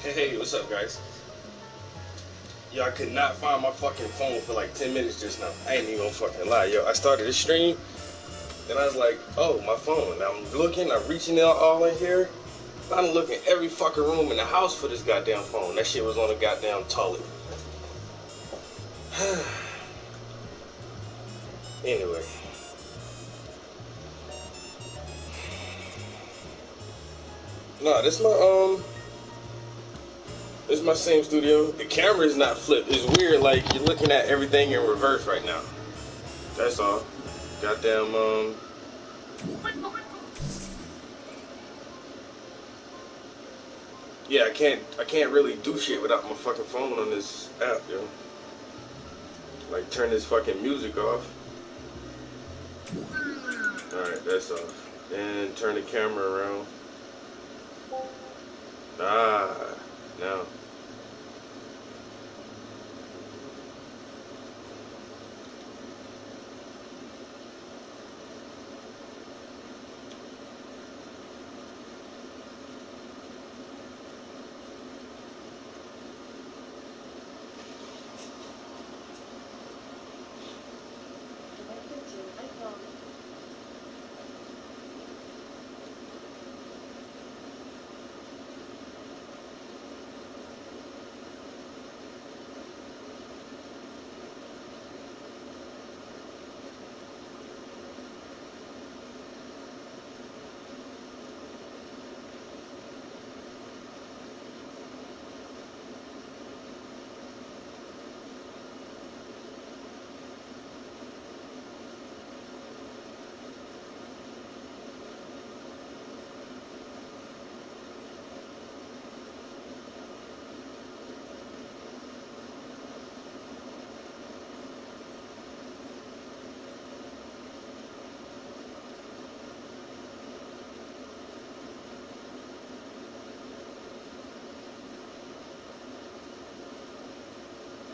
Hey, what's up, guys? Yo, I could not find my fucking phone for like 10 minutes just now. I ain't even gonna fucking lie, yo. I started this stream, then I was like, oh, my phone. Now I'm looking, I'm reaching out all in here. I'm looking every fucking room in the house for this goddamn phone. That shit was on a goddamn toilet. Anyway. Nah, this my same studio. The camera is not flipped. It's weird, like you're looking at everything in reverse right now. That's all. Goddamn, yeah, I can't really do shit without my fucking phone on this app, yo. Like turn this fucking music off. Alright, that's off. And turn the camera around. Ah, now.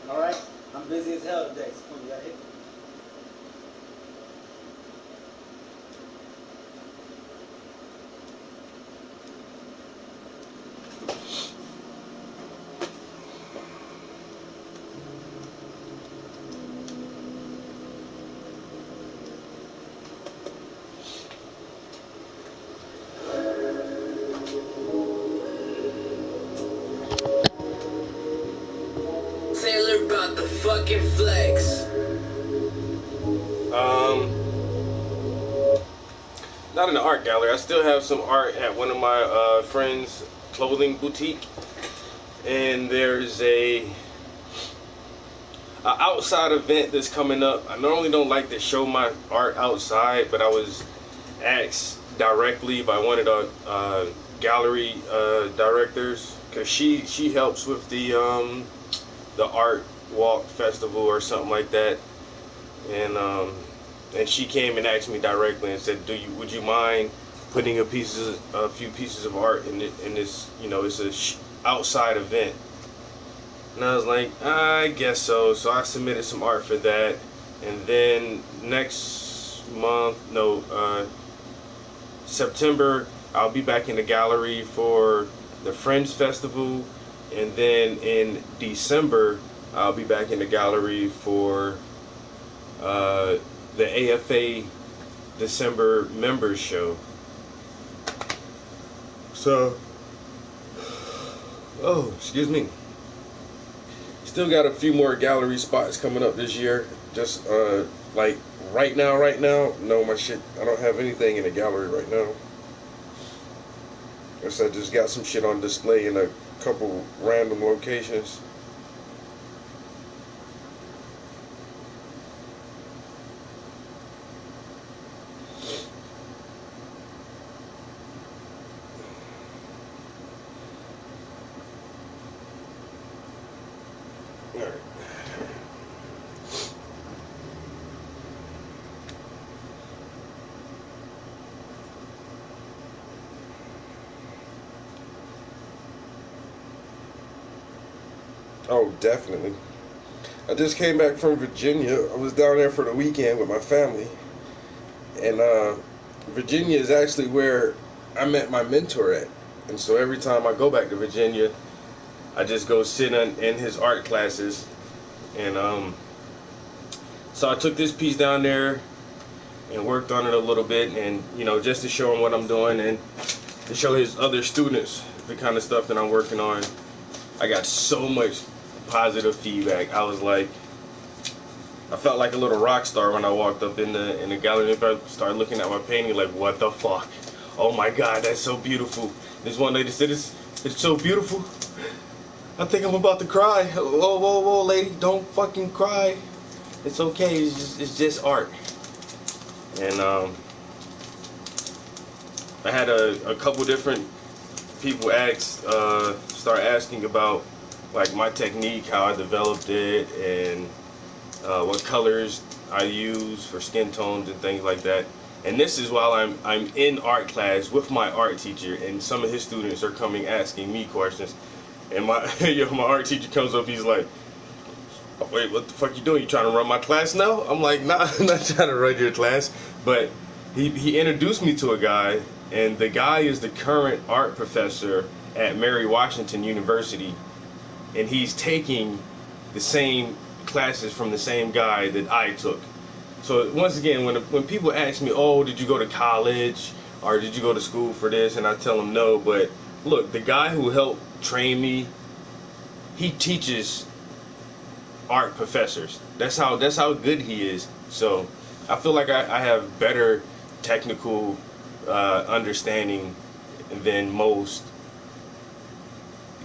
Alright, I'm busy as hell today. So come on, you gotta hit me. Taylor about the fucking flex. Not in the art gallery. I still have some art at one of my friends' clothing boutique, and there's a outside event that's coming up. I normally don't like to show my art outside, but I was asked directly by one of the gallery directors, because she helps with the art walk festival or something like that, and she came and asked me directly and said, would you mind putting a few pieces of art in this, it's a outside event. And I was like, I guess so. So I submitted some art for that. And then next month, September, I'll be back in the gallery for the Fringe Festival. And then in December, I'll be back in the gallery for the AFA December members show. So, oh, excuse me. Still got a few more gallery spots coming up this year. Just like right now, no, my shit, I don't have anything in the gallery right now. Guess I just got some shit on display in a couple random locations. Alright. Oh, definitely. I just came back from Virginia. I was down there for the weekend with my family. And Virginia is actually where I met my mentor at. And so every time I go back to Virginia, I just go sit in his art classes, and so I took this piece down there and worked on it a little bit, and just to show him what I'm doing and to show his other students the kind of stuff that I'm working on. I got so much positive feedback. I felt like a little rock star when I walked up in the gallery and started looking at my painting like, what the fuck? Oh my God, that's so beautiful. This one lady said, it's so beautiful. I think I'm about to cry. Whoa, lady, don't fucking cry. It's okay, it's just art. And I had a couple different people start asking about like my technique, how I developed it, and what colors I use for skin tones and things like that. And this is while I'm in art class with my art teacher, and some of his students are coming asking me questions. And my my art teacher comes up, he's like, wait, what the fuck you doing? You trying to run my class now? I'm like, nah, I'm not trying to run your class. But he introduced me to a guy, and the guy is the current art professor at Mary Washington University, and he's taking the same classes from the same guy that I took. So once again, when people ask me, oh, did you go to college or did you go to school for this, and I tell them no, but look, the guy who helped train me, he teaches art professors. That's how good he is. So I feel like I have better technical understanding than most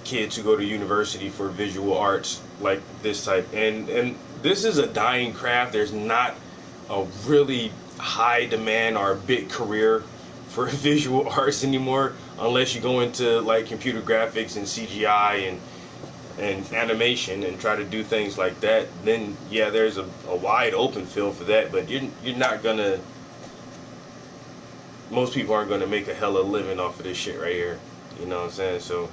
kids who go to university for visual arts like this type. And this is a dying craft. There's not a really high demand or a big career for visual arts anymore, unless you go into like computer graphics and CGI and animation and try to do things like that. Then yeah, there's a wide open field for that, but you're not gonna, most people aren't gonna make a hella living off of this shit right here, you know what I'm saying? So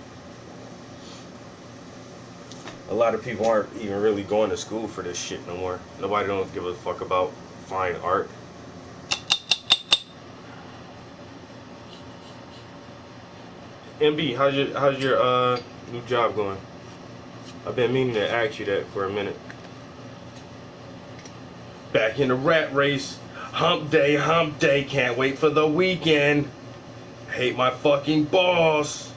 a lot of people aren't even really going to school for this shit no more. Nobody don't give a fuck about fine art. MB, how's your new job going? I've been meaning to ask you that for a minute. Back in the rat race. Hump day, can't wait for the weekend. Hate my fucking boss.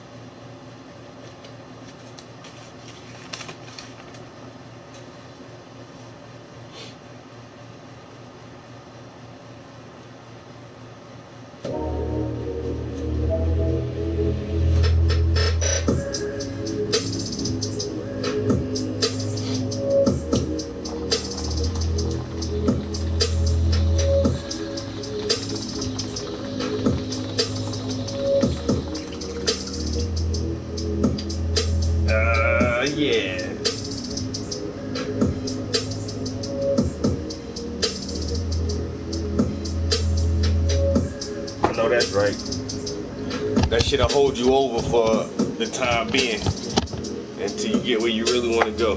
Yeah. I know that's right. That shit'll hold you over for the time being until you get where you really want to go.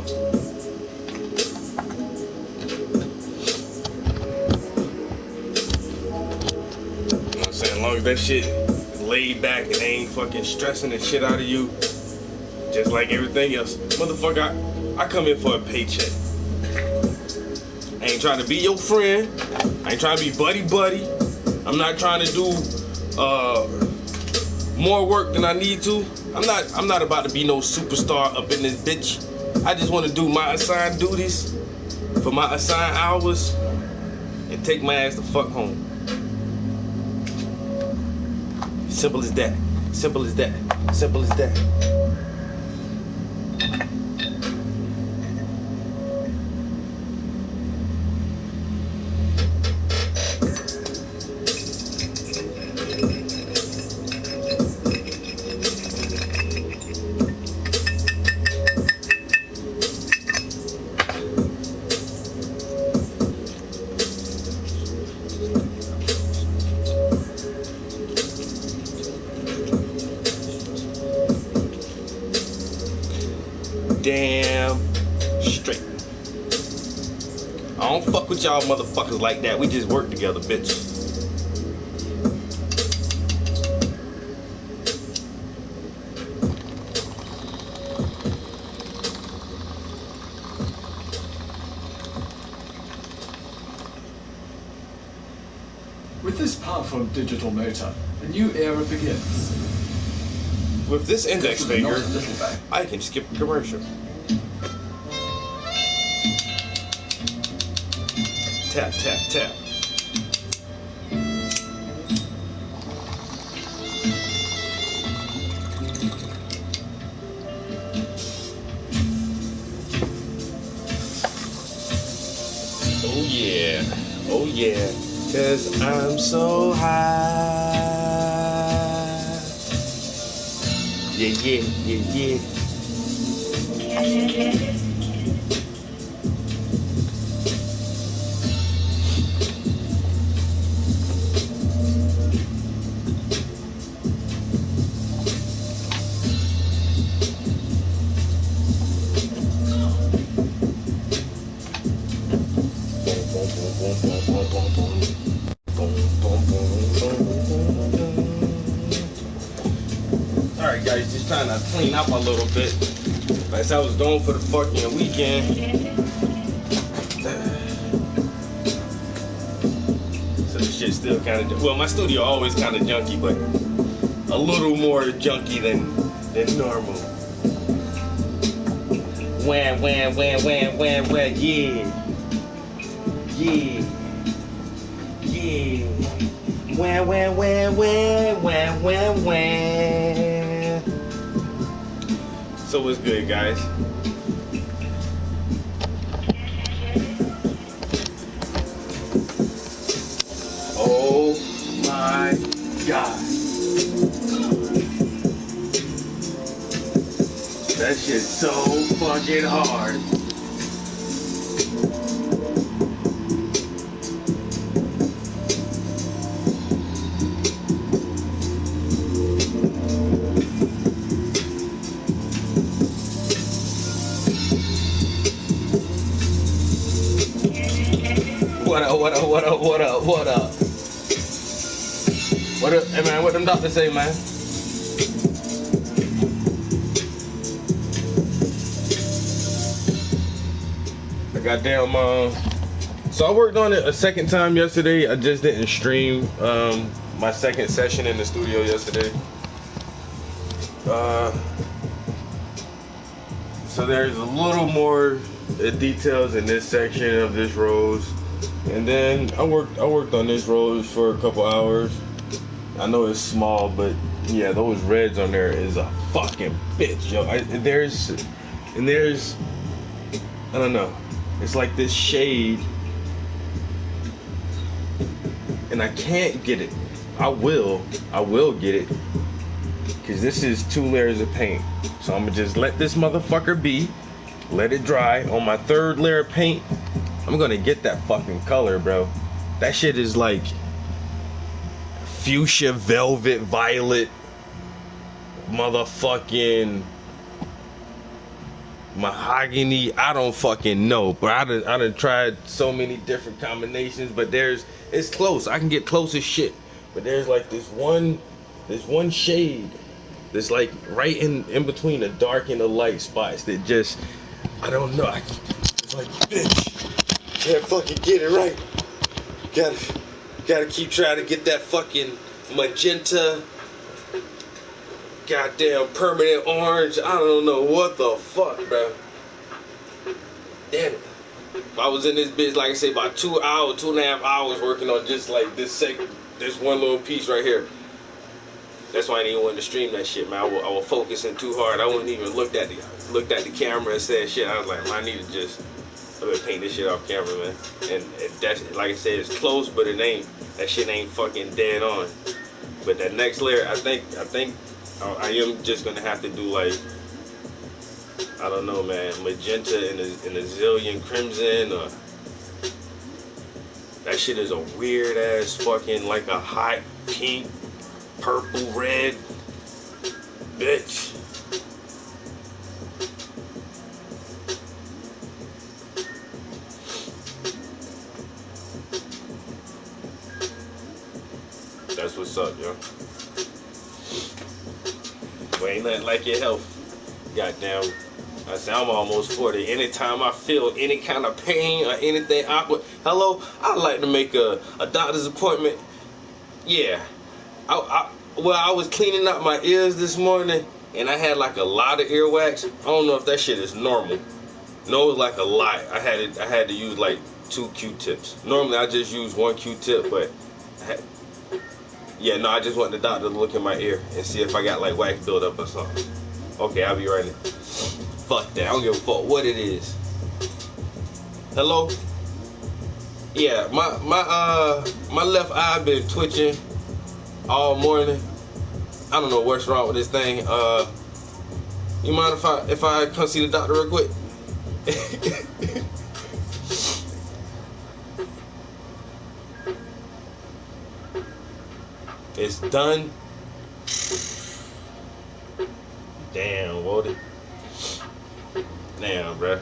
You know what I'm saying? As long as that shit is laid back and they ain't fucking stressing the shit out of you, just like everything else. Motherfucker, I come in for a paycheck. I ain't trying to be your friend. I ain't trying to be buddy. I'm not trying to do more work than I need to. I'm not about to be no superstar up in this bitch. I just want to do my assigned duties for my assigned hours and take my ass the fuck home. Simple as that. Simple as that. Simple as that. Damn straight. I don't fuck with y'all motherfuckers like that. We just work together, bitch. this powerful digital motor, a new era begins. With this index This is not finger, a little bag. I can skip a commercial. Tap, tap, tap. Oh yeah, oh yeah, 'cause I'm so high. Yeah, yeah, yeah, yeah. Alright guys, just trying to clean up a little bit. As I was going for the fucking weekend. So this shit's still kind of, well, my studio always kind of junky, but a little more junky than normal. Wham, wham, wham, wham, wham, wham, yeah. Yeah. Yeah. Wham, wham, wham, wham, wham, wham, wham. So what's good, guys? Oh my God. That shit's so fucking hard. What up, what up, what up, what up, what up? What up, hey man, what them doctors say, man? I goddamn, so I worked on it a second time yesterday. I just didn't stream my second session in the studio yesterday. So there's a little more details in this section of this rose. And then I worked on this rose for a couple hours. I know it's small, but yeah, those reds on there is a fucking bitch, yo. There's I don't know. It's like this shade, and I can't get it. I will get it, because this is 2 layers of paint. So I'm gonna just let this motherfucker be, let it dry. On my 3rd layer of paint, I'm gonna get that fucking color, bro. That shit is like fuchsia, velvet, violet, motherfucking mahogany. I don't fucking know, but I done tried so many different combinations, but it's close. I can get close as shit, but there's like this one shade that's like right in between the dark and the light spots that just, I don't know. It's like, bitch, can't fucking get it right. Gotta keep trying to get that fucking magenta, goddamn permanent orange. I don't know what the fuck, bro. Damn it. I was in this bitch, like I say, about 2.5 hours working on just like this one little piece right here. That's why I didn't want to stream that shit, man. I was focusing too hard. I wouldn't even looked at the camera and said shit. I was like, man, I need to just paint this shit off camera, man. And that's, like I said, it's close, but it ain't. That shit ain't fucking dead on. But that next layer, I think I am just gonna have to do like, I don't know, man, magenta and a zillion crimson, or that shit is a weird ass fucking like a hot pink, purple, red, bitch. That's what's up, yo. Well, ain't nothing like your health. Goddamn. I say I'm almost 40. Anytime I feel any kind of pain or anything awkward, hello, I'd like to make a doctor's appointment Yeah. Well, I was cleaning up my ears this morning, and I had like a lot of earwax. I don't know if that shit is normal. No, it was like a lot. I had to use like 2 Q-tips. Normally I just use 1 Q-tip, but yeah, no, I just want the doctor to look in my ear and see if I got like wax buildup or something. Okay, I'll be right in. Fuck that. I don't give a fuck what it is. Hello? Yeah, my left eye been twitching all morning. I don't know what's wrong with this thing. You mind if I come see the doctor real quick? It's done. Damn, Wody. Damn, bruh.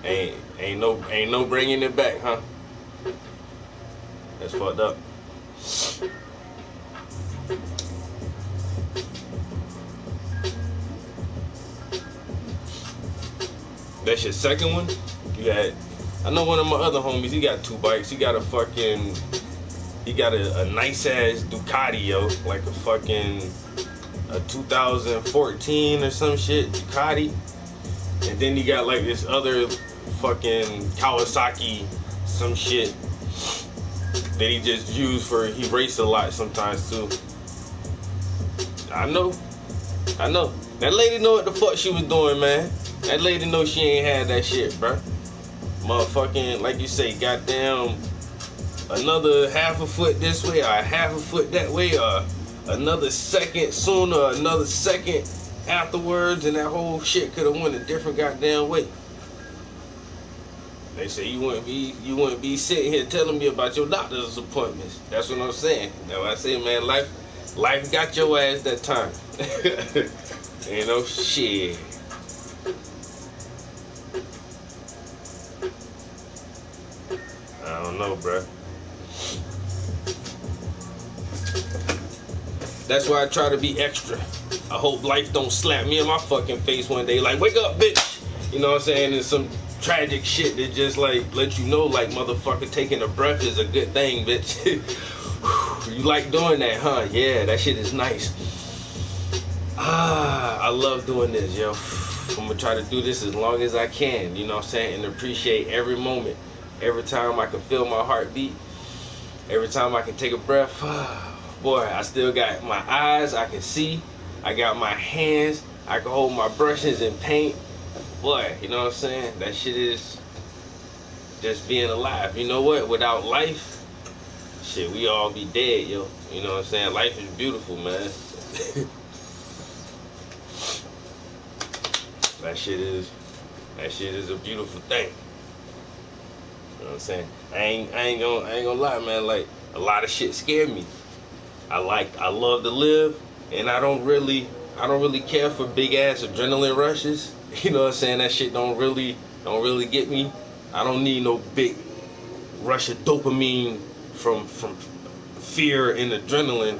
Ain't no bringing it back, huh? That's fucked up. That's your second one? You had, I know one of my other homies, he got 2 bikes. He got a nice ass Ducati, yo. Like a fucking 2014 or some shit Ducati. And then he got like this other fucking Kawasaki, some shit that he just used he races a lot sometimes too. I know. That lady know what the fuck she was doing, man. That lady know she ain't had that shit, bruh. Motherfucking, like you say, goddamn, another half a foot this way, or half a foot that way, or another second sooner, another second afterwards, and that whole shit could have went a different goddamn way. They say you wouldn't be sitting here telling me about your doctor's appointments. That's what I'm saying. Now I say, man, life got your ass that time. You know, shit. I don't know, bruh. That's why I try to be extra. I hope life don't slap me in my fucking face one day like, wake up, bitch. You know what I'm saying? There's some tragic shit that just like let you know, like, motherfucker, taking a breath is a good thing, bitch. You like doing that, huh? Yeah, that shit is nice. I love doing this, yo. I'm gonna try to do this as long as I can, you know what I'm saying, and appreciate every moment. Every time I can feel my heartbeat, every time I can take a breath. Boy, I still got my eyes, I can see. I got my hands, I can hold my brushes and paint. Boy, you know what I'm saying? That shit is just being alive. You know what? Without life, shit, we all be dead, yo. You know what I'm saying? Life is beautiful, man. That shit is a beautiful thing. You know what I'm saying? I ain't gonna lie, man. Like, a lot of shit scared me. I love to live, and I don't really care for big ass adrenaline rushes. You know what I'm saying? That shit don't really get me. I don't need no big rush of dopamine from fear and adrenaline.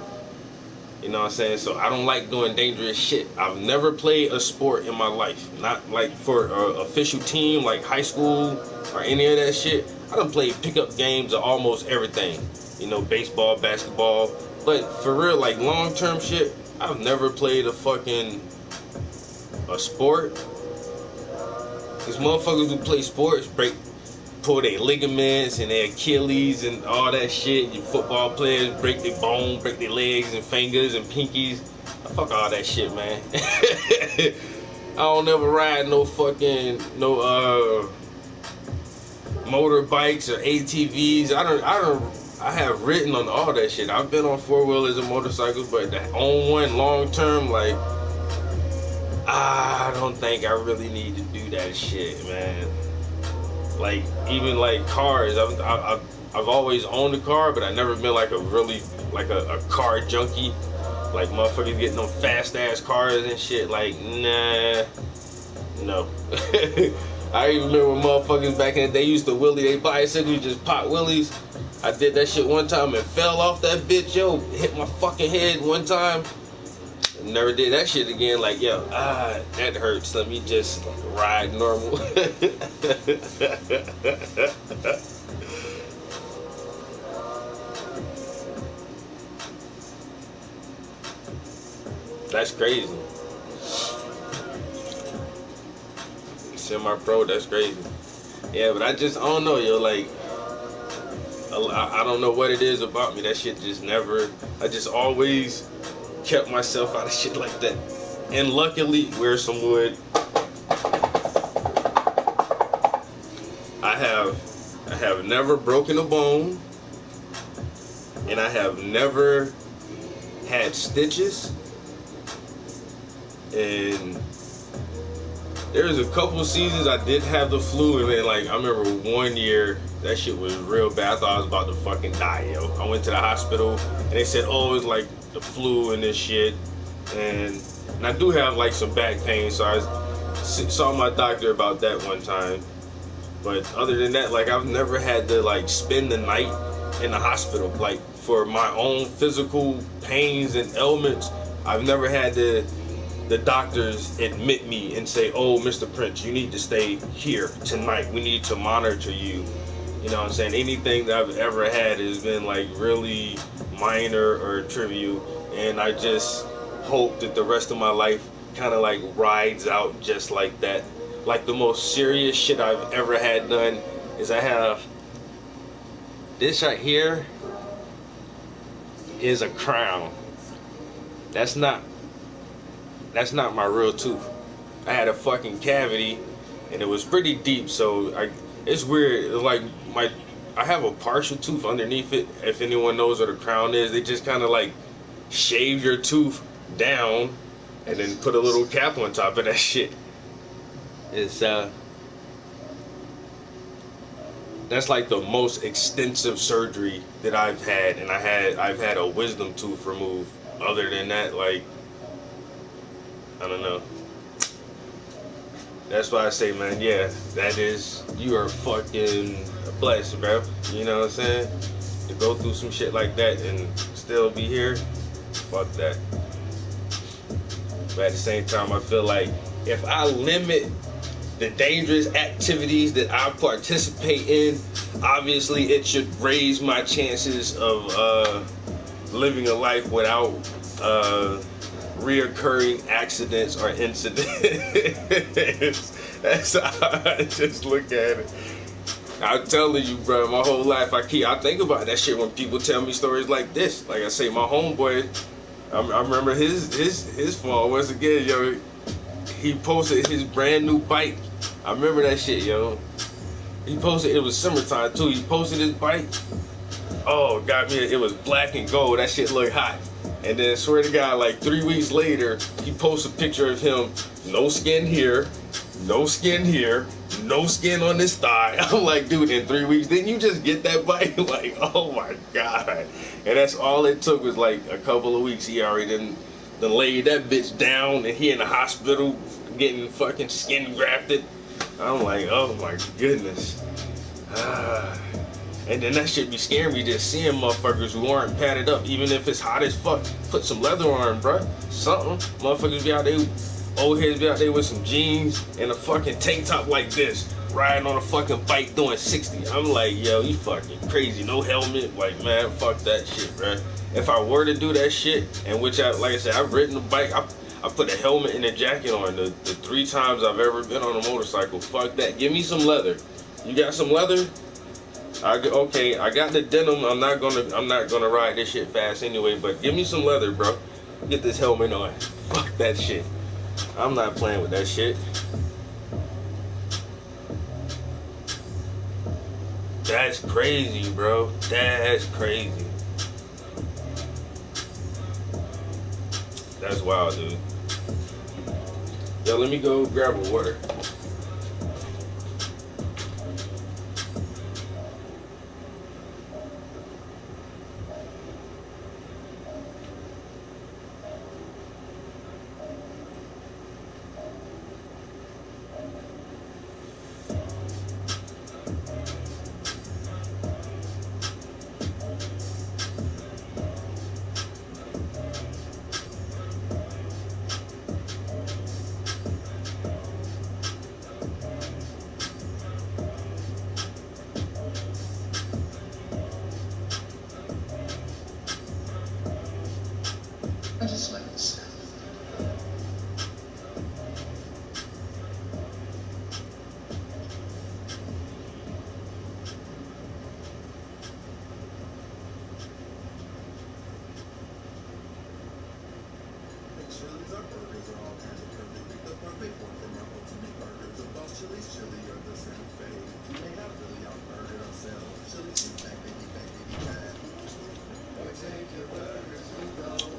You know what I'm saying? So I don't like doing dangerous shit. I've never played a sport in my life. Not like for an official team like high school or any of that shit. I done played pickup games of almost everything. You know, baseball, basketball. But for real, like long-term shit, I've never played a sport. These motherfuckers who play sports pull their ligaments and their Achilles and all that shit. Your football players break their bone, break their legs and fingers and pinkies. Fuck all that shit, man. I don't ever ride no motorbikes or ATVs. I have ridden on all that shit. I've been on 4-wheelers and motorcycles, but to own one long term, like, I don't think I really need to do that shit, man. Like, even like cars, I've always owned a car, but I've never been like a car junkie. Like, motherfuckers getting them fast ass cars and shit. Like, nah, no. I even remember when motherfuckers back in the day used to wheelie they bicycles, just pop wheelies. I did that shit one time and fell off that bitch, yo. Hit my fucking head one time. Never did that shit again. Like, yo, that hurts. Let me just ride normal. That's crazy. Semi-pro, that's crazy. Yeah, but I don't know, yo. Like, I don't know what it is about me. That shit just never. I just always kept myself out of shit like that. And luckily, where's some wood? I have never broken a bone, and I have never had stitches. And there was a couple seasons I did have the flu, and then like I remember one year that shit was real bad. I thought I was about to fucking die, yo. I went to the hospital and they said, oh, it's like the flu and this shit. And I do have like some back pain, so I saw my doctor about that one time. But other than that, like I've never had to like spend the night in the hospital, like for my own physical pains and ailments. I've never had the doctors admit me and say, oh, Mr. Prince, you need to stay here tonight. We need to monitor you. You know what I'm saying? Anything that I've ever had has been like really minor or trivial. And I just hope that the rest of my life kind of like rides out just like that. Like the most serious shit I've ever had done is I have this right here is a crown. That's not my real tooth. I had a fucking cavity and it was pretty deep, so it's weird. It's like I have a partial tooth underneath it. If anyone knows what a crown is, they just kind of like shave your tooth down and then put a little cap on top of that shit. It's that's like the most extensive surgery that I've had, and I've had a wisdom tooth removed. Other than that, like, I don't know. That's why I say, man, yeah, you are fucking blessed, bro. You know what I'm saying? To go through some shit like that and still be here, fuck that. But at the same time, I feel like if I limit the dangerous activities that I participate in, obviously it should raise my chances of living a life without reoccurring accidents or incidents. That's how I just look at it. I'm telling you, bro, my whole life I think about that shit when people tell me stories like this. Like I say, my homeboy, I remember his fall once again, yo. He posted his brand new bike. I remember that shit, yo. He posted, it was summertime too. He posted his bike. Oh, got me. It was black and gold. That shit looked hot. And then, swear to God, like 3 weeks later, he posted a picture of him, no skin here, no skin here, no skin on this thigh. I'm like, dude, in 3 weeks, didn't you just get that bike? Like, oh my God. And that's all it took was like a couple of weeks. He already done laid that bitch down, and he in the hospital getting fucking skin grafted. I'm like, oh my goodness. And then that shit be scaring me just seeing motherfuckers who aren't padded up, even if it's hot as fuck. Put some leather on, bruh. Something. Motherfuckers be out there, old heads be out there with some jeans and a fucking tank top like this, riding on a fucking bike doing 60. I'm like, yo, you fucking crazy. No helmet. Like, man, fuck that shit, bruh. If I were to do that shit, and which like I said, I've ridden a bike, I put a helmet and a jacket on the 3 times I've ever been on a motorcycle. Fuck that. Give me some leather. You got some leather? Okay, I got the denim. I'm not gonna ride this shit fast anyway. But give me some leather, bro. Get this helmet on. Fuck that shit. I'm not playing with that shit. That's crazy, bro. That's crazy. That's wild, dude. Yo, let me go grab a water.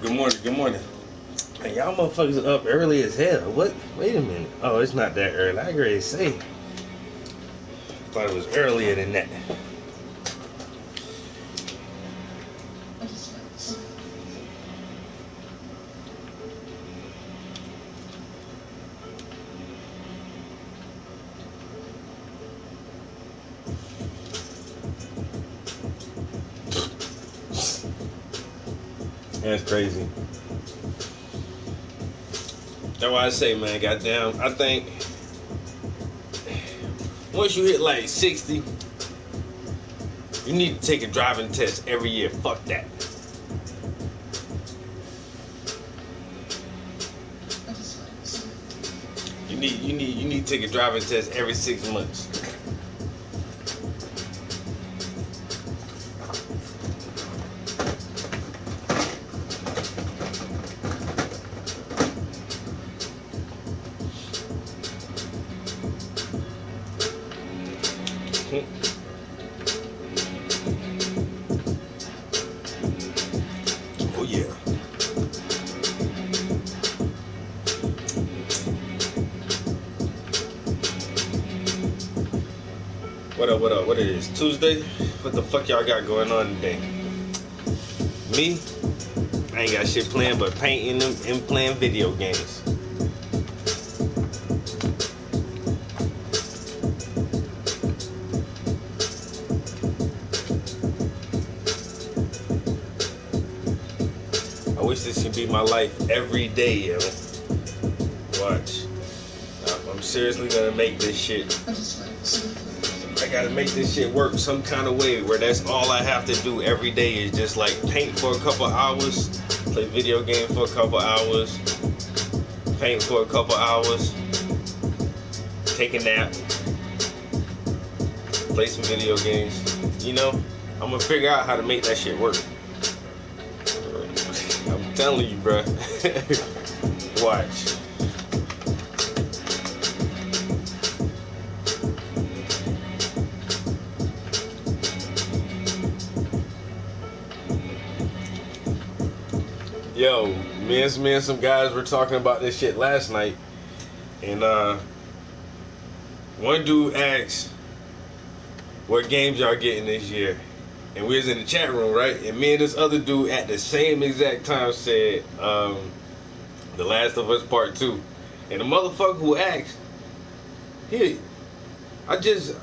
Good morning. Good morning. Man, y'all motherfuckers are up early as hell. What? Wait a minute. Oh, it's not that early. I agree to say. Thought it was earlier than that. That's crazy. That's why I say, man, goddamn, I think once you hit like 60, you need to take a driving test every year. Fuck that. You need to take a driving test every 6 months. Oh yeah. What up, what up? What it is? Tuesday? What the fuck y'all got going on today? Me? I ain't got shit planned but painting them and playing video games. I wish this could be my life every day, yo. Watch. I'm seriously gonna make this shit. I gotta make this shit work some kind of way where that's all I have to do every day is just like paint for a couple hours, play video game for a couple hours, paint for a couple hours, take a nap, play some video games. You know, I'm gonna figure out how to make that shit work. I'm telling you, bruh. Watch. Yo, me and some guys were talking about this shit last night, and one dude asked, "What games y'all getting this year?" And we was in the chat room, right? And me and this other dude at the same exact time said, "The Last of Us Part 2." And the motherfucker who asked, I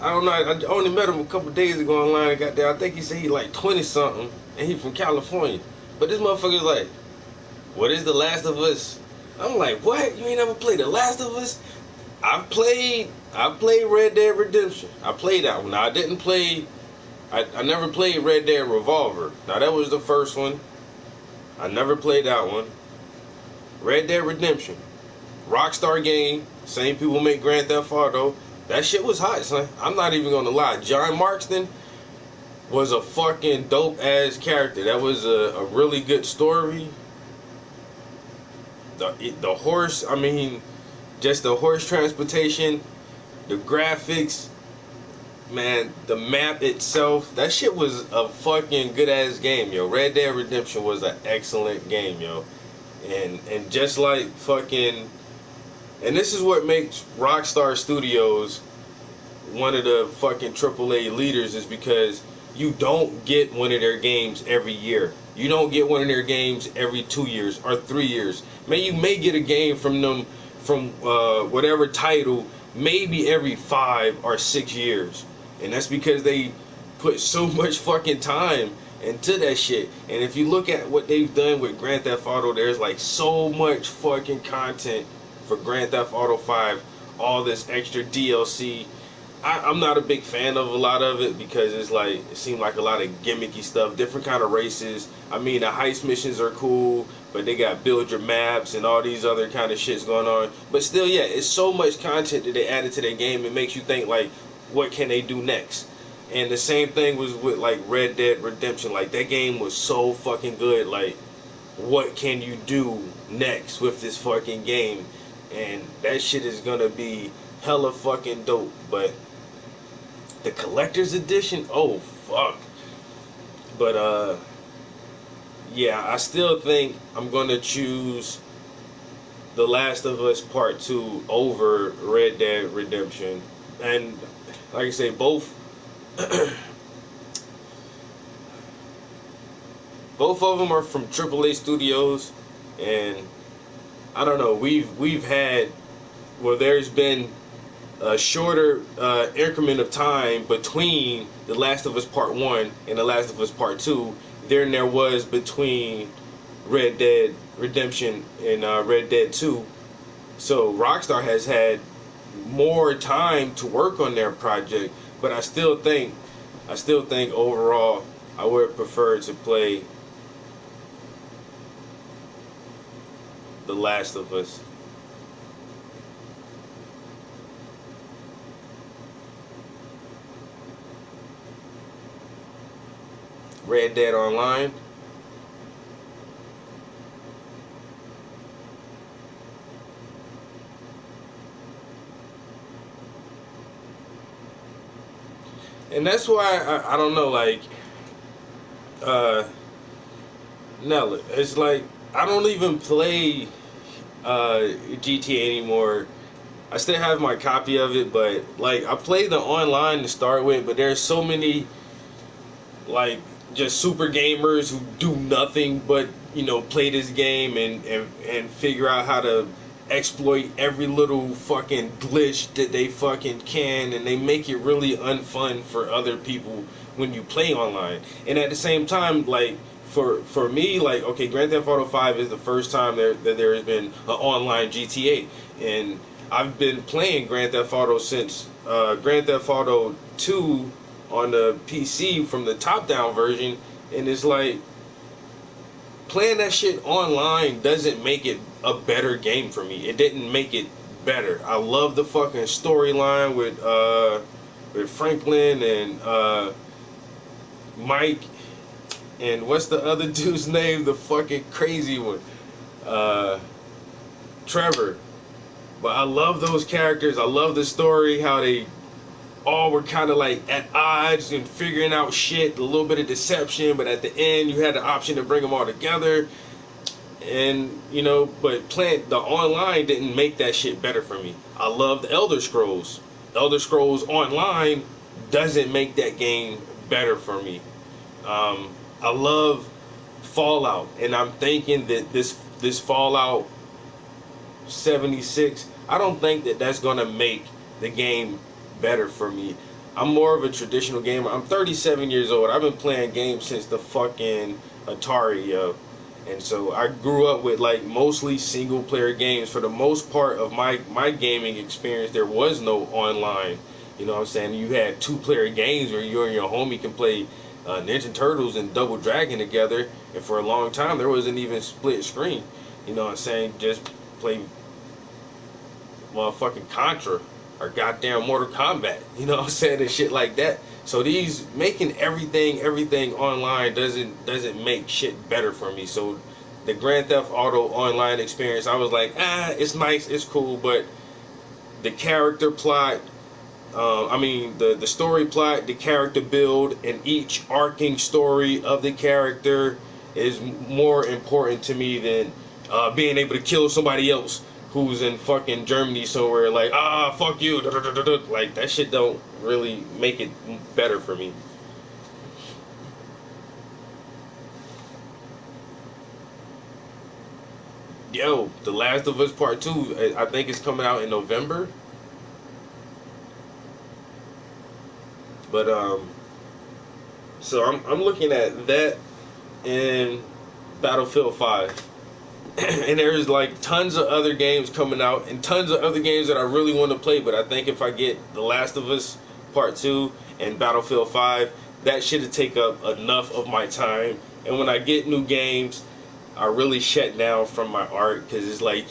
don't know, I only met him a couple days ago online and got there. I think he said he like 20 something, and he from California. But this motherfucker's like, "What is The Last of Us?" I'm like, "What? You ain't ever played The Last of Us?" I played Red Dead Redemption. I played that one. Now, I never played Red Dead Revolver. Now, that was the first one. I never played that one. Red Dead Redemption. Rockstar game. Same people make Grand Theft Auto. That shit was hot, son. I'm not even gonna lie. John Marston was a fucking dope-ass character. That was a really good story. The horse, I mean, just the horse transportation, the graphics, man, the map itself, that shit was a fucking good ass game, yo. Red Dead Redemption was an excellent game, yo. And just like fucking, and this is what makes Rockstar Studios one of the fucking AAA leaders, is because you don't get one of their games every year. You don't get one of their games every 2 years or 3 years. Man, you may get a game from them, from whatever title, maybe every 5 or 6 years. And that's because they put so much fucking time into that shit. And if you look at what they've done with Grand Theft Auto, there's like so much fucking content for Grand Theft Auto 5. All this extra DLC. I'm not a big fan of a lot of it because it's like, it seemed like a lot of gimmicky stuff, different kind of races. I mean, the heist missions are cool, but they got build your maps and all these other kind of shits going on. But still, yeah, it's so much content that they added to their game. It makes you think like, what can they do next? And the same thing was with like Red Dead Redemption. Like, that game was so fucking good. Like, what can you do next with this fucking game? And that shit is gonna be hella fucking dope. But the collector's edition, oh fuck. But yeah, I still think I'm gonna choose The Last of Us Part 2 over Red Dead Redemption. And like I say, both both of them are from AAA studios, and I don't know. We've had, well, there's been a shorter increment of time between The Last of Us Part 1 and The Last of Us Part 2 than there was between Red Dead Redemption and Red Dead 2. So Rockstar has had more time to work on their project, but I still think overall I would prefer to play The Last of Us. Red Dead Online. And that's why I don't know, like, no, it's like I don't even play GTA anymore. I still have my copy of it, but like I played the online to start with, but there's so many like just super gamers who do nothing but, you know, play this game and figure out how to exploit every little fucking glitch that they fucking can, and they make it really unfun for other people when you play online. And at the same time, like for me, like, okay, Grand Theft Auto 5 is the first time that there has been an online GTA, and I've been playing Grand Theft Auto since Grand Theft Auto 2 on the PC from the top-down version, and it's like playing that shit online doesn't make it a better game for me. It didn't make it better. I love the fucking storyline with Franklin and Mike and what's the other dude's name? The fucking crazy one, Trevor. But I love those characters. I love the story, how they all were kind of like at odds and figuring out shit, a little bit of deception, but at the end you had the option to bring them all together. And, you know, but playing the online didn't make that shit better for me. I love the Elder Scrolls. Elder Scrolls Online doesn't make that game better for me. I love Fallout, and I'm thinking that this Fallout 76, I don't think that that's gonna make the game better for me. I'm more of a traditional gamer. I'm 37 years old. I've been playing games since the fucking Atari, yo. And so I grew up with like mostly single player games. For the most part of my gaming experience, there was no online. You know what I'm saying? You had 2-player games where you and your homie can play Ninja Turtles and Double Dragon together. And for a long time, there wasn't even split screen. You know what I'm saying? Just play motherfucking Contra or goddamn Mortal Kombat, you know what I'm saying, and shit like that. So these making everything online doesn't make shit better for me. So the Grand Theft Auto online experience, I was like, it's nice, it's cool, but the character plot, the story plot, the character build, and each arcing story of the character is more important to me than being able to kill somebody else who's in fucking Germany somewhere, like, fuck you, like, that shit don't really make it better for me. Yo, The Last of Us Part 2, I think it's coming out in November. But, so I'm looking at that and Battlefield 5. And there's like tons of other games coming out and tons of other games that I really want to play, but I think if I get The Last of Us Part 2 and Battlefield 5, that should take up enough of my time. And when I get new games, I really shut down from my art, because it's like,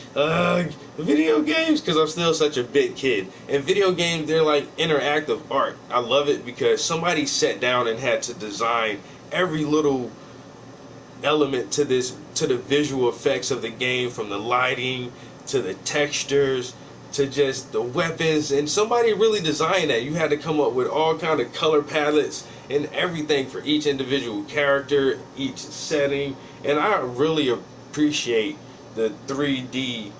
video games, because I'm still such a big kid. And video games, they're like interactive art. I love it because somebody sat down and had to design every little element to the visual effects of the game, from the lighting to the textures to just the weapons, and somebody really designed that. You had to come up with all kind of color palettes and everything for each individual character, each setting, and I really appreciate the 3D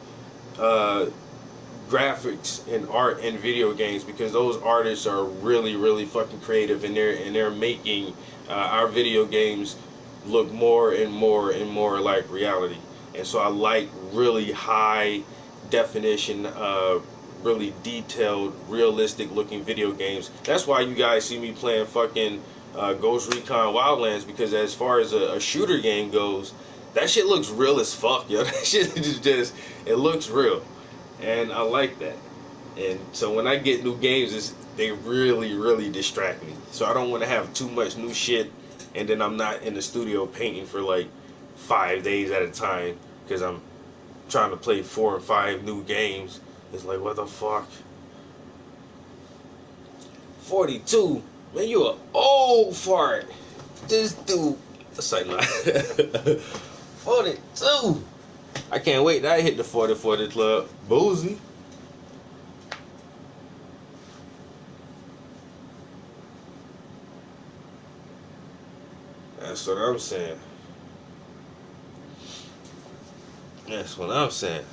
graphics and art in video games, because those artists are really fucking creative, and they're making our video games look more and more like reality. And so I like really high definition, really detailed, realistic looking video games. That's why you guys see me playing fucking Ghost Recon Wildlands, because as far as a shooter game goes, that shit looks real as fuck, yo. That shit is just, it looks real. And I like that. And so when I get new games, they really distract me. So I don't want to have too much new shit, and then I'm not in the studio painting for like 5 days at a time because I'm trying to play 4 or 5 new games. It's like, what the fuck? 42? Man, you an old fart. This dude. That's like, nah. 42. I can't wait. I hit the 40 club. Boozy. That's what I'm saying. That's what I'm saying.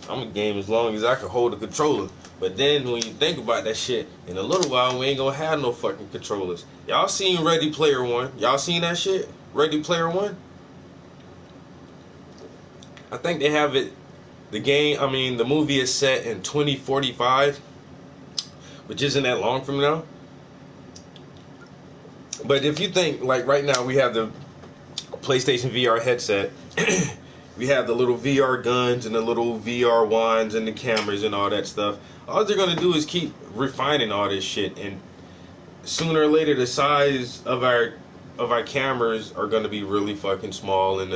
I'm a game as long as I can hold a controller. But then when you think about that shit, in a little while we ain't gonna have no fucking controllers. Y'all seen Ready Player One? Y'all seen that shit? Ready Player One? I think they have it. The movie is set in 2045, which isn't that long from now. But if you think, like right now, we have the PlayStation VR headset. We have the little VR guns and the little VR wands and the cameras and all that stuff. All they're gonna do is keep refining all this shit, and sooner or later, the size of our cameras are gonna be really fucking small, and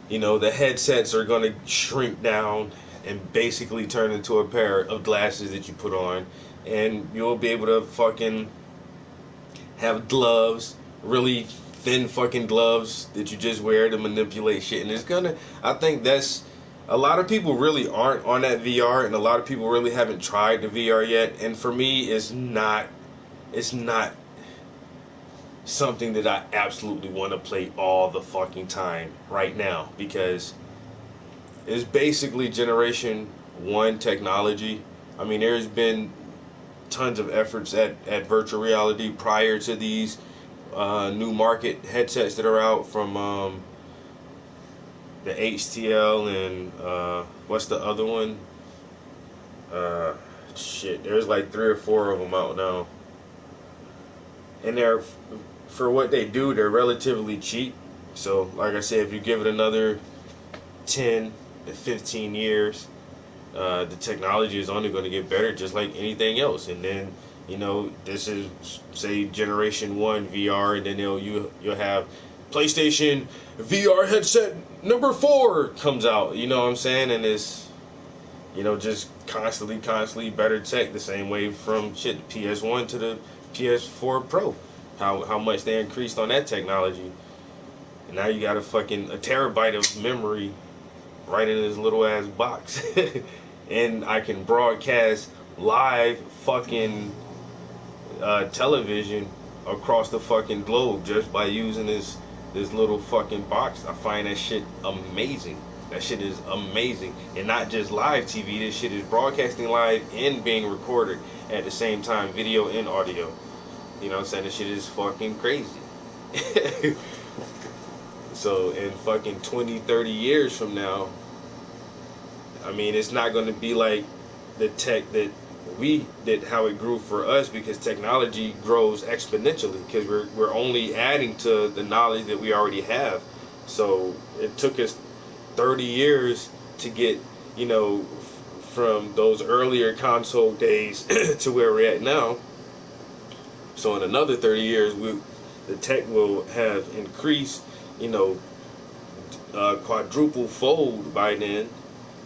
the headsets are gonna shrink down and basically turn into a pair of glasses that you put on, and you'll be able to fucking have gloves, really thin fucking gloves that you just wear to manipulate shit. And I think that's, a lot of people really aren't on that VR, and a lot of people really haven't tried the VR yet. And for me, it's not something that I absolutely want to play all the fucking time right now, because it's basically Generation 1 technology. I mean, there's been tons of efforts at virtual reality prior to these new market headsets that are out from the HTL and what's the other one? There's like 3 or 4 of them out now. And they're, for what they do, they're relatively cheap. So, like I said, if you give it another 10 to 15 years, the technology is only going to get better, just like anything else. And then, this is, say, Generation 1 VR, and then you'll have PlayStation VR headset number 4 comes out. You know what I'm saying? And it's, just constantly better tech, the same way from PS1 to the PS4 Pro. How much they increased on that technology. And now you got a terabyte of memory right in this little ass box. And I can broadcast live fucking television across the fucking globe just by using this little fucking box. I find that shit amazing. That shit is amazing. And not just live TV, this shit is broadcasting live and being recorded at the same time, video and audio. You know what I'm saying? This shit is fucking crazy. So in fucking 20, 30 years from now, I mean, it's not going to be like the tech that how it grew for us, because technology grows exponentially, because we're only adding to the knowledge that we already have. So it took us 30 years to get, from those earlier console days to where we're at now. So in another 30 years, the tech will have increased, quadruple fold by then.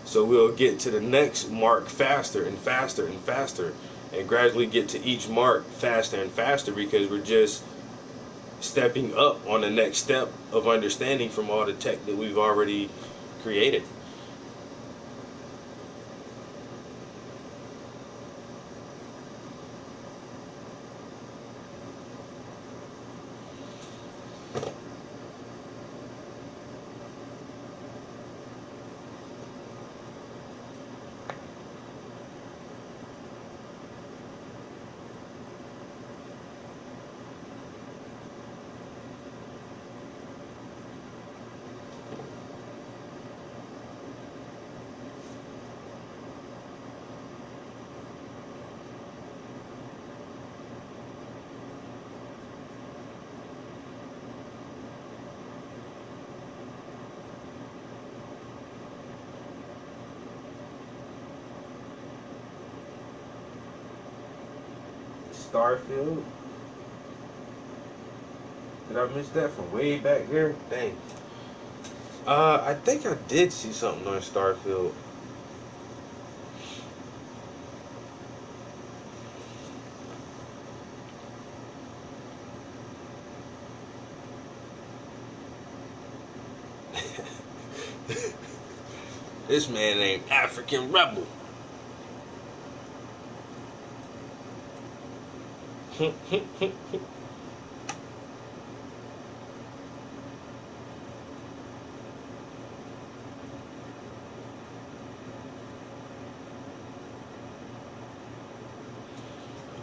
So we'll get to the next mark faster and faster and faster, and gradually get to each mark faster and faster, because we're just stepping up on the next step of understanding from all the tech that we've already created. Starfield. Did I miss that from way back there? Dang. I think I did see something on Starfield. This man named African Rebel.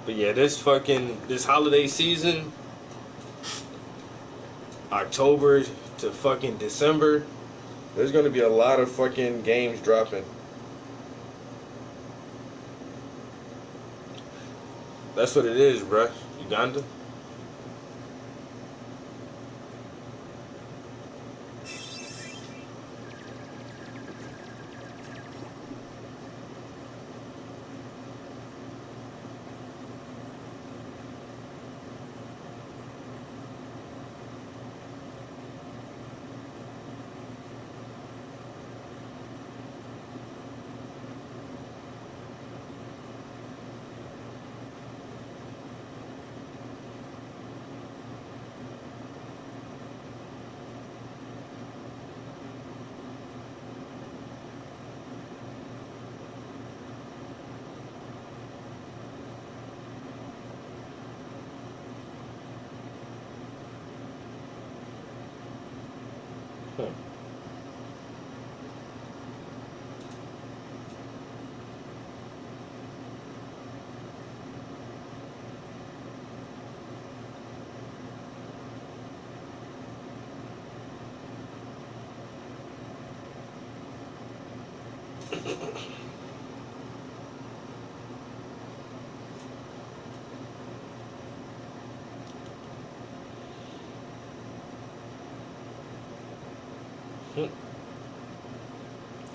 But yeah, this holiday season, October to fucking December, there's gonna be a lot of fucking games dropping. That's what it is, bruh. Uganda.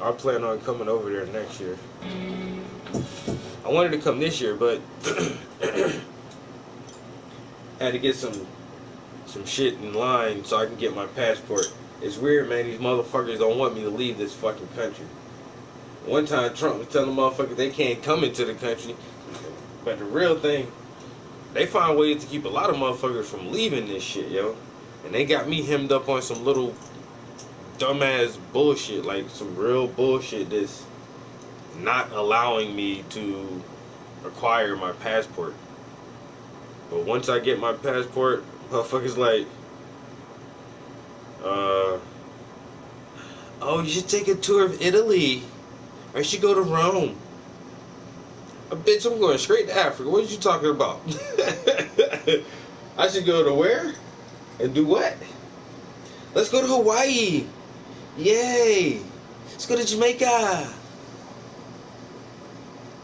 I plan on coming over there next year. I wanted to come this year, but had to get some shit in line so I can get my passport. It's weird, man. These motherfuckers don't want me to leave this fucking country. One time Trump was telling motherfuckers they can't come into the country. But the real thing, they find ways to keep a lot of motherfuckers from leaving this shit, yo. And they got me hemmed up on some little dumbass bullshit, like some real bullshit that's not allowing me to acquire my passport. But once I get my passport, motherfuckers like, oh, you should take a tour of Italy. Or you should go to Rome. Bitch, I'm going straight to Africa. What are you talking about? I should go to where? And do what? Let's go to Hawaii. Yay. Let's go to Jamaica.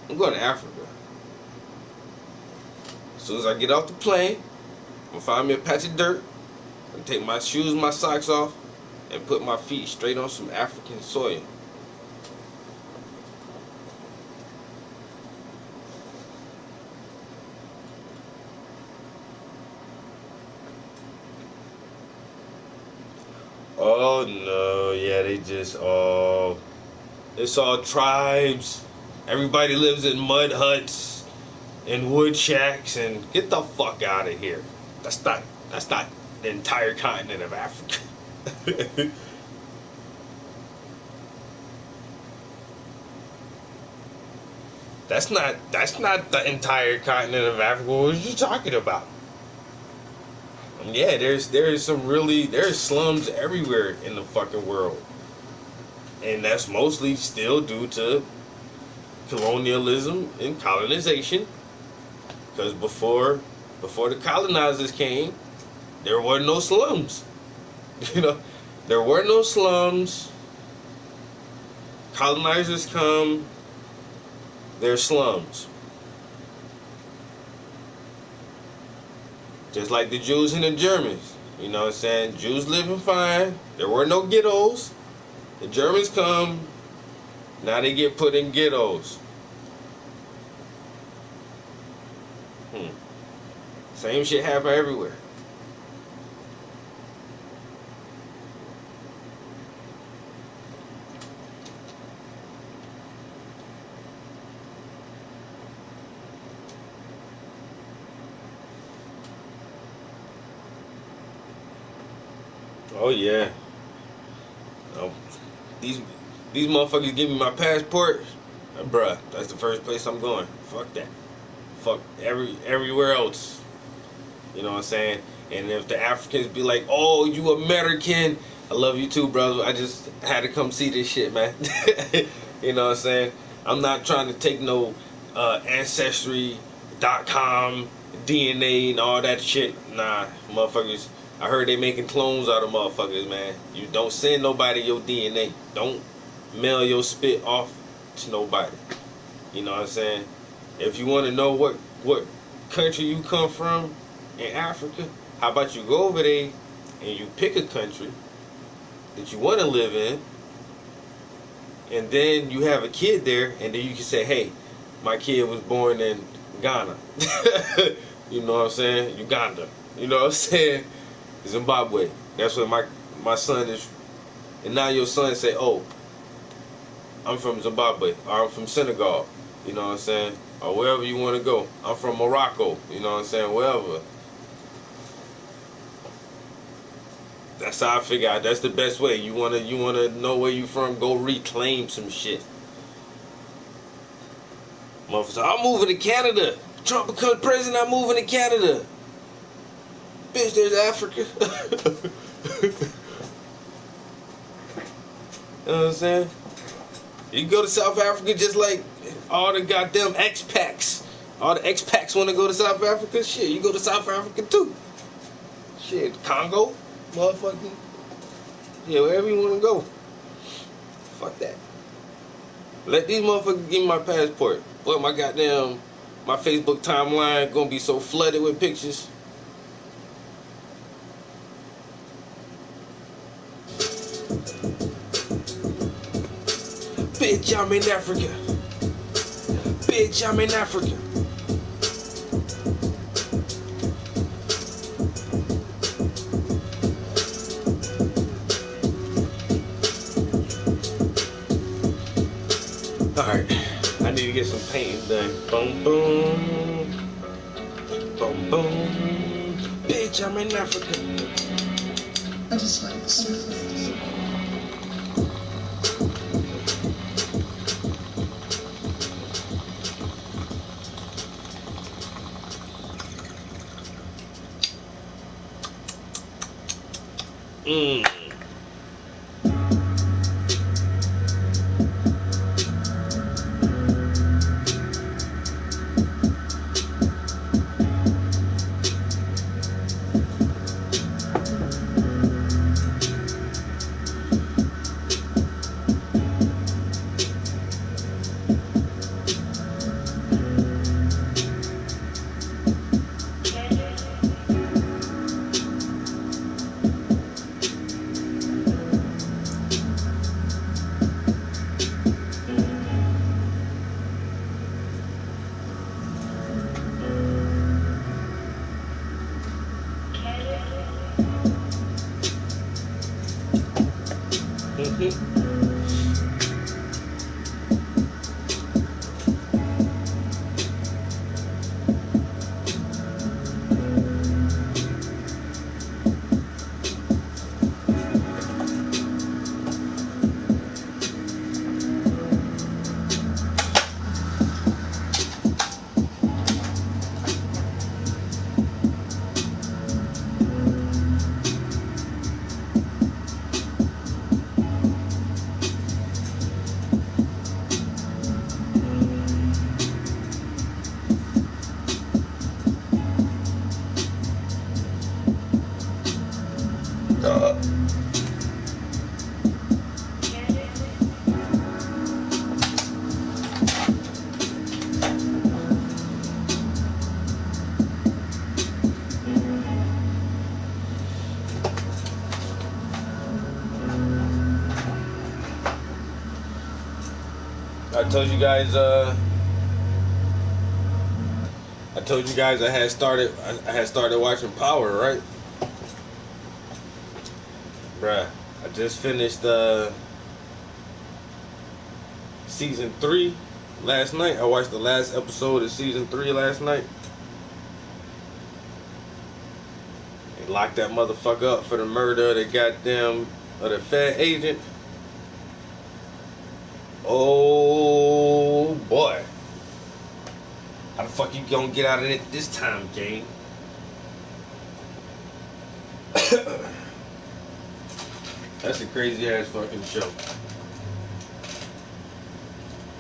I'm going to Africa. As soon as I get off the plane, I'm going to find me a patch of dirt. And take my shoes and my socks off. And put my feet straight on some African soil. Oh no, yeah, it's all tribes. Everybody lives in mud huts and wood shacks, and get the fuck out of here. That's not the entire continent of Africa. That's not the entire continent of Africa. What are you talking about? Yeah, there's slums everywhere in the fucking world. And that's mostly still due to colonialism and colonization. Because before the colonizers came, there were no slums. You know, there were no slums. Colonizers come, there's slums. Just like the Jews and the Germans. You know what I'm saying? Jews living fine. There were no ghettos. The Germans come. Now they get put in ghettos. Same shit happen everywhere. Oh yeah. Oh, these motherfuckers give me my passport, bruh. That's the first place I'm going. Fuck that. Fuck everywhere else. You know what I'm saying? And if the Africans be like, "Oh, you American," I love you too, brother. I just had to come see this shit, man. You know what I'm saying? I'm not trying to take no ancestry.com DNA and all that shit. Nah, motherfuckers. I heard they making clones out of motherfuckers, man. You don't send nobody your DNA. Don't mail your spit off to nobody. You know what I'm saying? If you want to know what country you come from in Africa, how about you go over there and you pick a country that you want to live in, and then you have a kid there, and then you can say, hey, my kid was born in Ghana. You know what I'm saying? Uganda. You know what I'm saying? Zimbabwe. That's where my son is. And now your son say, oh, I'm from Zimbabwe, or I'm from Senegal. You know what I'm saying? Or wherever you want to go. I'm from Morocco. You know what I'm saying? Wherever. That's how I figure out. That's the best way. You wanna know where you from? Go reclaim some shit. Motherfucker, I'm moving to Canada. Trump becomes president. I'm moving to Canada. Bitch, there's Africa. You know what I'm saying? You can go to South Africa just like all the goddamn expats. All the expats want to go to South Africa. Shit, you go to South Africa too. Shit, Congo, motherfucking. Yeah, wherever you want to go. Fuck that. Let these motherfuckers give me my passport. What, my Facebook timeline gonna be so flooded with pictures. Bitch, I'm in Africa. Bitch, I'm in Africa. Alright, I need to get some painting done. Boom, boom. Boom, boom. Bitch, I'm in Africa. I just like the surface. Mmm. I told you guys I told you guys I had started watching Power, right? Bruh, I just finished season 3 last night. I watched the last episode of season 3 last night. They locked that motherfucker up for the murder of the Fed agent. Oh boy. How the fuck you gonna get out of it this time, Jane? That's a crazy ass fucking show.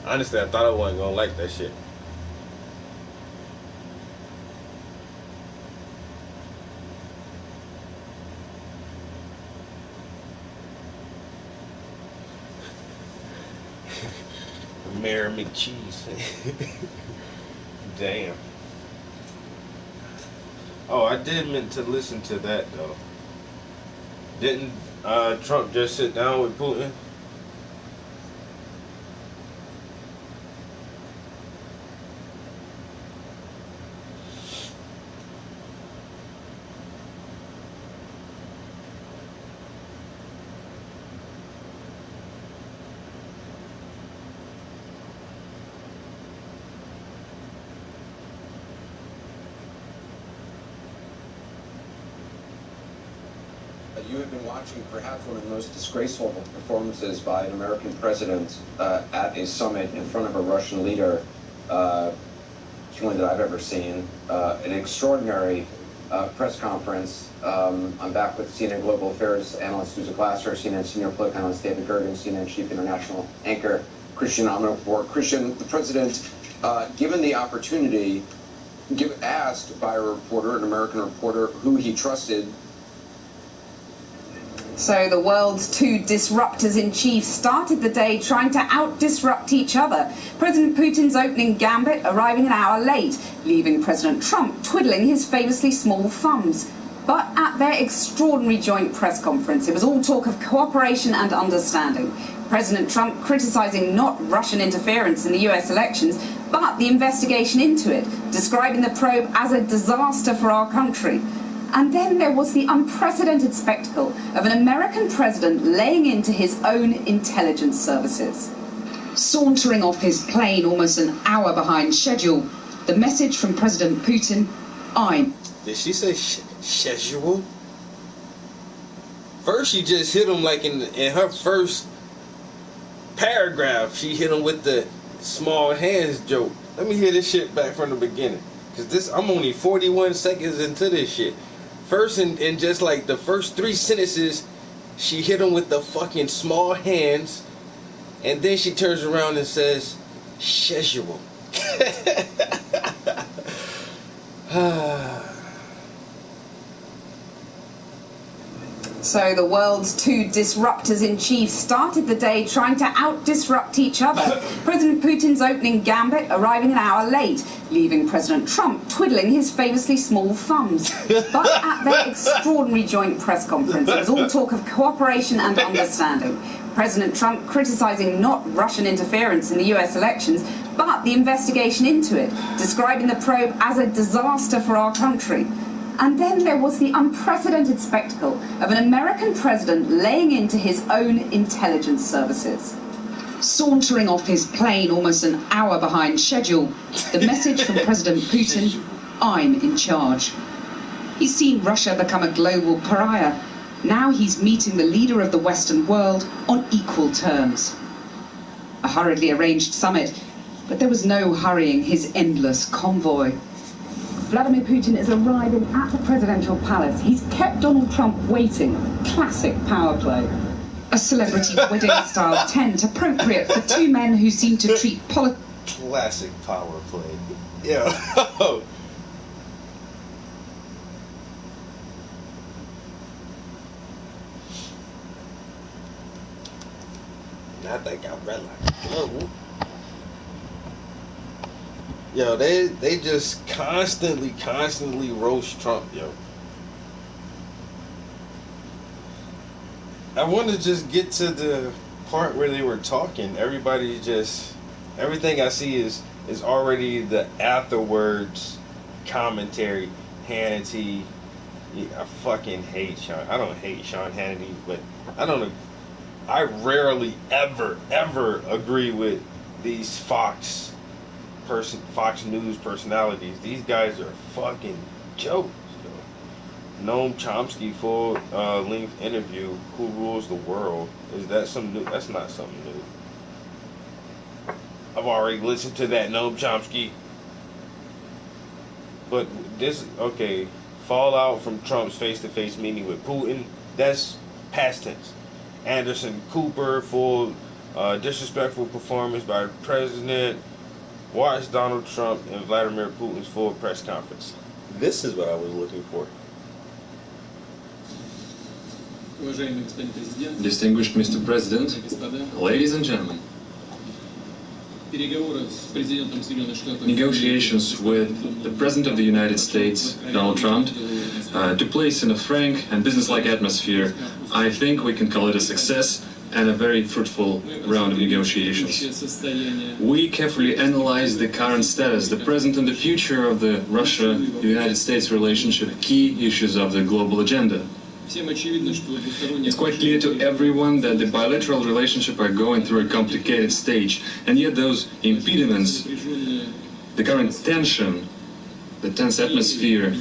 Honestly, I thought I wasn't gonna like that shit. Mayor McCheese. Damn. Oh, I did meant to listen to that though. Didn't Trump just sit down with Putin? You have been watching perhaps one of the most disgraceful performances by an American president at a summit in front of a Russian leader, one that I've ever seen. An extraordinary press conference. I'm back with CNN Global Affairs analyst Susan Glasser, CNN senior political analyst David Gergen, CNN chief international anchor Christian Amanpour. Christian, the president, given the opportunity, asked by a reporter, an American reporter, who he trusted. So the world's two disruptors-in-chief started the day trying to out-disrupt each other. President Putin's opening gambit arriving an hour late, leaving President Trump twiddling his famously small thumbs. But at their extraordinary joint press conference, it was all talk of cooperation and understanding. President Trump criticising not Russian interference in the US elections, but the investigation into it, describing the probe as a disaster for our country. And then there was the unprecedented spectacle of an American president laying into his own intelligence services. Sauntering off his plane almost an hour behind schedule, the message from President Putin, I'm... Did she say schedule? First she just hit him like in her first paragraph. She hit him with the small hands joke. Let me hear this shit back from the beginning. Because I'm only 41 seconds into this shit. First, in just like the first 3 sentences, she hit him with the fucking small hands, and then she turns around and says, schedule. So the world's two disruptors-in-chief started the day trying to out-disrupt each other. President Putin's opening gambit arriving an hour late, leaving President Trump twiddling his famously small thumbs. But at their extraordinary joint press conference, it was all talk of cooperation and understanding. President Trump criticising not Russian interference in the US elections, but the investigation into it, describing the probe as a disaster for our country. And then there was the unprecedented spectacle of an American president laying into his own intelligence services. Sauntering off his plane almost an hour behind schedule, the message from President Putin, I'm in charge. He's seen Russia become a global pariah. Now he's meeting the leader of the Western world on equal terms. A hurriedly arranged summit, but there was no hurrying his endless convoy. Vladimir Putin is arriving at the presidential palace. He's kept Donald Trump waiting. Classic power play. A celebrity wedding-style tent, appropriate for 2 men who seem to treat politics... Classic power play. Yeah. I think I read like glue. Yo, they just constantly roast Trump, yo. I want to just get to the part where they were talking. Everything I see is already the afterwards commentary, Hannity. I fucking hate Sean. I don't hate Sean Hannity, but I rarely ever agree with these Fox News personalities. These guys are fucking jokes. Noam Chomsky full length interview. Who rules the world? Is that something new? That's not something new. I've already listened to that, Noam Chomsky. But this, okay, fallout from Trump's face-to-face meeting with Putin, that's past tense. Anderson Cooper, full disrespectful performance by the president. Watch Donald Trump and Vladimir Putin's full press conference. This is what I was looking for. Distinguished Mr. President, ladies and gentlemen, negotiations with the President of the United States, Donald Trump, took place in a frank and business-like atmosphere. I think we can call it a success and a very fruitful round of negotiations. We carefully analyzed the current status, the present and the future of the Russia-United States relationship, key issues of the global agenda. It's quite clear to everyone that the bilateral relationship are going through a complicated stage, and yet those impediments, the current tension, the tense atmosphere,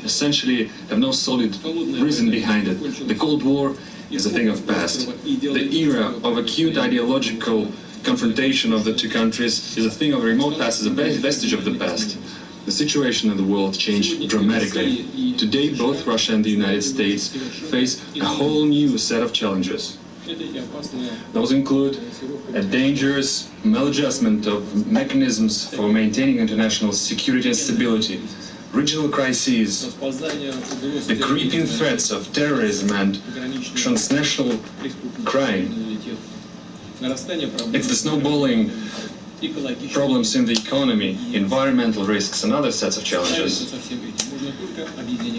essentially have no solid reason behind it. The Cold War is a thing of past. The era of acute ideological confrontation of the two countries is a thing of remote past, is a vestige of the past. The situation in the world changed dramatically. Today, both Russia and the United States face a whole new set of challenges. Those include a dangerous maladjustment of mechanisms for maintaining international security and stability, regional crises, the creeping threats of terrorism and transnational crime. It's the snowballing problems in the economy, environmental risks, and other sets of challenges.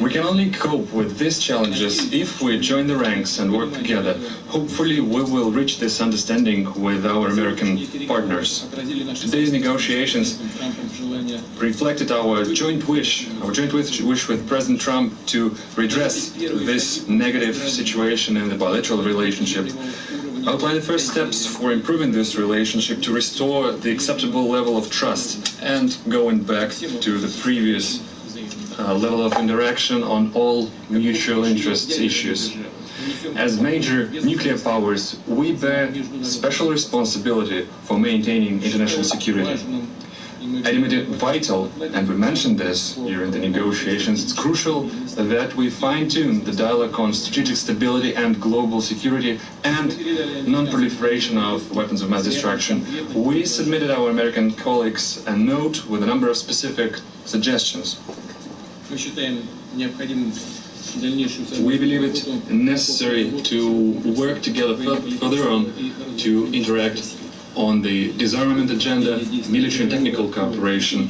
We can only cope with these challenges if we join the ranks and work together. Hopefully, we will reach this understanding with our American partners. Today's negotiations reflected our joint wish with President Trump to redress this negative situation in the bilateral relationship. Outline the first steps for improving this relationship to restore the acceptable level of trust and going back to the previous level of interaction on all mutual interests issues. As major nuclear powers, we bear special responsibility for maintaining international security. And vital, and we mentioned this during the negotiations, it's crucial that we fine-tune the dialogue on strategic stability and global security and non-proliferation of weapons of mass destruction. We submitted our American colleagues a note with a number of specific suggestions. We believe it necessary to work together further on to interact on the disarmament agenda, military and technical cooperation.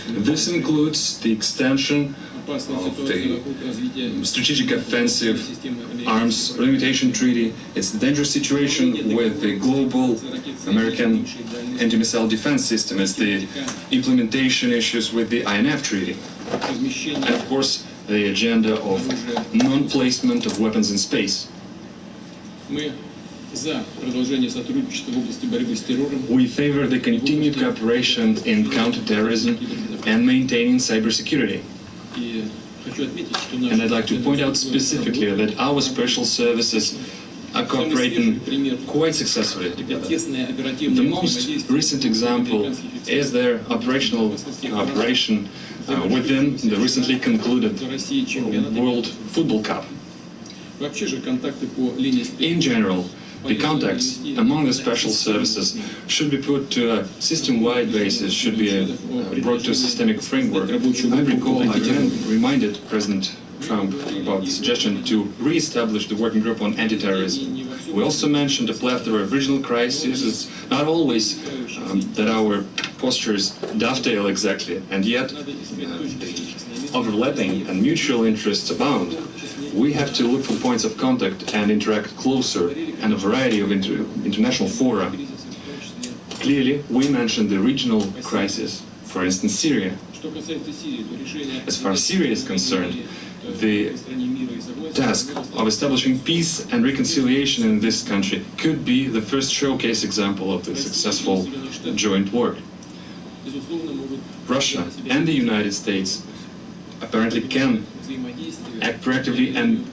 This includes the extension of the Strategic Offensive Arms Limitation Treaty. It's the dangerous situation with the global American anti-missile defense system. It's the implementation issues with the INF Treaty. And of course, the agenda of non-placement of weapons in space. We favor the continued cooperation in counterterrorism and maintaining cybersecurity. And I'd like to point out specifically that our special services are cooperating quite successfully together. The most recent example is their operational cooperation within the recently concluded World Football Cup. In general, the contacts among the special services should be put to a system-wide basis, should be brought to a systemic framework. I recall I reminded President Trump about the suggestion to re-establish the working group on anti-terrorism. We also mentioned a plethora of regional crises. It's not always that our postures dovetail exactly, and yet the overlapping and mutual interests abound. We have to look for points of contact and interact closer in a variety of international fora. Clearly, we mentioned the regional crisis. for instance, Syria. As far as Syria is concerned, the task of establishing peace and reconciliation in this country could be the first showcase example of the successful joint work. Russia and the United States apparently can act proactively and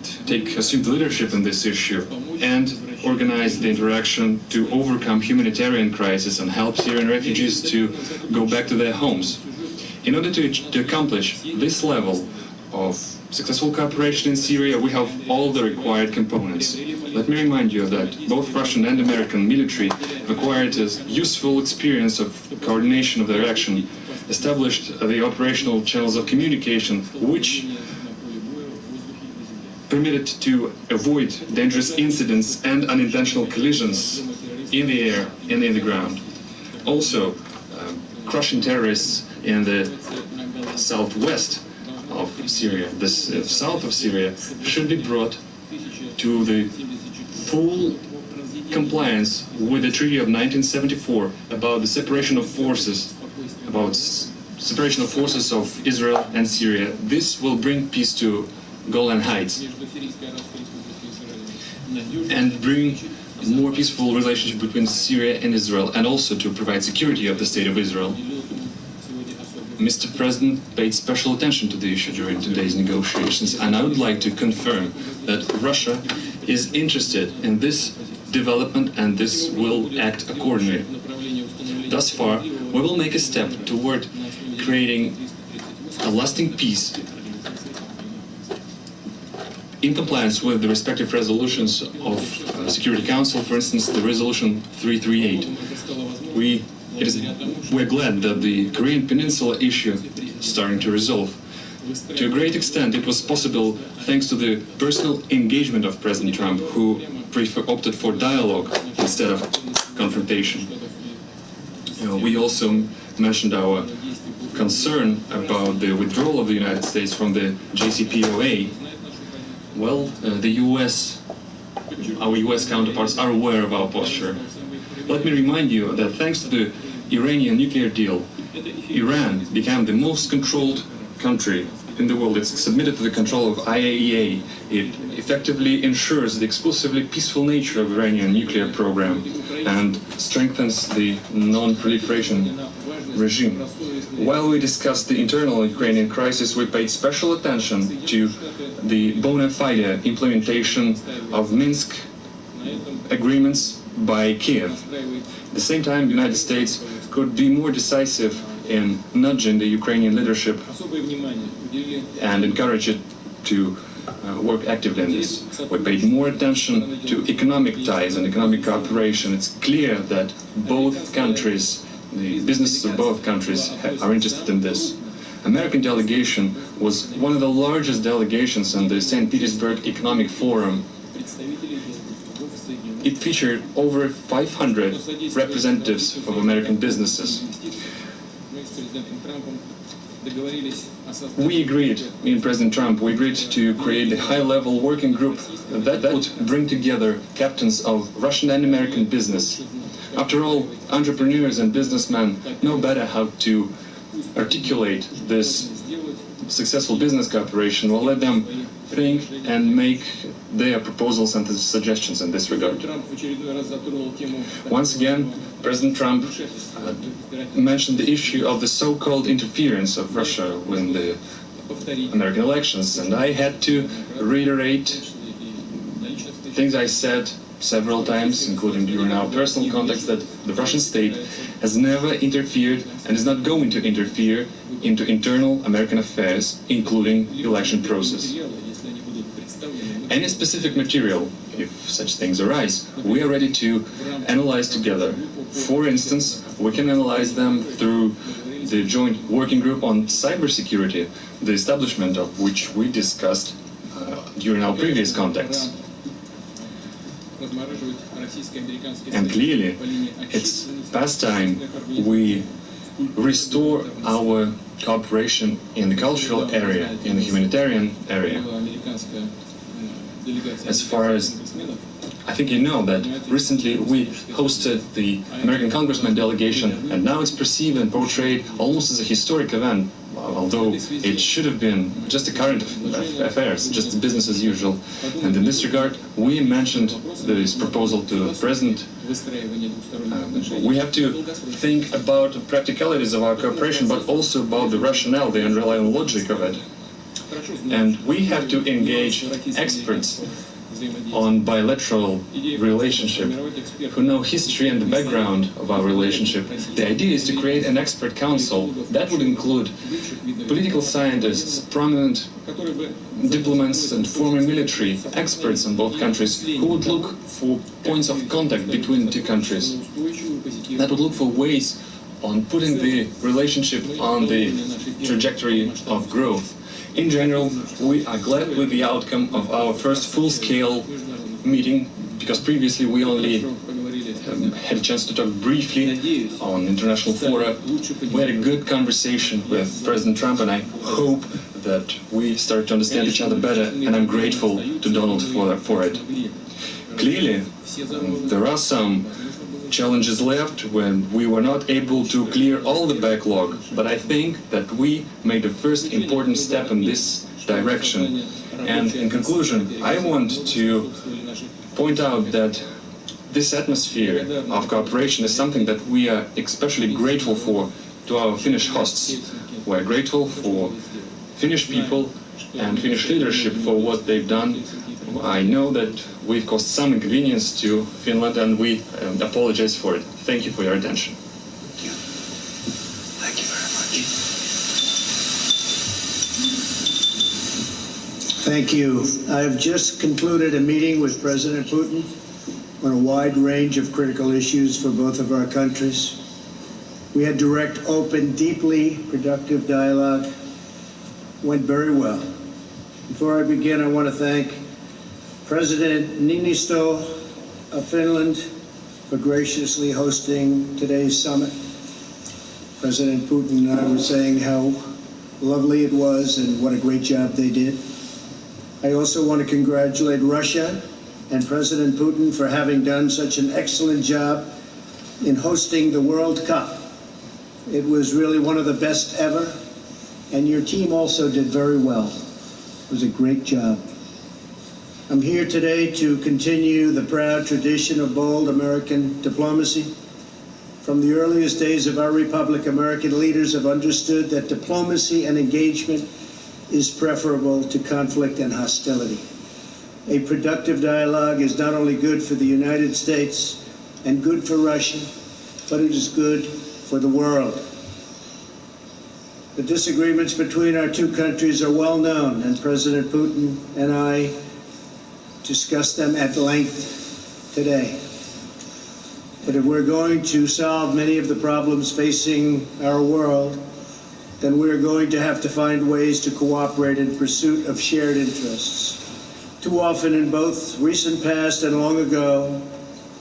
assume the leadership in this issue and organize the interaction to overcome humanitarian crisis and help Syrian refugees to go back to their homes. In order to accomplish this level of successful cooperation in Syria, we have all the required components. Let me remind you that both Russian and American military acquired a useful experience of coordination of their action, established the operational channels of communication, which permitted to avoid dangerous incidents and unintentional collisions in the air and in the ground. Also, crushing terrorists in the southwest of Syria, the south of Syria, should be brought to the full compliance with the Treaty of 1974 about the separation of forces, of Israel and Syria. This will bring peace to Golan Heights and bring a more peaceful relationship between Syria and Israel, and also to provide security of the State of Israel. Mr. President paid special attention to the issue during today's negotiations, and I would like to confirm that Russia is interested in this development and this will act accordingly. Thus far, we will make a step toward creating a lasting peace in compliance with the respective resolutions of Security Council, for instance, the resolution 338. We're glad that the Korean Peninsula issue is starting to resolve. To a great extent, it was possible thanks to the personal engagement of President Trump, who opted for dialogue instead of confrontation. We also mentioned our concern about the withdrawal of the United States from the JCPOA. Well, our US counterparts are aware of our posture. Let me remind you that thanks to the Iranian nuclear deal, Iran became the most controlled country in the world. It's submitted to the control of IAEA. It effectively ensures the exclusively peaceful nature of Iranian nuclear program and strengthens the non-proliferation regime. While we discussed the internal Ukrainian crisis, we paid special attention to the bona fide implementation of Minsk agreements by Kiev. At the same time, the United States could be more decisive in nudging the Ukrainian leadership and encourage it to work actively in this. We paid more attention to economic ties and economic cooperation. It's clear that both countries, the businesses of both countries are interested in this. American delegation was one of the largest delegations on the St. Petersburg Economic Forum. It featured over 500 representatives of American businesses. We agreed, me and President Trump, we agreed to create a high-level working group that would bring together captains of Russian and American business. After all, entrepreneurs and businessmen know better how to articulate this successful business cooperation. We'll let them think and make their proposals and suggestions in this regard. Once again, President Trump mentioned the issue of the so-called interference of Russia in the American elections, and I had to reiterate things I said several times, including during our personal contacts, that the Russian state has never interfered and is not going to interfere into internal American affairs, including the election process. Any specific material, if such things arise, we are ready to analyze together. For instance, we can analyze them through the joint working group on cybersecurity, the establishment of which we discussed during our previous contacts. And clearly, it's past time we restore our cooperation in the cultural area, in the humanitarian area. as far as I think you know that recently we hosted the American Congressman delegation, and now it's perceived and portrayed almost as a historic event, although it should have been just a current affairs, just business as usual. And in this regard, we mentioned this proposal to the President. We have to think about the practicalities of our cooperation, but also about the rationale, the underlying logic of it. And we have to engage experts on bilateral relationship who know history and the background of our relationship. The idea is to create an expert council that would include political scientists, prominent diplomats and former military experts in both countries who would look for points of contact between the two countries, that would look for ways on putting the relationship on the trajectory of growth. In general, we are glad with the outcome of our first full-scale meeting, because previously we only had a chance to talk briefly on international fora. We had a good conversation with President Trump, and I hope that we start to understand each other better, and I'm grateful to Donald for it. Clearly, there are some challenges left when we were not able to clear all the backlog, but I think that we made the first important step in this direction. And in conclusion, I want to point out that this atmosphere of cooperation is something that we are especially grateful for to our Finnish hosts. We're grateful for Finnish people and Finnish leadership for what they've done. I know that we've caused some inconvenience to Finland, and we apologize for it. Thank you for your attention. Thank you very much. Thank you. I have just concluded a meeting with President Putin on a wide range of critical issues for both of our countries. We had direct, open, deeply productive dialogue. Went very well. Before I begin, I want to thank President Niinistö of Finland for graciously hosting today's summit. President Putin and I were saying how lovely it was and what a great job they did. I also want to congratulate Russia and President Putin for having done such an excellent job in hosting the World Cup. It was really one of the best ever, and your team also did very well. It was a great job. I'm here today to continue the proud tradition of bold American diplomacy. From the earliest days of our republic, American leaders have understood that diplomacy and engagement is preferable to conflict and hostility. A productive dialogue is not only good for the United States and good for Russia, but it is good for the world. The disagreements between our two countries are well known, and President Putin and I discussed them at length today. But if we're going to solve many of the problems facing our world, then we're going to have to find ways to cooperate in pursuit of shared interests. Too often in both recent past and long ago,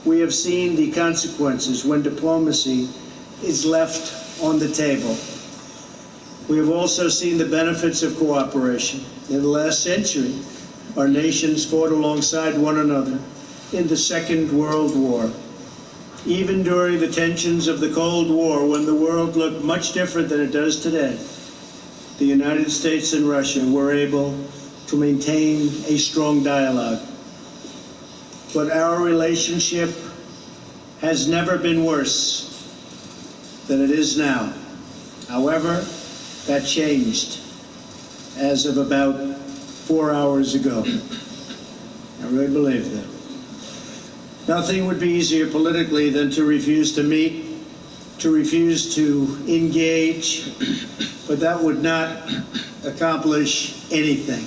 we have seen the consequences when diplomacy is left on the table. We have also seen the benefits of cooperation. In the last century, our nations fought alongside one another in the Second World War. Even during the tensions of the Cold War, when the world looked much different than it does today, the United States and Russia were able to maintain a strong dialogue. But our relationship has never been worse than it is now. However, that changed as of about 4 hours ago. I really believe that. Nothing would be easier politically than to refuse to meet, to refuse to engage, but that would not accomplish anything.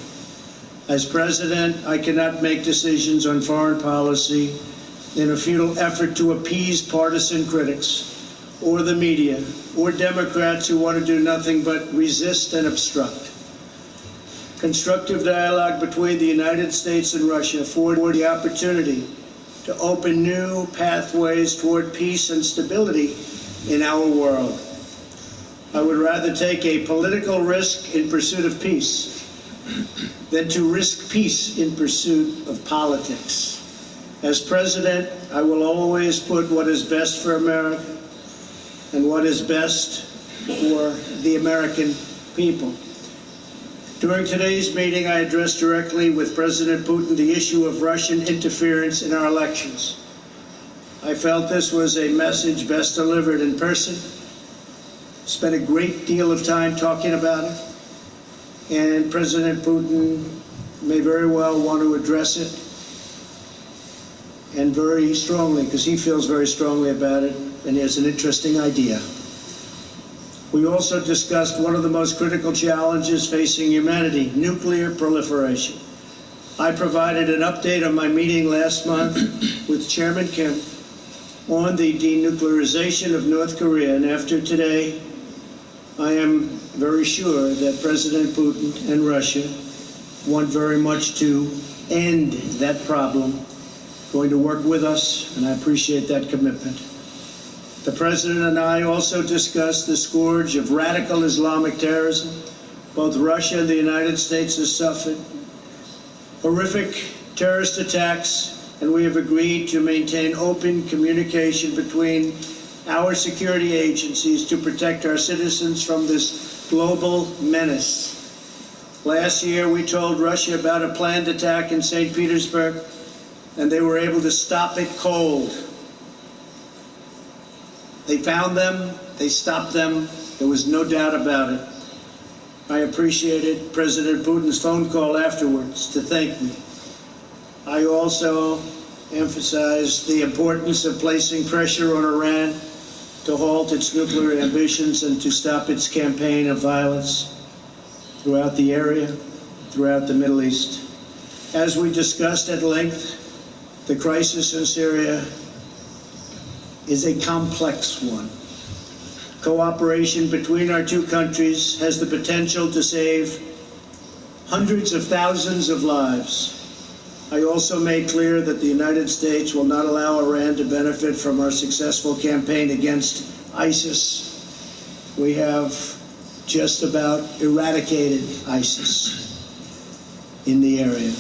As president, I cannot make decisions on foreign policy in a futile effort to appease partisan critics or the media or Democrats who want to do nothing but resist and obstruct. Constructive dialogue between the United States and Russia afford the opportunity to open new pathways toward peace and stability in our world. I would rather take a political risk in pursuit of peace than to risk peace in pursuit of politics. As president, I will always put what is best for America and what is best for the American people. During today's meeting, I addressed directly with President Putin the issue of Russian interference in our elections. I felt this was a message best delivered in person. Spent a great deal of time talking about it, and President Putin may very well want to address it, and very strongly, because he feels very strongly about it, and he has an interesting idea. We also discussed one of the most critical challenges facing humanity, nuclear proliferation. I provided an update on my meeting last month with Chairman Kim on the denuclearization of North Korea, and after today, I am very sure that President Putin and Russia want very much to end that problem, going to work with us, and I appreciate that commitment. The President and I also discussed the scourge of radical Islamic terrorism. Both Russia and the United States have suffered horrific terrorist attacks, and we have agreed to maintain open communication between our security agencies to protect our citizens from this global menace. Last year, we told Russia about a planned attack in St. Petersburg, and they were able to stop it cold. They found them, they stopped them, there was no doubt about it. I appreciated President Putin's phone call afterwards to thank me. I also emphasized the importance of placing pressure on Iran to halt its nuclear ambitions and to stop its campaign of violence throughout the area, throughout the Middle East. As we discussed at length, the crisis in Syria is a complex one. Cooperation between our two countries has the potential to save hundreds of thousands of lives. I also made clear that the United States will not allow Iran to benefit from our successful campaign against ISIS. We have just about eradicated ISIS in the area.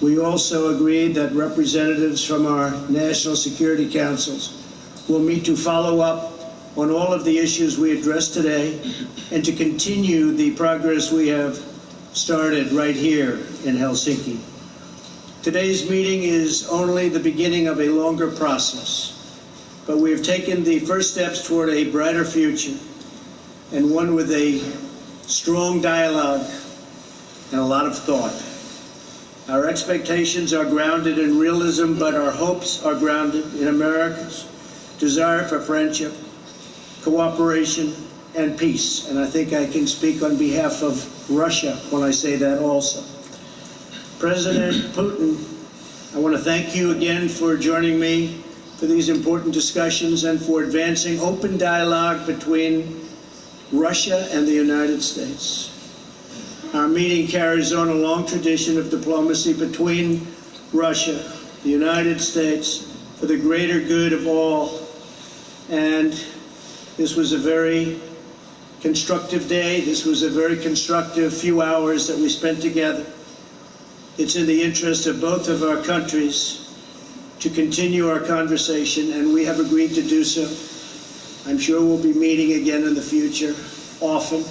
We also agreed that representatives from our national security councils will meet to follow up on all of the issues we addressed today and to continue the progress we have started right here in Helsinki. Today's meeting is only the beginning of a longer process, but we have taken the first steps toward a brighter future, and one with a strong dialogue and a lot of thought. Our expectations are grounded in realism, but our hopes are grounded in America's desire for friendship, cooperation, and peace. And I think I can speak on behalf of Russia when I say that also. President Putin, I want to thank you again for joining me for these important discussions and for advancing open dialogue between Russia and the United States. Our meeting carries on a long tradition of diplomacy between Russia, the United States, for the greater good of all. And this was a very constructive day. This was a very constructive few hours that we spent together. It's in the interest of both of our countries to continue our conversation, and we have agreed to do so. I'm sure we'll be meeting again in the future, often,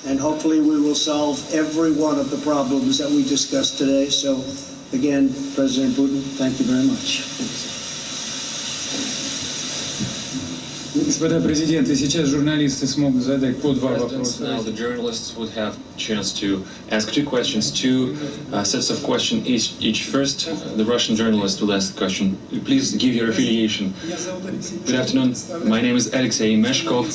and hopefully we will solve every one of the problems that we discussed today. So, again, President Putin, thank you very much. Господа президенты, сейчас журналисты смогут задать по два вопроса. Now the journalists would have a chance to ask two questions, two sets of questions each. First, the Russian journalist will ask the question. Please give your affiliation. Good afternoon. My name is Alexei Meshkov,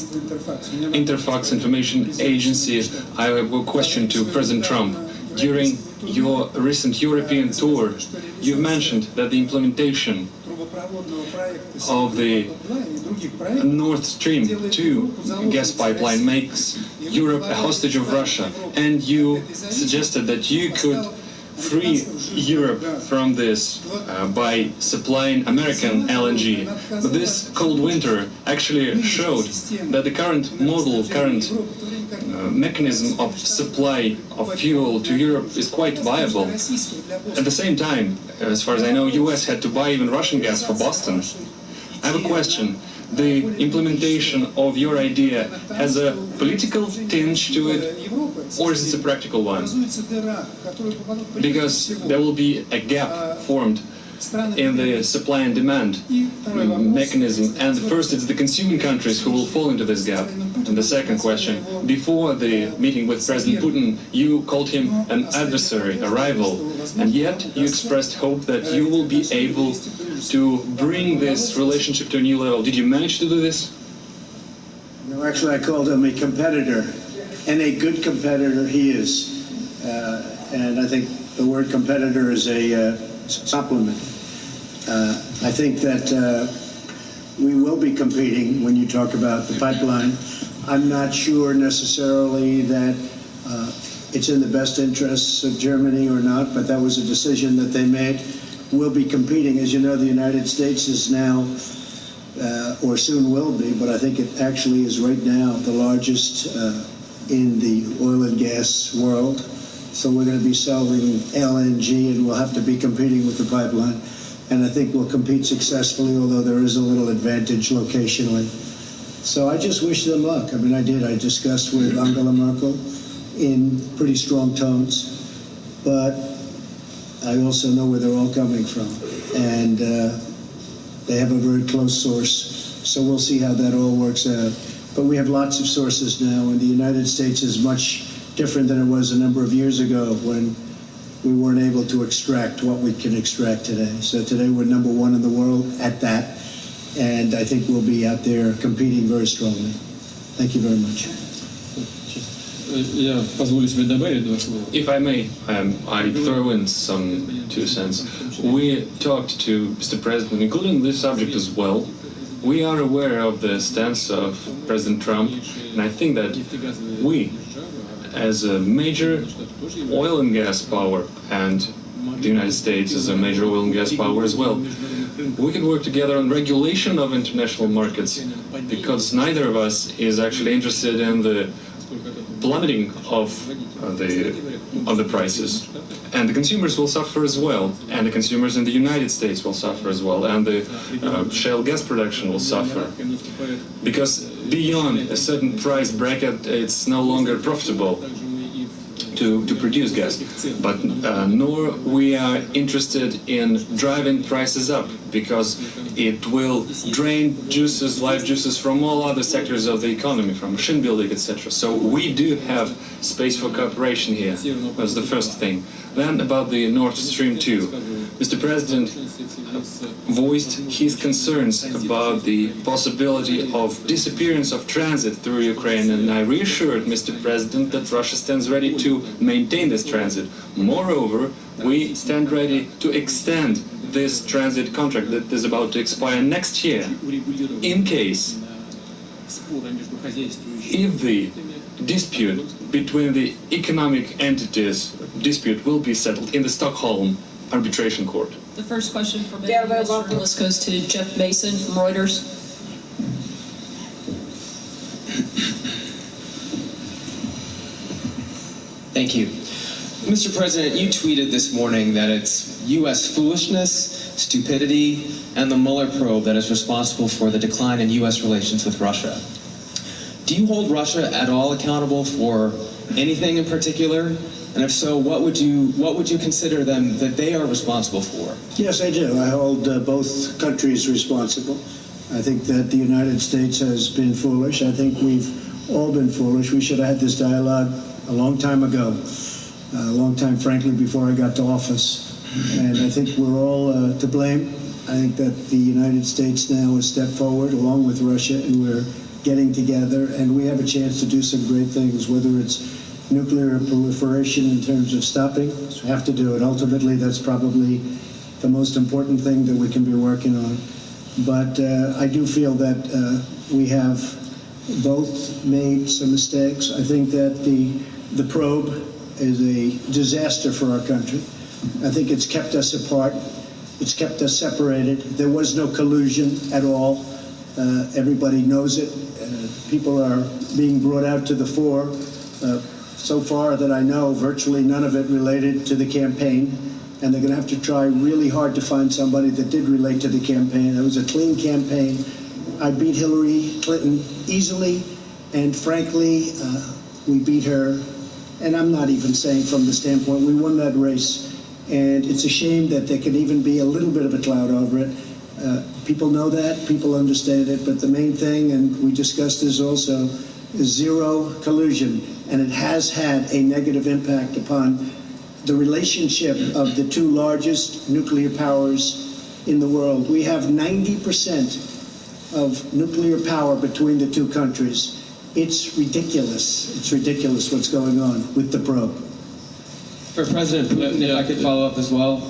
Interfax Information Agency. I have a question to President Trump. During your recent European tour, you mentioned that the implementation of the Nord Stream 2 gas pipeline makes Europe a hostage of Russia, and you suggested that you could free Europe from this by supplying American LNG. But this cold winter actually showed that the current model, current mechanism of supply of fuel to Europe is quite viable. At the same time, as far as I know, US had to buy even Russian gas for Boston. I have a question. The implementation of your idea has a political tinge to it, or is it a practical one? Because there will be a gap formed in the supply and demand mechanism, and first it's the consuming countries who will fall into this gap. And the second question, before the meeting with President Putin, you called him an adversary, a rival, and yet you expressed hope that you will be able to bring this relationship to a new level. Did you manage to do this? No, actually I called him a competitor, and a good competitor he is. And I think the word competitor is a compliment. I think that we will be competing when you talk about the pipeline. I'm not sure necessarily that it's in the best interests of Germany or not, but that was a decision that they made. We'll be competing. As you know, the United States is now, or soon will be, but I think it actually is right now the largest in the oil and gas world. So we're going to be selling LNG, and we'll have to be competing with the pipeline. And I think we'll compete successfully, although there is a little advantage locationally. So I just wish them luck. I mean, I did. I discussed with Angela Merkel in pretty strong tones. But I also know where they're all coming from. And they have a very close source. So we'll see how that all works out. But we have lots of sources now, and the United States is much different than it was a number of years ago when we weren't able to extract what we can extract today. So today we're number one in the world at that, and I think we'll be out there competing very strongly. Thank you very much. If I may, I throw in some 2 cents. We talked to Mr. President, including this subject as well. We are aware of the stance of President Trump, and I think that we, as a major oil and gas power, and the United States is a major oil and gas power as well, we can work together on regulation of international markets, because neither of us is actually interested in the plummeting of the prices. And the consumers will suffer as well, and the consumers in the United States will suffer as well, and the shale gas production will suffer. Because beyond a certain price bracket, it's no longer profitable to produce gas. But nor we are interested in driving prices up, because it will drain juices, life juices from all other sectors of the economy, from machine building, etc. So we do have space for cooperation here. That's the first thing. Then about the Nord Stream 2. Mr. President voiced his concerns about the possibility of disappearance of transit through Ukraine, and I reassured Mr. President that Russia stands ready to maintain this transit. Moreover, we stand ready to extend this transit contract that is about to expire next year, in case if the dispute between the economic entities will be settled in the Stockholm Arbitration Court. The first question from the journalist goes to Jeff Mason from Reuters. Thank you. Mr. President, you tweeted this morning that it's U.S. foolishness, stupidity, and the Mueller probe that is responsible for the decline in U.S. relations with Russia. Do you hold Russia at all accountable for anything in particular? And if so, what would you consider them that they are responsible for? Yes, I do. I hold both countries responsible. I think that the United States has been foolish. I think we've all been foolish. We should have had this dialogue a long time ago, a long time, frankly, before I got to office. And I think we're all to blame. I think that the United States now has stepped forward along with Russia, and we're getting together, and we have a chance to do some great things, whether it's nuclear proliferation in terms of stopping. We have to do it. Ultimately, that's probably the most important thing that we can be working on. But I do feel that we have both made some mistakes. I think that the probe is a disaster for our country. I think it's kept us apart. It's kept us separated. There was no collusion at all. Everybody knows it. People are being brought out to the fore. So far that I know, virtually none of it related to the campaign. And they're going to have to try really hard to find somebody that did relate to the campaign. It was a clean campaign. I beat Hillary Clinton easily, and frankly, we beat her. And I'm not even saying from the standpoint, we won that race. And it's a shame that there can even be a little bit of a cloud over it. People know that, people understand it, but the main thing, and we discussed this also, is zero collusion. And it has had a negative impact upon the relationship of the two largest nuclear powers in the world. We have 90% of nuclear power between the two countries. It's ridiculous. It's ridiculous what's going on with the probe. For President Putin, if I could follow up as well,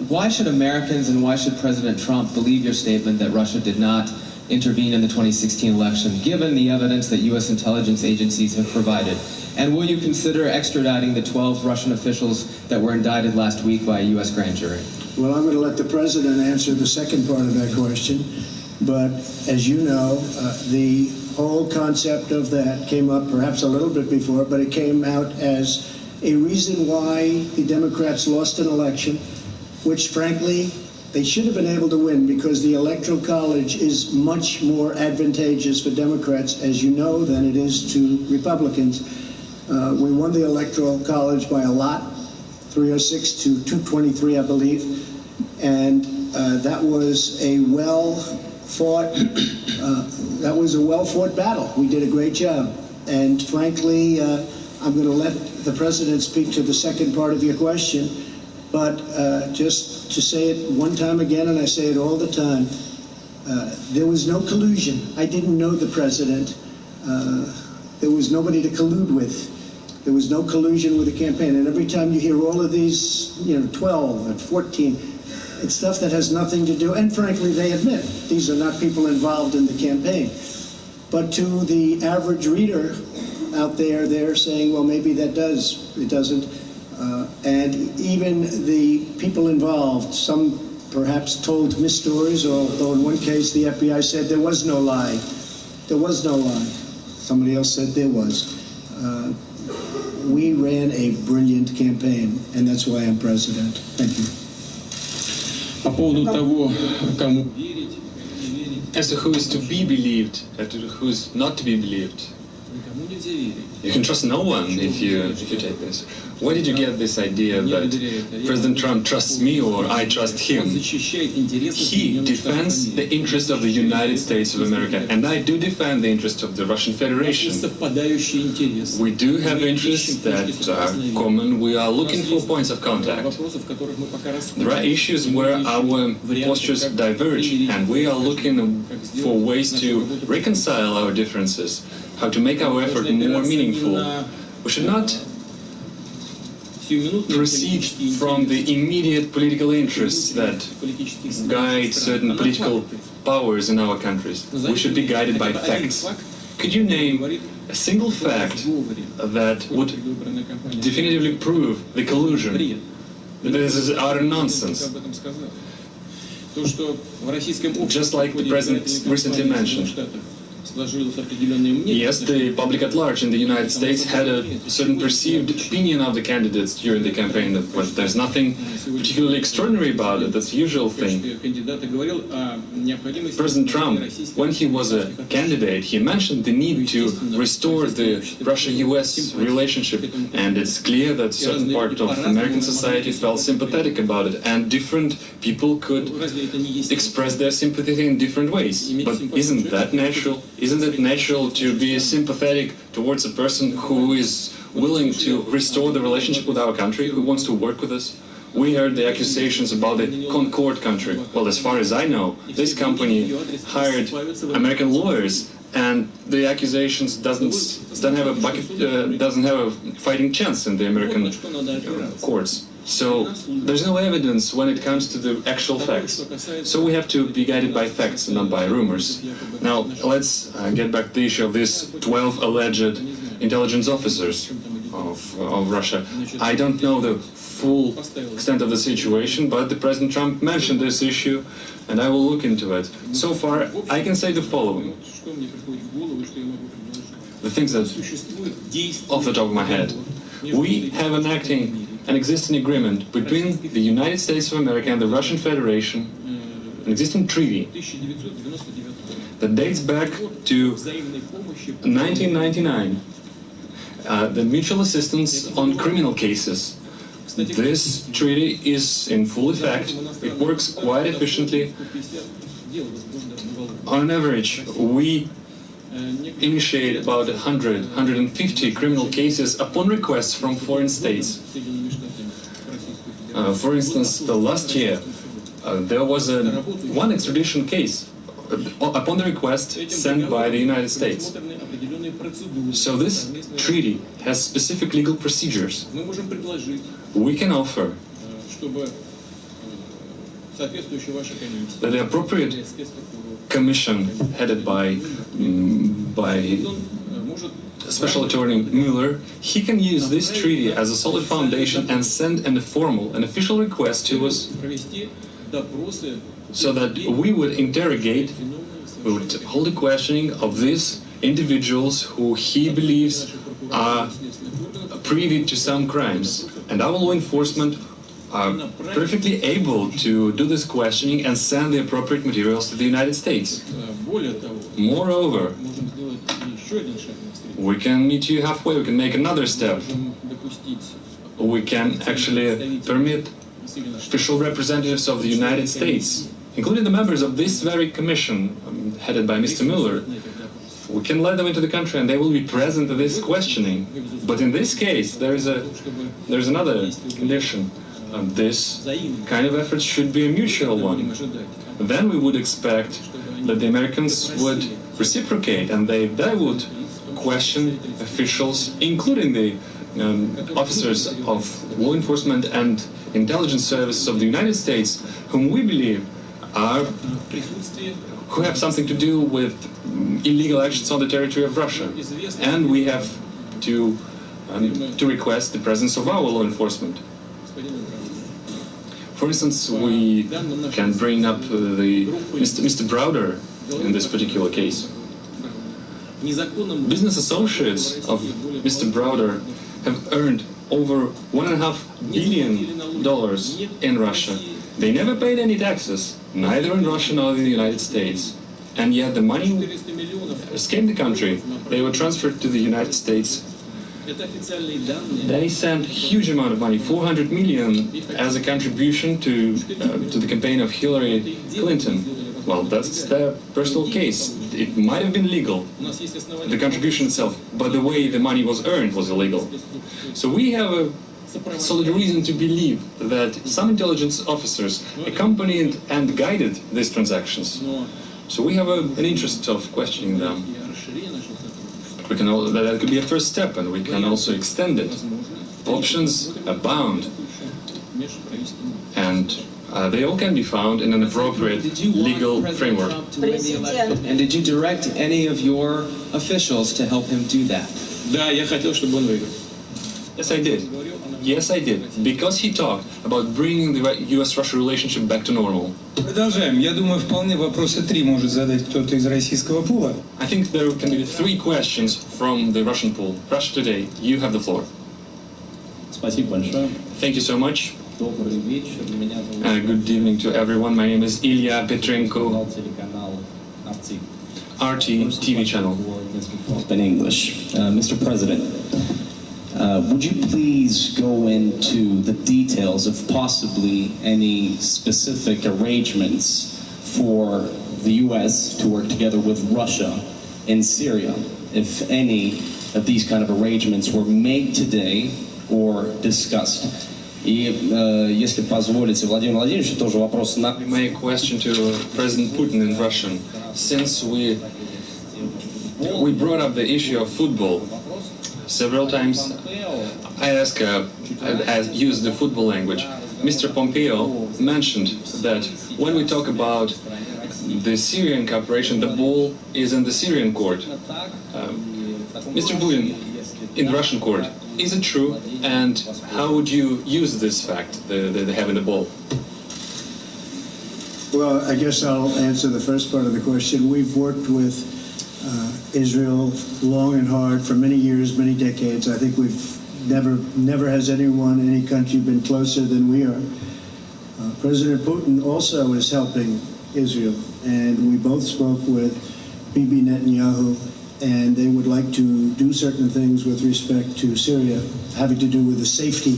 why should Americans and why should President Trump believe your statement that Russia did not intervene in the 2016 election, given the evidence that U.S. intelligence agencies have provided? And will you consider extraditing the 12 Russian officials that were indicted last week by a U.S. grand jury? Well, I'm going to let the President answer the second part of that question. But as you know, the whole concept of that came up perhaps a little bit before, but it came out as a reason why the Democrats lost an election, which frankly, they should have been able to win because the Electoral College is much more advantageous for Democrats, as you know, than it is to Republicans. We won the Electoral College by a lot, 306 to 223, I believe. And that was a well-fought battle. We did a great job. And frankly, I'm going to let the President speak to the second part of your question. But just to say it one time again, and I say it all the time, there was no collusion. I didn't know the President. There was nobody to collude with. There was no collusion with the campaign. And every time you hear all of these, 12 and 14, it's stuff that has nothing to do, and frankly, they admit these are not people involved in the campaign. But to the average reader out there, they're saying, well, maybe that does. It doesn't. And even the people involved, some perhaps told mis-stories, although in one case the FBI said there was no lie. There was no lie. Somebody else said there was. We ran a brilliant campaign, and that's why I'm president. Thank you. По поводу того, кому As to who is to be believed, as to who is not to be believed. You can trust no one if you take this. Where did you get this idea that President Trump trusts me or I trust him? He defends the interest of the United States of America, and I do defend the interest of the Russian Federation. We do have interests that are common. We are looking for points of contact. There are issues where our postures diverge, and we are looking for ways to reconcile our differences, how to make our effort more meaningful. We should not proceed from the immediate political interests that guide certain political powers in our countries. We should be guided by facts. Could you name a single fact that would definitively prove the collusion? This is utter nonsense. Just like the President recently mentioned. Yes, the public at large in the United States had a certain perceived opinion of the candidates during the campaign, but there's nothing particularly extraordinary about it. That's the usual thing. President Trump, when he was a candidate, he mentioned the need to restore the Russia-US relationship, and it's clear that certain part of American society felt sympathetic about it, and different people could express their sympathy in different ways. But isn't that natural? Isn't it natural to be sympathetic towards a person who is willing to restore the relationship with our country, who wants to work with us? We heard the accusations about the Concord country. Well, as far as I know, this company hired American lawyers, and the accusations doesn't have a fighting chance in the American courts. So there's no evidence when it comes to the actual facts. So we have to be guided by facts and not by rumors. Now, let's get back to the issue of these 12 alleged intelligence officers of Russia. I don't know the full extent of the situation, but the President Trump mentioned this issue, and I will look into it. So far, I can say the following. The things that, off the top of my head, we have an existing agreement between the United States of America and the Russian Federation, an existing treaty that dates back to 1999. The mutual assistance on criminal cases. This treaty is in full effect. It works quite efficiently. On average, we initiate about 150 criminal cases upon request from foreign states. For instance, the last year, there was one extradition case upon the request sent by the United States. So this treaty has specific legal procedures. We can offer that the appropriate commission headed by Special Attorney Mueller, he can use this treaty as a solid foundation and send an official request to us so that we would interrogate, we would hold a questioning of these individuals who he believes are privy to some crimes. And our law enforcement are perfectly able to do this questioning and send the appropriate materials to the United States. Moreover, we can meet you halfway, we can make another step. We can actually permit official representatives of the United States, including the members of this very commission headed by Mr. Mueller, we can let them into the country and they will be present at this questioning. But in this case, there's another condition. This kind of effort should be a mutual one. Then we would expect that the Americans would reciprocate and they would question officials, including the officers of law enforcement and intelligence services of the United States, whom we believe who have something to do with illegal actions on the territory of Russia. And we have to request the presence of our law enforcement. For instance, we can bring up Mr. Browder in this particular case. Business associates of Mr. Browder have earned over $1.5 billion in Russia. They never paid any taxes, neither in Russia nor in the United States. And yet the money escaped the country. They were transferred to the United States. They sent a huge amount of money, $400 million, as a contribution to the campaign of Hillary Clinton. Well, that's their personal case. It might have been legal, the contribution itself, but the way the money was earned was illegal. So we have a solid reason to believe that some intelligence officers accompanied and guided these transactions. So we have an interest of questioning them. That could be a first step, and we can also extend it. Options abound, and they all can be found in an appropriate legal framework. And did you direct any of your officials to help him do that? Yes, I did. Yes, I did. Because he talked about bringing the U.S.-Russia relationship back to normal. Продолжаем. Я думаю, вполне вопросы 3 может задать кто-то из российского пула. I think there can be 3 questions from the Russian pool. Russia Today, you have the floor. Спасибо большое. Thank you so much. Добрый вечер. Меня зовут... Good evening to everyone. My name is Ilya Petrenko. Телеканал RT. RT TV channel. In English. Mr. President, would you please go into the details of possibly any specific arrangements for the U.S. to work together with Russia in Syria, if any of these kind of arrangements were made today or discussed? И если позволите, Владимир Владимирович, тоже вопрос на... My question to President Putin in Russian. Since we brought up the issue of football several times, I used the football language. Mr. Pompeo mentioned that when we talk about the Syrian cooperation, the ball is in the Syrian court. Mr. Putin, in the Russian court, Is it true? And how would you use this fact, the having the ball? Well, I guess I'll answer the first part of the question. We've worked with Israel long and hard for many years, many decades. I think we've never has anyone, any country been closer than we are. President Putin also is helping Israel, and we both spoke with Bibi Netanyahu, and they would like to do certain things with respect to Syria, having to do with the safety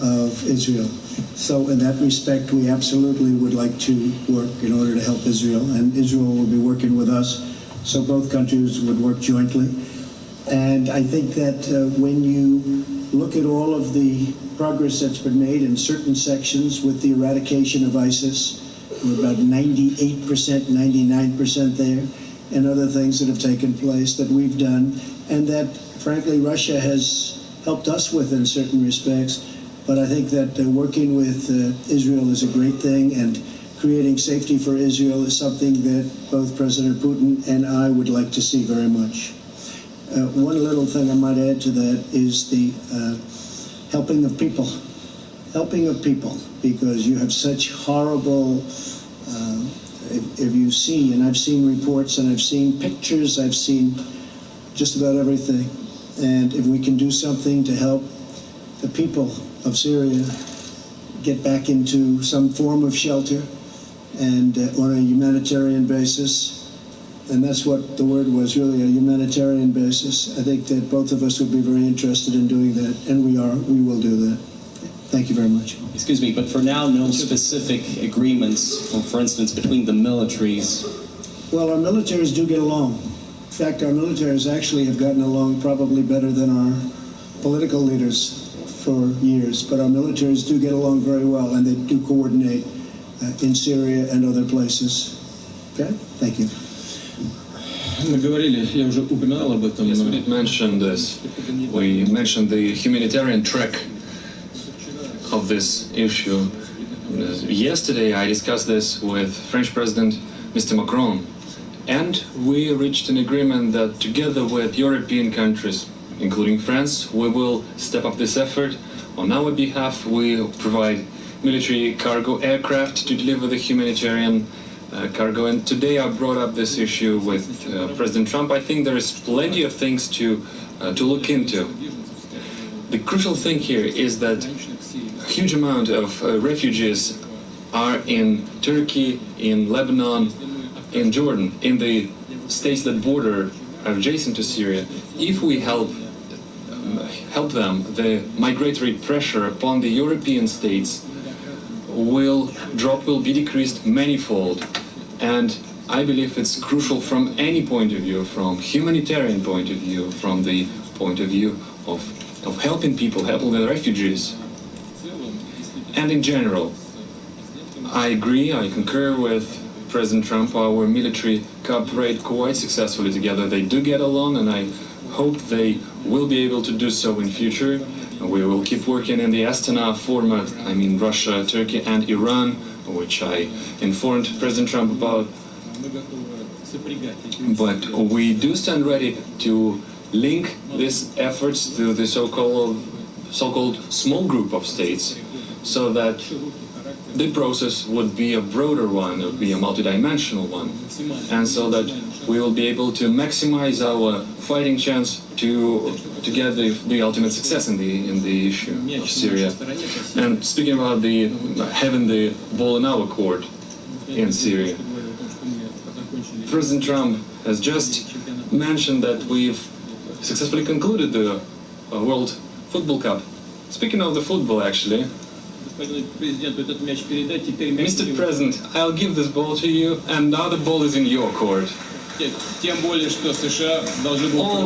of Israel. So in that respect, we absolutely would like to work in order to help Israel, and Israel will be working with us, so both countries would work jointly. And I think that when you look at all of the progress that's been made in certain sections with the eradication of ISIS, we're about 98%, 99% there, and other things that have taken place that we've done, and that, frankly, Russia has helped us with in certain respects. But I think that working with Israel is a great thing, and creating safety for Israel is something that both President Putin and I would like to see very much. One little thing I might add to that is the helping of people. Helping of people, because you have such horrible, if you see, and I've seen reports and I've seen pictures, I've seen just about everything. And if we can do something to help the people of Syria get back into some form of shelter and on a humanitarian basis, and that's what the word was, really, a humanitarian basis. I think that both of us would be very interested in doing that, and we will do that. Thank you very much. Excuse me, but for now, no specific agreements, for instance, between the militaries? Well, our militaries do get along. In fact, our militaries actually have gotten along probably better than our political leaders for years, but our militaries do get along very well, and they do coordinate in Syria and other places. Okay? Thank you. Yes, we did mention this. We mentioned the humanitarian track of this issue. Yesterday I discussed this with French President Mr. Macron, and we reached an agreement that together with European countries, including France, we will step up this effort. On our behalf, we provide military cargo aircraft to deliver the humanitarian cargo. And today I brought up this issue with President Trump. I think there is plenty of things to look into. The crucial thing here is that a huge amount of refugees are in Turkey, in Lebanon, in Jordan, in the states that border adjacent to Syria. If we help them, the migratory pressure upon the European states will be decreased manifold. And I believe it's crucial from any point of view, from humanitarian point of view, from the point of view of helping people, helping the refugees. And in general, I agree, I concur with President Trump. Our military cooperate quite successfully together. They do get along, and I hope they will be able to do so in future. We will keep working in the Astana format, I mean Russia, Turkey and Iran, which I informed President Trump about. But we do stand ready to link these efforts to the so-called small group of states, so that the process would be a broader one, it would be a multidimensional one, and so that we will be able to maximize our fighting chance to get the ultimate success in the issue of Syria. And speaking about having the ball in our court in Syria, President Trump has just mentioned that we've successfully concluded the World Football Cup. Speaking of the football, actually, Mr. President, I'll give this ball to you, and now the ball is in your court. All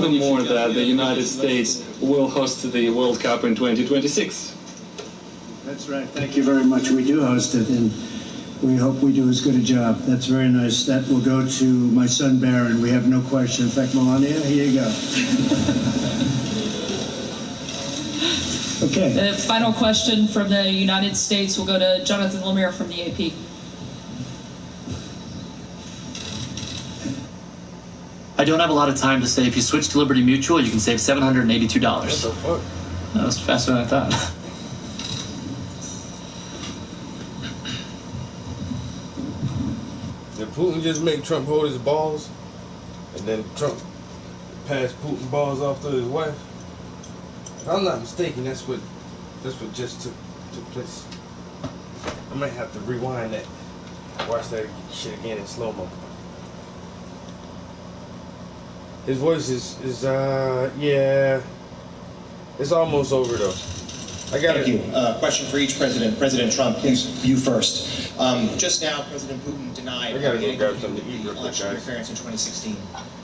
the more that the United States will host the World Cup in 2026. That's right. Thank you very much. We do host it, and we hope we do as good a job. That's very nice. That will go to my son, Barron. We have no question. In fact, Melania, here you go. Okay. The final question from the United States will go to Jonathan Lemire from the AP. I don't have a lot of time to say if you switch to Liberty Mutual, you can save $782. What the fuck? That was faster than I thought. Did Putin just make Trump hold his balls, and then Trump passed Putin balls off to his wife? If I'm not mistaken, that's what just took place. I might have to rewind that, watch that shit again in slow mo. His voice is yeah, it's almost over though. Thank you. Question for each president. President Trump, please, you first. Just now, President Putin denied election interference in 2016.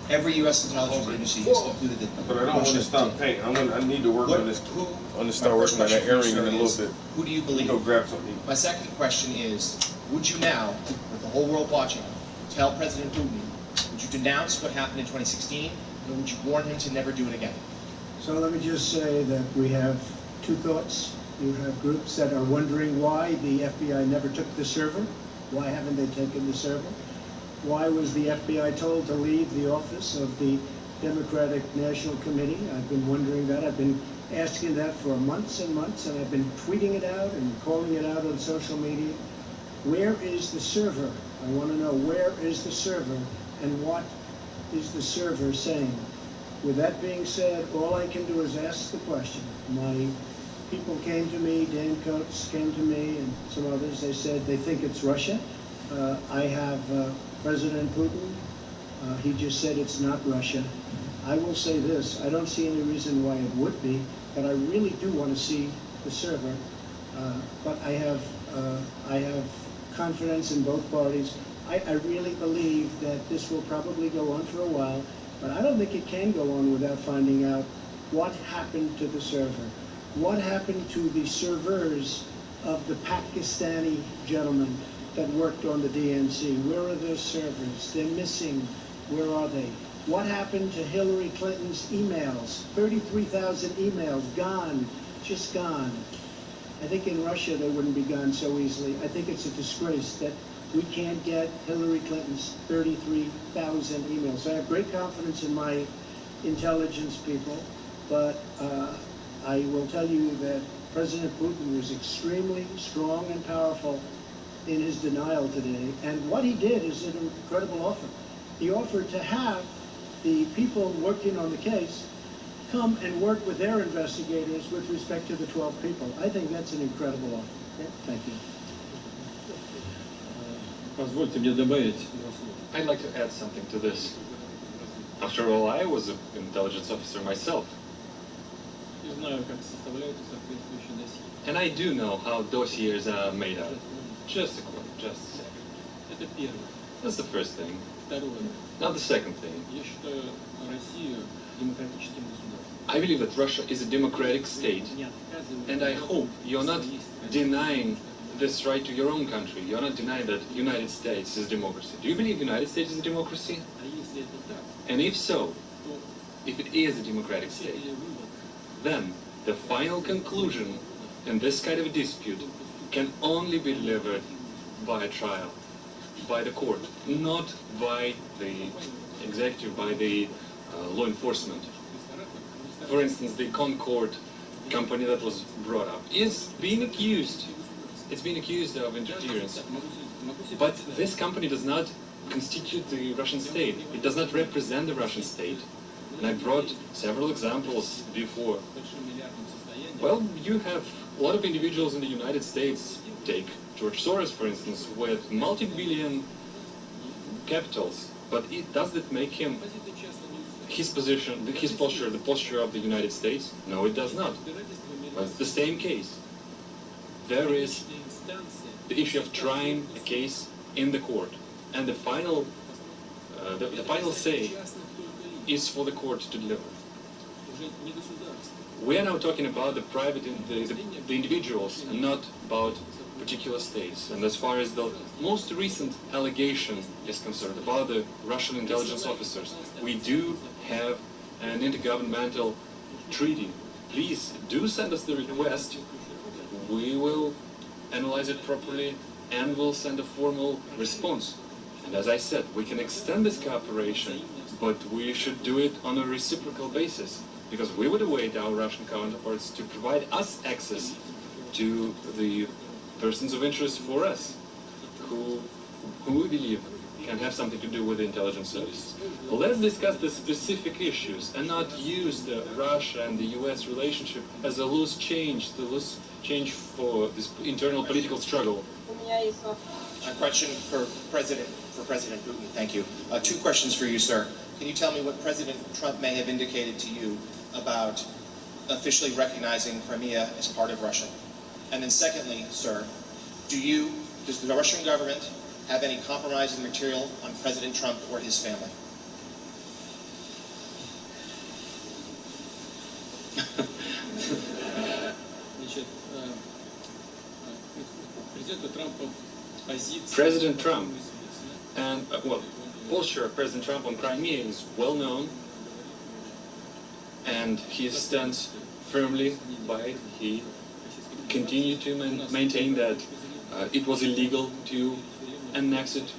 Every U.S. intelligence agency has concluded that. But I don't want to stop painting. I need to work on this. I want to start working on that earring in a little bit. Who do you believe? Go grab something. My second question is, would you now, with the whole world watching, tell President Putin, would you denounce what happened in 2016, or would you warn him to never do it again? So let me just say that we have two thoughts. You have groups that are wondering why the FBI never took the server. Why haven't they taken the server? Why was the FBI told to leave the office of the Democratic National Committee? I've been wondering that. I've been asking that for months and months, and I've been tweeting it out and calling it out on social media. Where is the server? I want to know, where is the server, and what is the server saying? With that being said, all I can do is ask the question. My people came to me, Dan Coates came to me, and some others. They said they think it's Russia. I have President Putin. He just said it's not Russia. I will say this. I don't see any reason why it would be, but I really do want to see the server. But I have confidence in both parties. I really believe that this will probably go on for a while, but I don't think it can go on without finding out what happened to the server. What happened to the servers of the Pakistani gentlemen that worked on the DNC? Where are their servers? They're missing. Where are they? What happened to Hillary Clinton's emails? 33,000 emails gone, just gone. I think in Russia they wouldn't be gone so easily. I think it's a disgrace that we can't get Hillary Clinton's 33,000 emails. I have great confidence in my intelligence people, but I will tell you that President Putin was extremely strong and powerful in his denial today. And what he did is an incredible offer. He offered to have the people working on the case come and work with their investigators with respect to the 12 people. I think that's an incredible offer. Okay? Thank you. I'd like to add something to this. After all, I was an intelligence officer myself. And I do know how dossiers are made out. Just a second. That's the first thing. Now the second thing. I believe that Russia is a democratic state, and I hope you're not denying this right to your own country. You're not denying that the United States is a democracy. Do you believe the United States is a democracy? And if so, if it is a democratic state, then the final conclusion in this kind of a dispute can only be delivered by a trial, by the court, not by the executive, by the law enforcement. For instance, the Concord company that was brought up is being accused. It's been accused of interference. But this company does not constitute the Russian state. It does not represent the Russian state. And I brought several examples before. Well, you have a lot of individuals in the United States. Take George Soros, for instance, with multi-billion capitals. But does that make him, his position, his posture, the posture of the United States? No, it does not. But it's the same case. There is the issue of trying a case in the court, and the final say is for the court to deliver. We are now talking about the private, the individuals, and not about particular states. And as far as the most recent allegation is concerned about the Russian intelligence officers, we do have an intergovernmental treaty. Please do send us the request. We will analyze it properly and we'll send a formal response. And as I said, we can extend this cooperation but we should do it on a reciprocal basis, because we would await our Russian counterparts to provide us access to the persons of interest for us, who we believe can have something to do with the intelligence service. Let's discuss the specific issues and not use the Russia and the US relationship as a loose change for this internal political struggle. A question for President Putin. Thank you. Two questions for you, sir. Can you tell me what President Trump may have indicated to you about officially recognizing Crimea as part of Russia? And then secondly, sir, does the Russian government have any compromising material on President Trump or his family? President Trump, and posture of President Trump on Crimea is well known, and he stands firmly by it. He continued to maintain that it was illegal to annex it.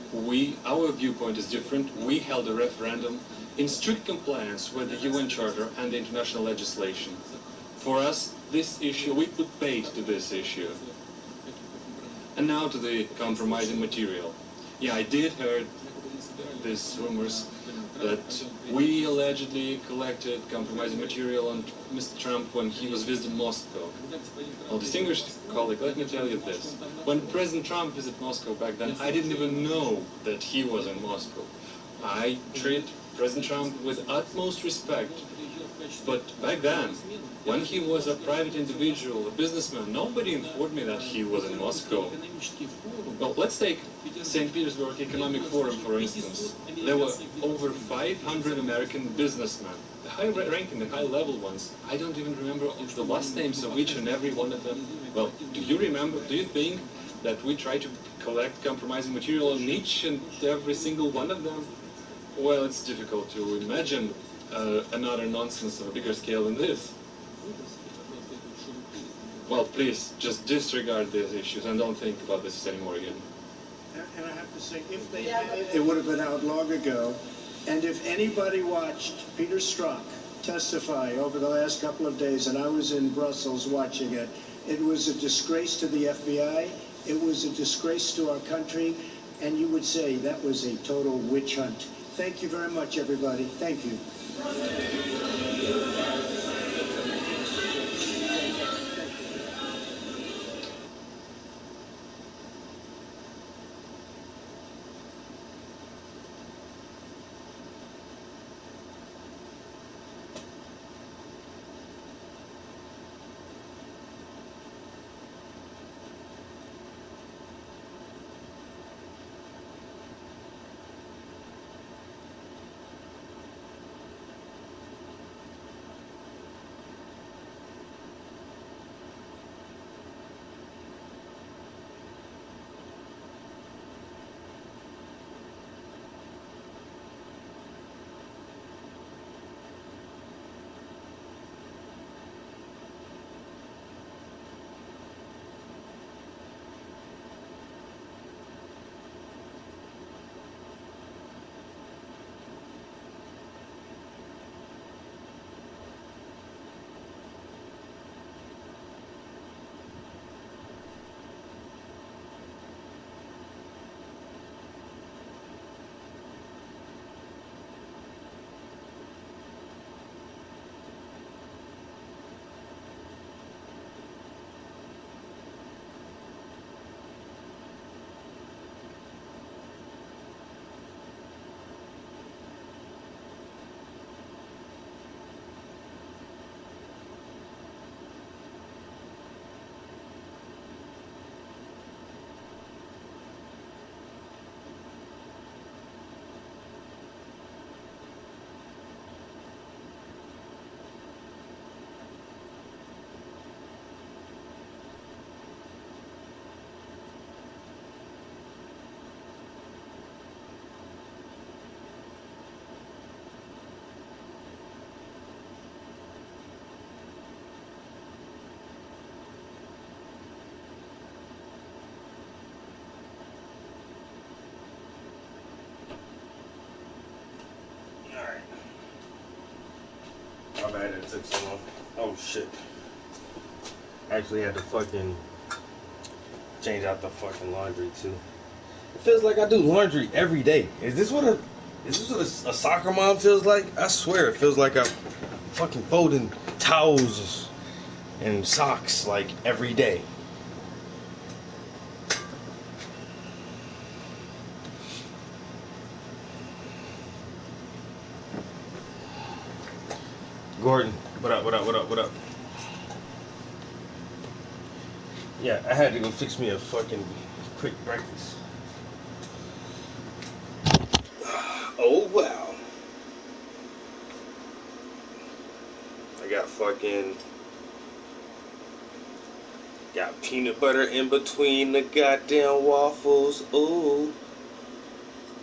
Our viewpoint is different. We held a referendum in strict compliance with the UN Charter and the international legislation. For us, this issue, we put bait to this issue. And now to the compromising material. Yeah, I did heard these rumors that we allegedly collected compromising material on Mr. Trump when he was visiting Moscow. Well, distinguished colleague, let me tell you this. When President Trump visited Moscow back then, I didn't even know that he was in Moscow. I treat President Trump with utmost respect. But back then, when he was a private individual, a businessman, nobody informed me that he was in Moscow. Well, let's take St. Petersburg Economic Forum, for instance. There were over 500 American businessmen, the high-ranking, the high-level ones. I don't even remember the last names of each and every one of them. Well, do you think that we try to collect compromising material on each and every single one of them? Well, it's difficult to imagine another nonsense of a bigger scale than this. Well, please, just disregard these issues and don't think about this anymore again. And I have to say, if they had it, it would have been out long ago. And if anybody watched Peter Strzok testify over the last couple of days, and I was in Brussels watching it, it was a disgrace to the FBI, it was a disgrace to our country, and you would say that was a total witch hunt. Thank you very much, everybody. Thank you. bad it took so long. Oh shit. Actually had to fucking change out the fucking laundry too. It feels like I do laundry every day. Is this what a soccer mom feels like? I swear it feels like I'm fucking folding towels and socks like every day. Gordon, what up, what up, what up, what up? Yeah, I had to go fix me a fucking quick breakfast. Oh, wow. I got peanut butter in between the goddamn waffles. Ooh.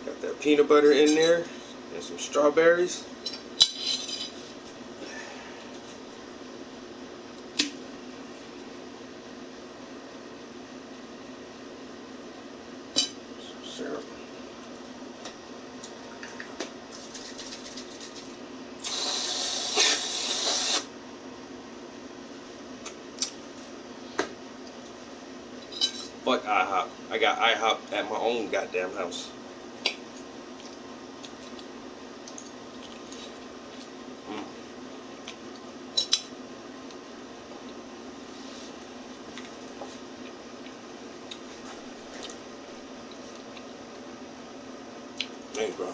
Got that peanut butter in there and some strawberries. Syrup. Fuck IHOP. I got IHOP at my own goddamn house. Thanks, bro.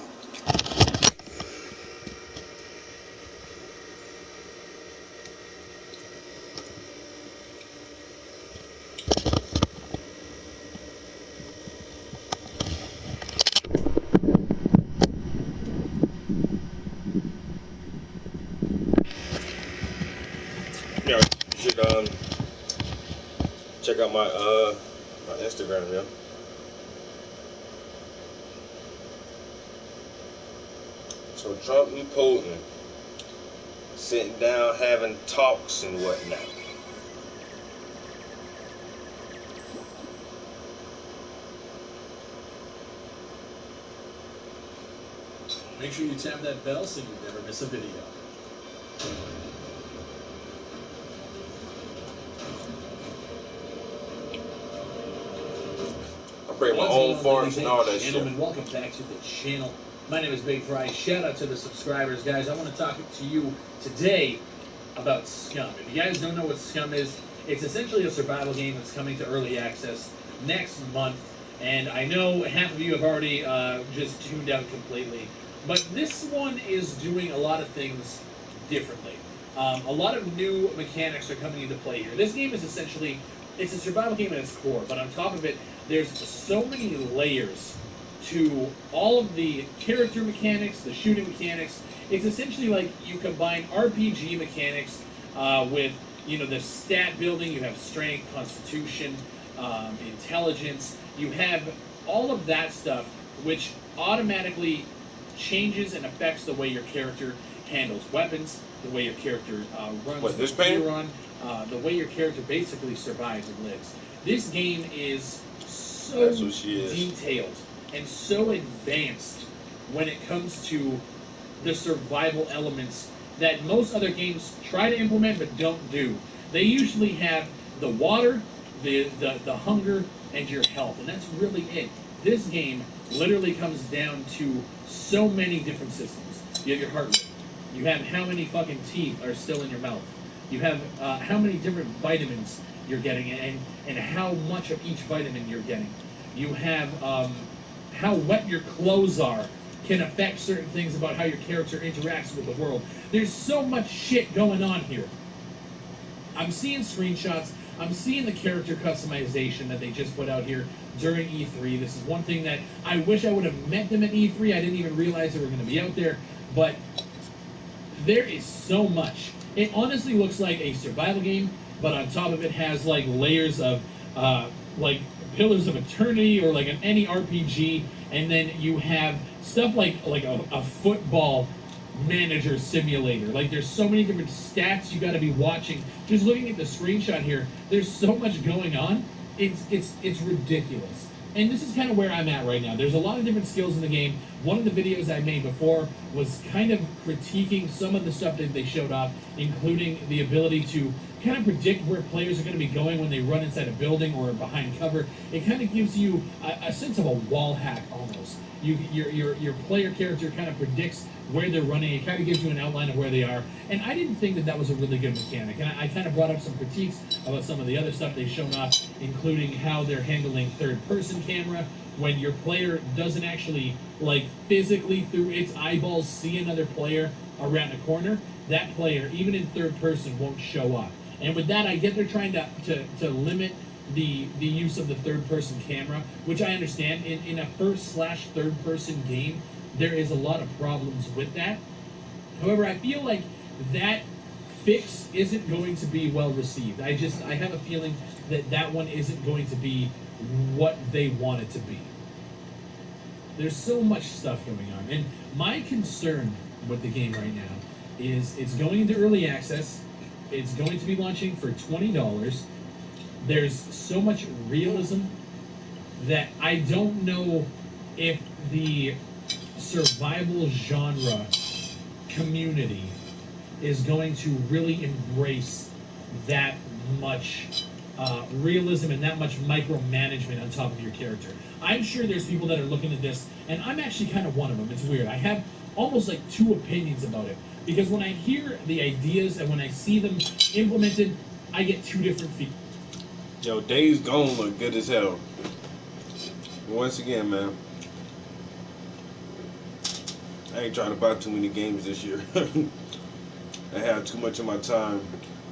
Yeah, you should check out my Instagram, yeah. So Trump and Putin sitting down having talks and whatnot. Make sure you tap that bell so you never miss a video. I bring my own farms and all that shit. Gentlemen, welcome back to the channel. My name is Big Fry. Shout out to the subscribers, guys. I want to talk to you today about Scum. If you guys don't know what Scum is, it's essentially a survival game that's coming to early access next month. And I know half of you have already just tuned out completely. But this one is doing a lot of things differently. A lot of new mechanics are coming into play here. This game is essentially, it's a survival game at its core, but on top of it, there's so many layers to all of the character mechanics, the shooting mechanics. It's essentially like you combine RPG mechanics with, you know, the stat building. You have strength, constitution, intelligence. You have all of that stuff, which automatically changes and affects the way your character handles weapons, the way your character runs this painting? the way your character basically survives and lives. This game is so detailed and so advanced when it comes to the survival elements that most other games try to implement but don't do. They usually have the water, the hunger, and your health, and that's really it. This game literally comes down to so many different systems. You have your heart rate. You have how many fucking teeth are still in your mouth. You have how many different vitamins you're getting and how much of each vitamin you're getting. You have how wet your clothes are can affect certain things about how your character interacts with the world. There's so much shit going on here. I'm seeing screenshots. I'm seeing the character customization that they just put out here during E3. This is one thing that I wish I would have met them at E3. I didn't even realize they were going to be out there. But there is so much. It honestly looks like a survival game, but on top of it has like layers of like Pillars of Eternity or like any RPG, and then you have stuff like a football manager simulator. Like there's so many different stats you got to be watching. Just looking at the screenshot here, there's so much going on. It's ridiculous. And this is kind of where I'm at right now. There's a lot of different skills in the game, one of the videos I made before was kind of critiquing some of the stuff that they showed off, including the ability to kind of predict where players are going to be going when they run inside a building or behind cover. It kind of gives you a sense of a wall hack almost. Your player character kind of predicts where they're running. It kind of gives you an outline of where they are. And I didn't think that that was a really good mechanic. And I kind of brought up some critiques about some of the other stuff they've shown off, including how they're handling third-person camera when your player doesn't actually, like, physically through its eyeballs see another player around a corner. That player, even in third person, won't show up. And with that, I get they're trying to limit the use of the third-person camera, which I understand. In a first/third-person game, there is a lot of problems with that. However, I feel like that fix isn't going to be well received. I have a feeling that that one isn't going to be what they want it to be. There's so much stuff going on. And my concern with the game right now is it's going into early access. It's going to be launching for $20. There's so much realism that I don't know if the survival genre community is going to really embrace that much realism and that much micromanagement on top of your character. I'm sure there's people that are looking at this, and I'm actually kind of one of them. It's weird. I have almost like two opinions about it, because when I hear the ideas and when I see them implemented, I get two different feelings. Yo, Days Gone look good as hell. Once again, man, I ain't trying to buy too many games this year. I have too much of my time.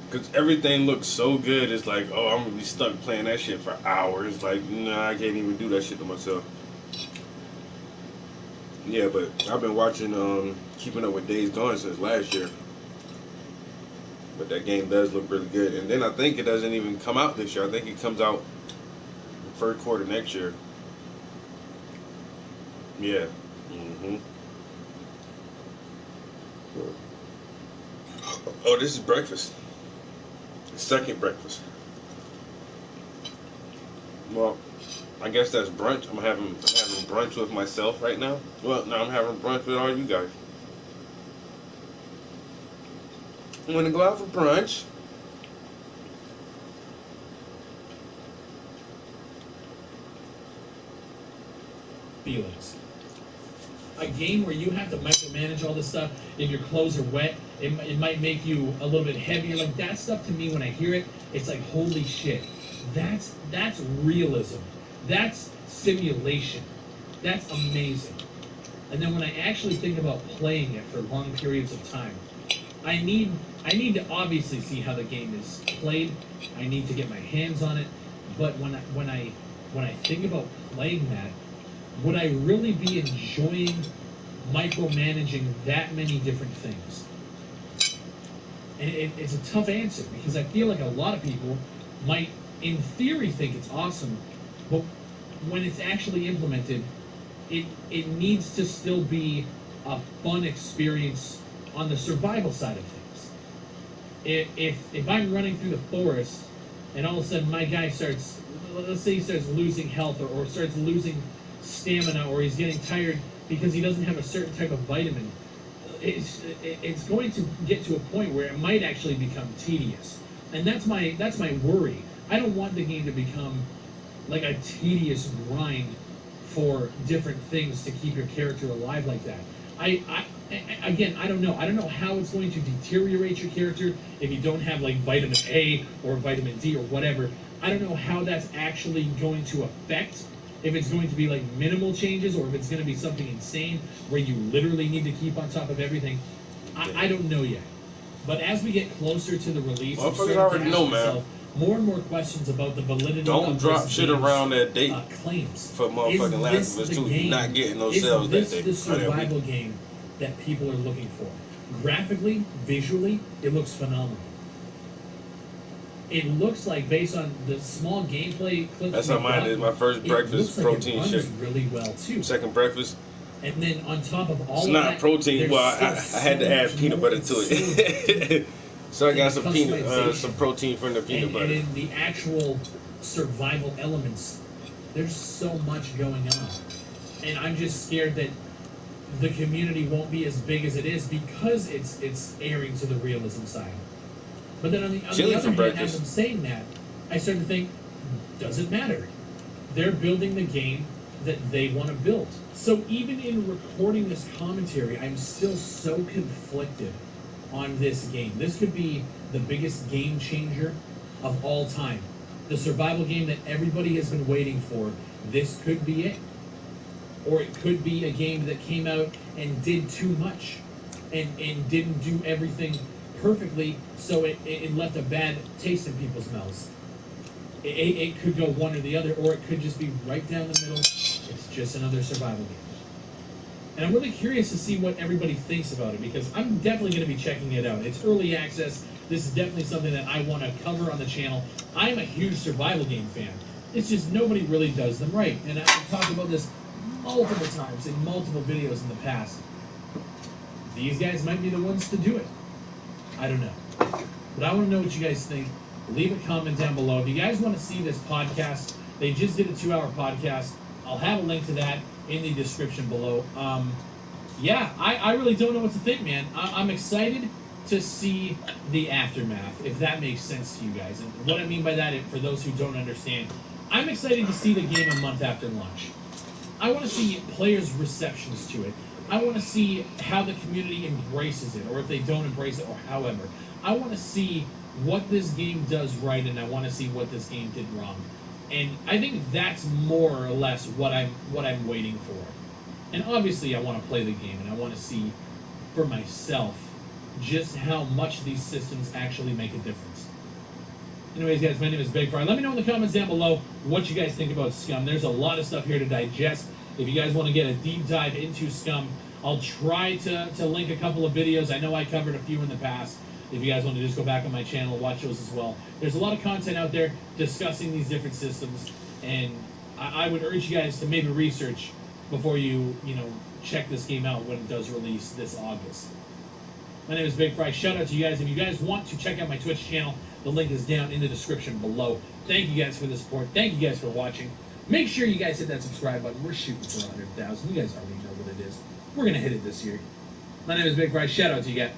Because everything looks so good, it's like, oh, I'm going to be stuck playing that shit for hours. Like, nah, I can't even do that shit to myself. Yeah, but I've been watching, keeping up with Days Gone since last year. But that game does look really good. And then I think it doesn't even come out this year. I think it comes out the first quarter next year. Yeah. Oh, this is breakfast. Second breakfast. Well, I guess that's brunch. I'm having brunch with myself right now. Well, no, I'm having brunch with all you guys. I'm gonna go out for brunch. Feelings. A game where you have to micromanage all this stuff, if your clothes are wet, it might make you a little bit heavier. Like, that stuff, to me, when I hear it, it's like, holy shit. That's realism. That's simulation. That's amazing. And then when I actually think about playing it for long periods of time, I need to obviously see how the game is played. I need to get my hands on it. But when I think about playing that, would I really be enjoying micromanaging that many different things? And it's a tough answer, because I feel like a lot of people might, in theory, think it's awesome, but when it's actually implemented, it needs to still be a fun experience on the survival side of things. If I'm running through the forest and all of a sudden my guy starts, let's say he starts losing health or starts losing stamina, or he's getting tired because he doesn't have a certain type of vitamin, it's going to get to a point where it might actually become tedious. And that's my worry. I don't want the game to become like a tedious grind for different things to keep your character alive like that. Again, I don't know. I don't know how it's going to deteriorate your character if you don't have like vitamin A or vitamin D or whatever. I don't know how that's actually going to affect, if it's going to be like minimal changes or if it's going to be something insane where you literally need to keep on top of everything. I don't know yet. But as we get closer to the release, motherfuckers already know, man. More and more questions about the validity Don't drop shit around that date claims. For motherfucking Last of Us 2. You're not getting those sales that day. Is this the survival game that people are looking for? Graphically, visually, it looks phenomenal. It looks like, based on the small gameplay clips, that's how mine is. My first breakfast protein shake. Really well too. Second breakfast. And then on top of all it's of not that, protein. Well, I had to add peanut butter to it. So I got some some protein from the peanut butter. And in the actual survival elements, there's so much going on, and I'm just scared that the community won't be as big as it is because it's airing to the realism side. But then on the other hand, as I'm saying that, I start to think, doesn't matter. They're building the game that they want to build. So even in recording this commentary, I'm still so conflicted on this game. This could be the biggest game changer of all time. The survival game that everybody has been waiting for. This could be it. Or it could be a game that came out and did too much and didn't do everything perfectly, so it left a bad taste in people's mouths. It could go one or the other, or it could just be right down the middle. It's just another survival game. And I'm really curious to see what everybody thinks about it, because I'm definitely going to be checking it out. It's early access. This is definitely something that I want to cover on the channel. I'm a huge survival game fan. It's just nobody really does them right. And I've talked about this multiple times in multiple videos in the past. These guys might be the ones to do it. I don't know. But I want to know what you guys think. Leave a comment down below. If you guys want to see this podcast, they just did a 2-hour podcast. I'll have a link to that in the description below. Yeah, I really don't know what to think, man. I'm excited to see the aftermath, if that makes sense to you guys. And what I mean by that, for those who don't understand, I'm excited to see the game a month after launch. I want to see players' receptions to it. I want to see how the community embraces it, or if they don't embrace it, or however. I want to see what this game does right, and I want to see what this game did wrong. And I think that's more or less what I'm waiting for. And obviously I want to play the game, and I want to see for myself just how much these systems actually make a difference. Anyways, guys, my name is Big Fry. Let me know in the comments down below what you guys think about Scum. There's a lot of stuff here to digest. If you guys want to get a deep dive into Scum, I'll try to link a couple of videos. I know I covered a few in the past. If you guys want to just go back on my channel and watch those as well. There's a lot of content out there discussing these different systems, and I would urge you guys to maybe research before you check this game out when it does release this August. My name is Big Fry. Shout out to you guys. If you guys want to check out my Twitch channel, the link is down in the description below. Thank you guys for the support. Thank you guys for watching. Make sure you guys hit that subscribe button. We're shooting for 100,000. You guys already know what it is. We're going to hit it this year. My name is Big Fry. Shout out to you guys.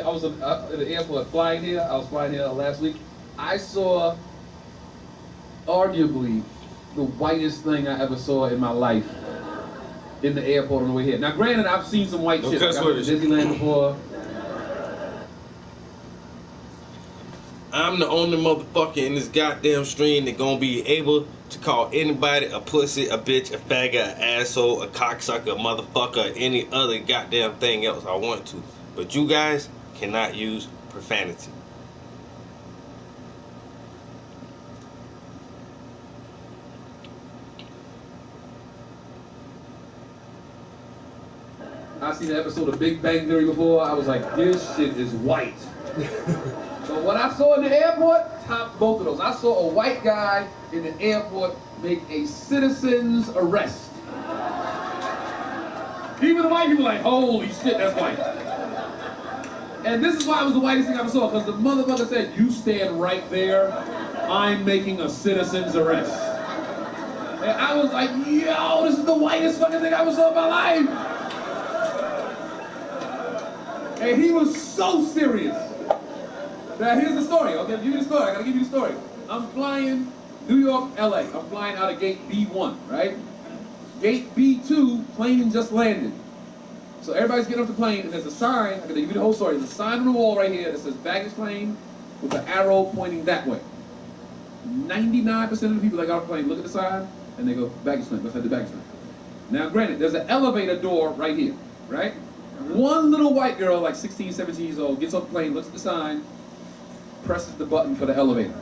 I was at the airport flying here. I was flying here last week. I saw arguably the whitest thing I ever saw in my life in the airport on the way here. Now, granted, I've seen some white shit. Like I've been to Disneyland before. I'm the only motherfucker in this goddamn stream that gonna be able to call anybody a pussy, a bitch, a faggot, an asshole, a cocksucker, a motherfucker, or any other goddamn thing else I want to. But you guys cannot use profanity. I seen the episode of Big Bang Theory before. I was like, this shit is white. So what I saw in the airport topped both of those. I saw a white guy in the airport make a citizen's arrest. Even the white people like, holy shit, that's white. And this is why it was the whitest thing I ever saw, because the motherfucker said, you stand right there, I'm making a citizen's arrest. And I was like, yo, this is the whitest fucking thing I ever saw in my life. And he was so serious. Now here's the story. Okay, give you the story. I gotta give you the story. I'm flying New York, LA. I'm flying out of gate B1, right? Gate B2, plane just landed. So everybody's getting off the plane, and there's a sign. I'm gonna give you the whole story. There's a sign on the wall right here that says baggage claim with an arrow pointing that way. 99% of the people that got off the plane look at the sign and they go, baggage claim. Let's head to baggage claim. Now, granted, there's an elevator door right here, right? One little white girl, like 16, 17 years old, gets off the plane, looks at the sign, presses the button for the elevator.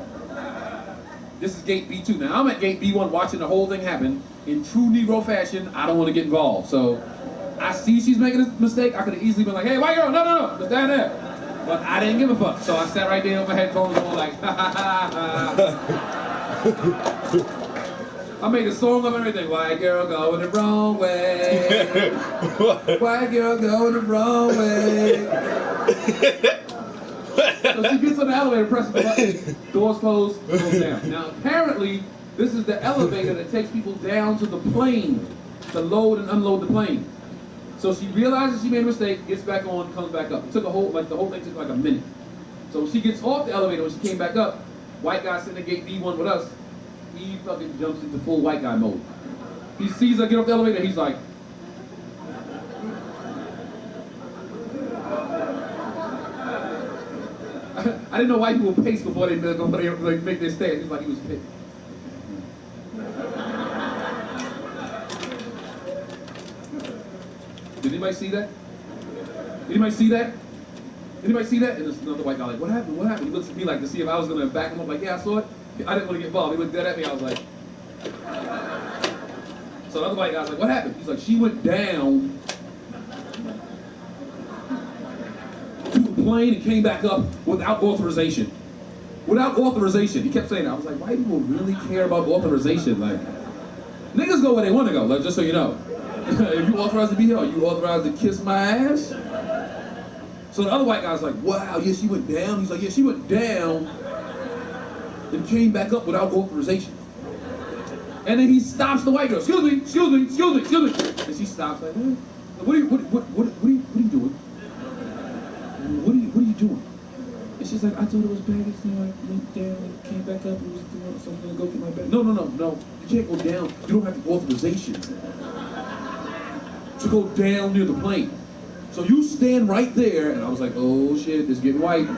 This is gate B2. Now, I'm at gate B1 watching the whole thing happen. In true Negro fashion, I don't want to get involved. So I see she's making a mistake. I could have easily been like, hey, white girl, no, just down there. But I didn't give a fuck. So I sat right there with my headphones on like, ha, ha, ha, ha. I made a song of everything. White girl going the wrong way. White girl going the wrong way. So she gets on the elevator, presses the button, doors closed, goes down. Now apparently, this is the elevator that takes people down to the plane to load and unload the plane. So she realizes she made a mistake, gets back on, comes back up. It took the whole thing took like a minute. So when she gets off the elevator, when she came back up, white guy sitting at gate B1 with us, he fucking jumps into full white guy mode. He sees her get off the elevator, he's like, I didn't know white people pace before they make their stand. He's like, he was pissed. Did anybody see that? Anybody see that? Anybody see that? And there's another white guy like, what happened? What happened? He looks at me like to see if I was gonna back him up. Like, yeah, I saw it. I didn't want to get involved. He looked dead at me. I was like. So the other white guy's like, what happened? He's like, she went down to the plane and came back up without authorization. Without authorization. He kept saying that. I was like, white people really care about authorization? Like, niggas go where they want to go. Like, just so you know. If you authorized to be here, are you authorized to kiss my ass? So the other white guy's like, wow, yeah, she went down. He's like, yeah, she went down and came back up without authorization. And then he stops the white girl. Excuse me, excuse me, excuse me, excuse me. And she stops like, what are you doing? What are you doing? And she's like, I thought it was baggage. You know, I went down and came back up and was doing something to go get my bag. No. You can't go down. You don't have the authorization to go down near the plane. So you stand right there, and I was like, oh shit, this is getting white.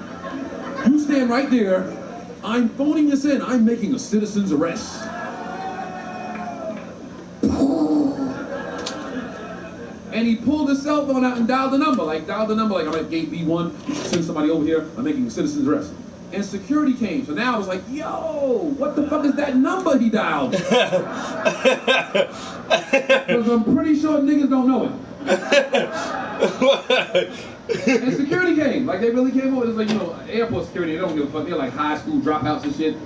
You stand right there, I'm phoning this in, I'm making a citizen's arrest. And he pulled his cell phone out and dialed the number, like I'm at gate B1, you should send somebody over here, I'm making a citizen's arrest. And security came, so now I was like, yo, what the fuck is that number he dialed? Because I'm pretty sure niggas don't know it. And security came, like they really came over. It's like, you know, airport security, they don't give a fuck. They're like high school dropouts and shit.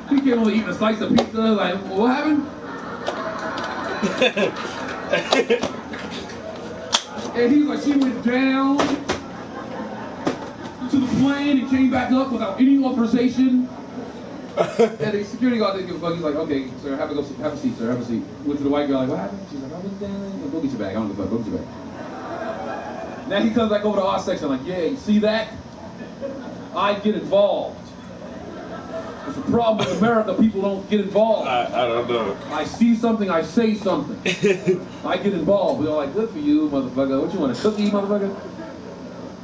He came over eating a slice of pizza, like, what happened? And he's like, she went down to the plane and came back up without any authorization. And the security guard didn't give a fuck. He's like, okay, sir, have a seat, sir, have a seat. Went to the white girl, like, what happened? She's like, I went down. Go get your bag. I don't give a fuck. Go get your bag. Now he comes back over to our section, like, yeah, you see that? I get involved. There's a problem with America. People don't get involved. I don't know. I see something, I say something. I get involved. We're all like, good for you, motherfucker. What you want, a cookie, motherfucker?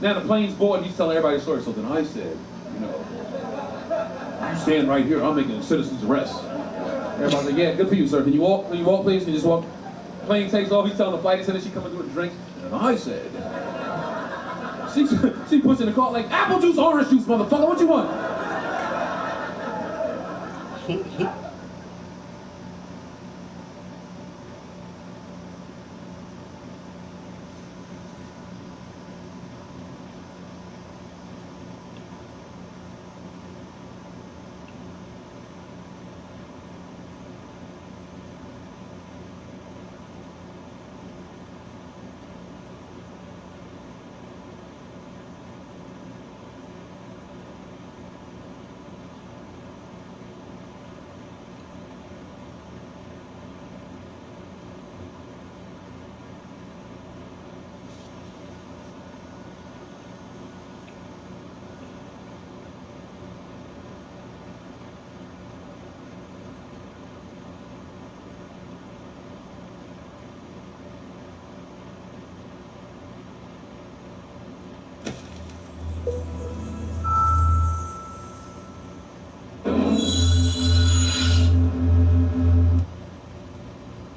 Now the plane's board, he's telling everybody the story. So then I said, you know, you stand right here, I'm making a citizen's arrest. Everybody's like, yeah, good for you, sir. Can you walk? Can you walk, please? Can you just walk? Plane takes off, he's telling the flight attendant she coming to a drink. And I said, she puts in the car like, apple juice, orange juice, motherfucker, what you want?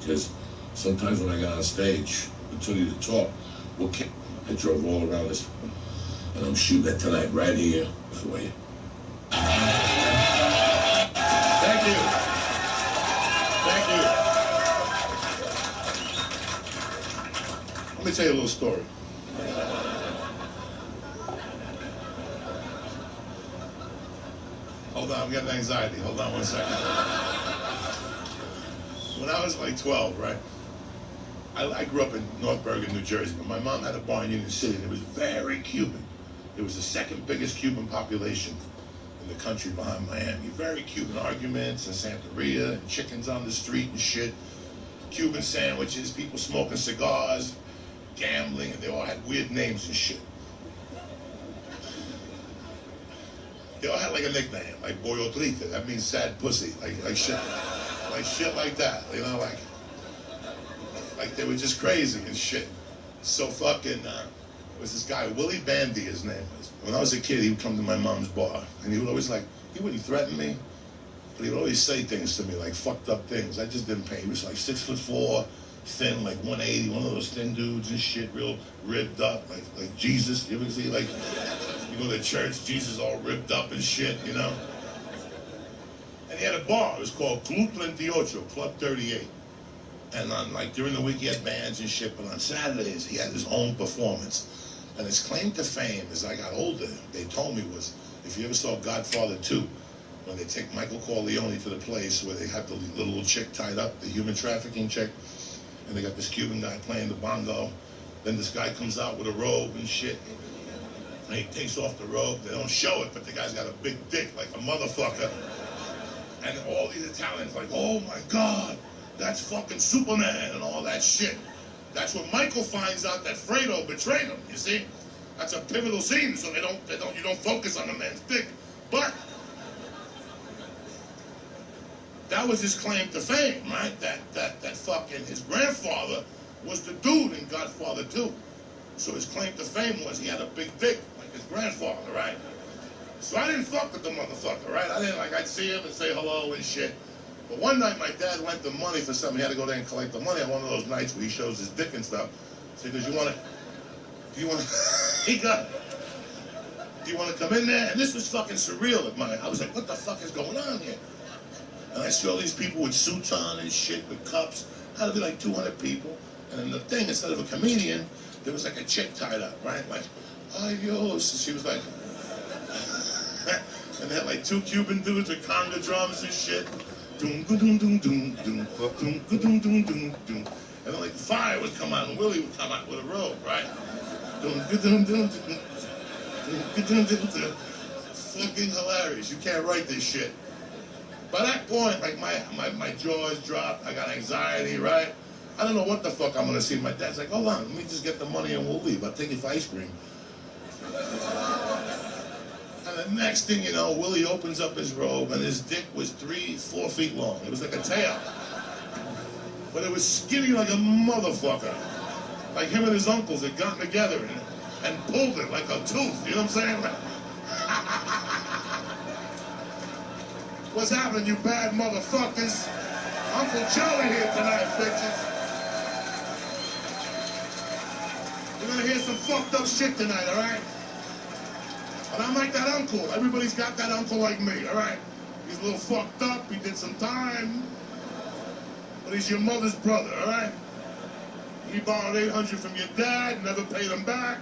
Because sometimes when I got on stage, opportunity to talk, I drove all around this, and I'm shooting that tonight right here for you. Thank you. Thank you. Let me tell you a little story. Hold on, I'm getting anxiety. Hold on 1 second. When I was like 12, right? I grew up in North Bergen, New Jersey, but my mom had a bar in Union City, and it was very Cuban. It was the second biggest Cuban population in the country behind Miami. Very Cuban arguments in Santeria, and chickens on the street and shit. Cuban sandwiches, people smoking cigars, gambling, and they all had weird names and shit. They all had like a nickname, like Pollo Triste, that means sad pussy, like shit like that, you know, like they were just crazy and shit. So fucking, was this guy, Willie Bandy, his name was. When I was a kid, he would come to my mom's bar, and he would always he wouldn't threaten me, but he would always say things to me, like fucked up things. I just didn't pay. He was like 6'4", thin, like 180, one of those thin dudes and shit, real ribbed up, like Jesus. You ever see, like, you go to church, Jesus all ripped up and shit, you know? And he had a bar, it was called Club 38, Club 38. And on, like, during the week he had bands and shit, but on Saturdays he had his own performance. And his claim to fame as I got older, they told me, was, if you ever saw Godfather 2, when they take Michael Corleone to the place where they have the little chick tied up, the human trafficking chick, and they got this Cuban guy playing the bongo, then this guy comes out with a robe and shit, and he takes off the robe. They don't show it, but the guy's got a big dick like a motherfucker. And all these Italians like, oh my God, that's fucking Superman and all that shit. That's when Michael finds out that Fredo betrayed him, you see? That's a pivotal scene, so you don't focus on the man's dick. But that was his claim to fame, right? That fucking, his grandfather was the dude in Godfather 2. So his claim to fame was he had a big dick, like his grandfather, right? So I didn't fuck with the motherfucker, right? I didn't, I'd see him and say hello and shit. But one night my dad lent him money for something. He had to go there and collect the money on one of those nights where he shows his dick and stuff. So he goes, do you want to come in there? And this was fucking surreal at mine. I was like, what the fuck is going on here? And I see all these people with suits on and shit, with cups. Had to be like 200 people. And then the thing, instead of a comedian, there was like a chick tied up, right? Like, adios. And she was like, and they had like 2 Cuban dudes with conga drums and shit. Doom, doom, doom, doom, doom, doom, doom, doom, doom, doom. And then like fire would come out and Willie would come out with a robe, right? Doom, doom, doom, doom, doom, doom, doom, doom. Fucking hilarious. You can't write this shit. By that point, like my jaws dropped. I got anxiety, right? I don't know what the fuck I'm gonna see. My dad's like, hold on, let me just get the money and we'll leave. I'll take you for ice cream. And the next thing you know, Willie opens up his robe and his dick was 3-4 feet long. It was like a tail. But it was skinny like a motherfucker. Like him and his uncles had gotten together and pulled it like a tooth. You know what I'm saying? What's happening, you bad motherfuckers? Uncle Joey here tonight, bitches. You're gonna hear some fucked up shit tonight, all right? And I'm like that uncle. Everybody's got that uncle like me, all right? He's a little fucked up. He did some time. But he's your mother's brother, all right? He borrowed $800 from your dad, never paid him back.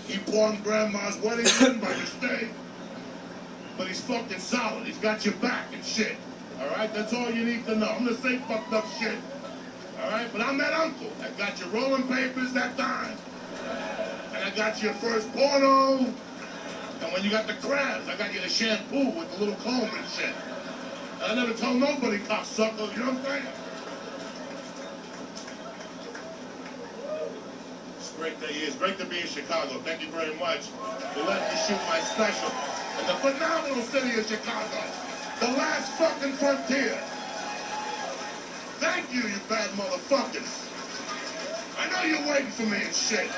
He pawned grandma's wedding ring by mistake. But he's fucking solid. He's got your back and shit. All right? That's all you need to know. I'm gonna say fucked up shit. All right? But I'm that uncle that got your rolling papers that time. And I got your first porno. And when you got the crabs, I got you the shampoo with the little comb and shit. And I never told nobody, cocksucker. You know what I'm saying? It's great that it's great to be in Chicago. Thank you very much for letting me shoot my special in the phenomenal city of Chicago. The last fucking frontier. Thank you, you bad motherfuckers. I know you're waiting for me and shit.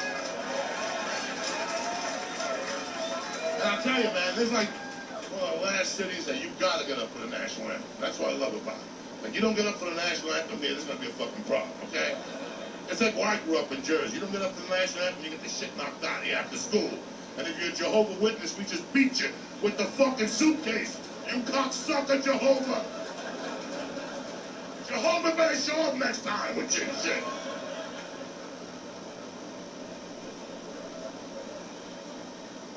And I'll tell you, man, there's like one of the last cities that you've got to get up for the national anthem. That's what I love about it. Like, you don't get up for the national anthem here, there's going to be a fucking problem, okay? It's like where I grew up in Jersey. You don't get up for the national anthem, you get the shit knocked out of you after school. And if you're a Jehovah's Witness, we just beat you with the fucking suitcase. You cocksucker, Jehovah. Jehovah better show up next time with you and shit.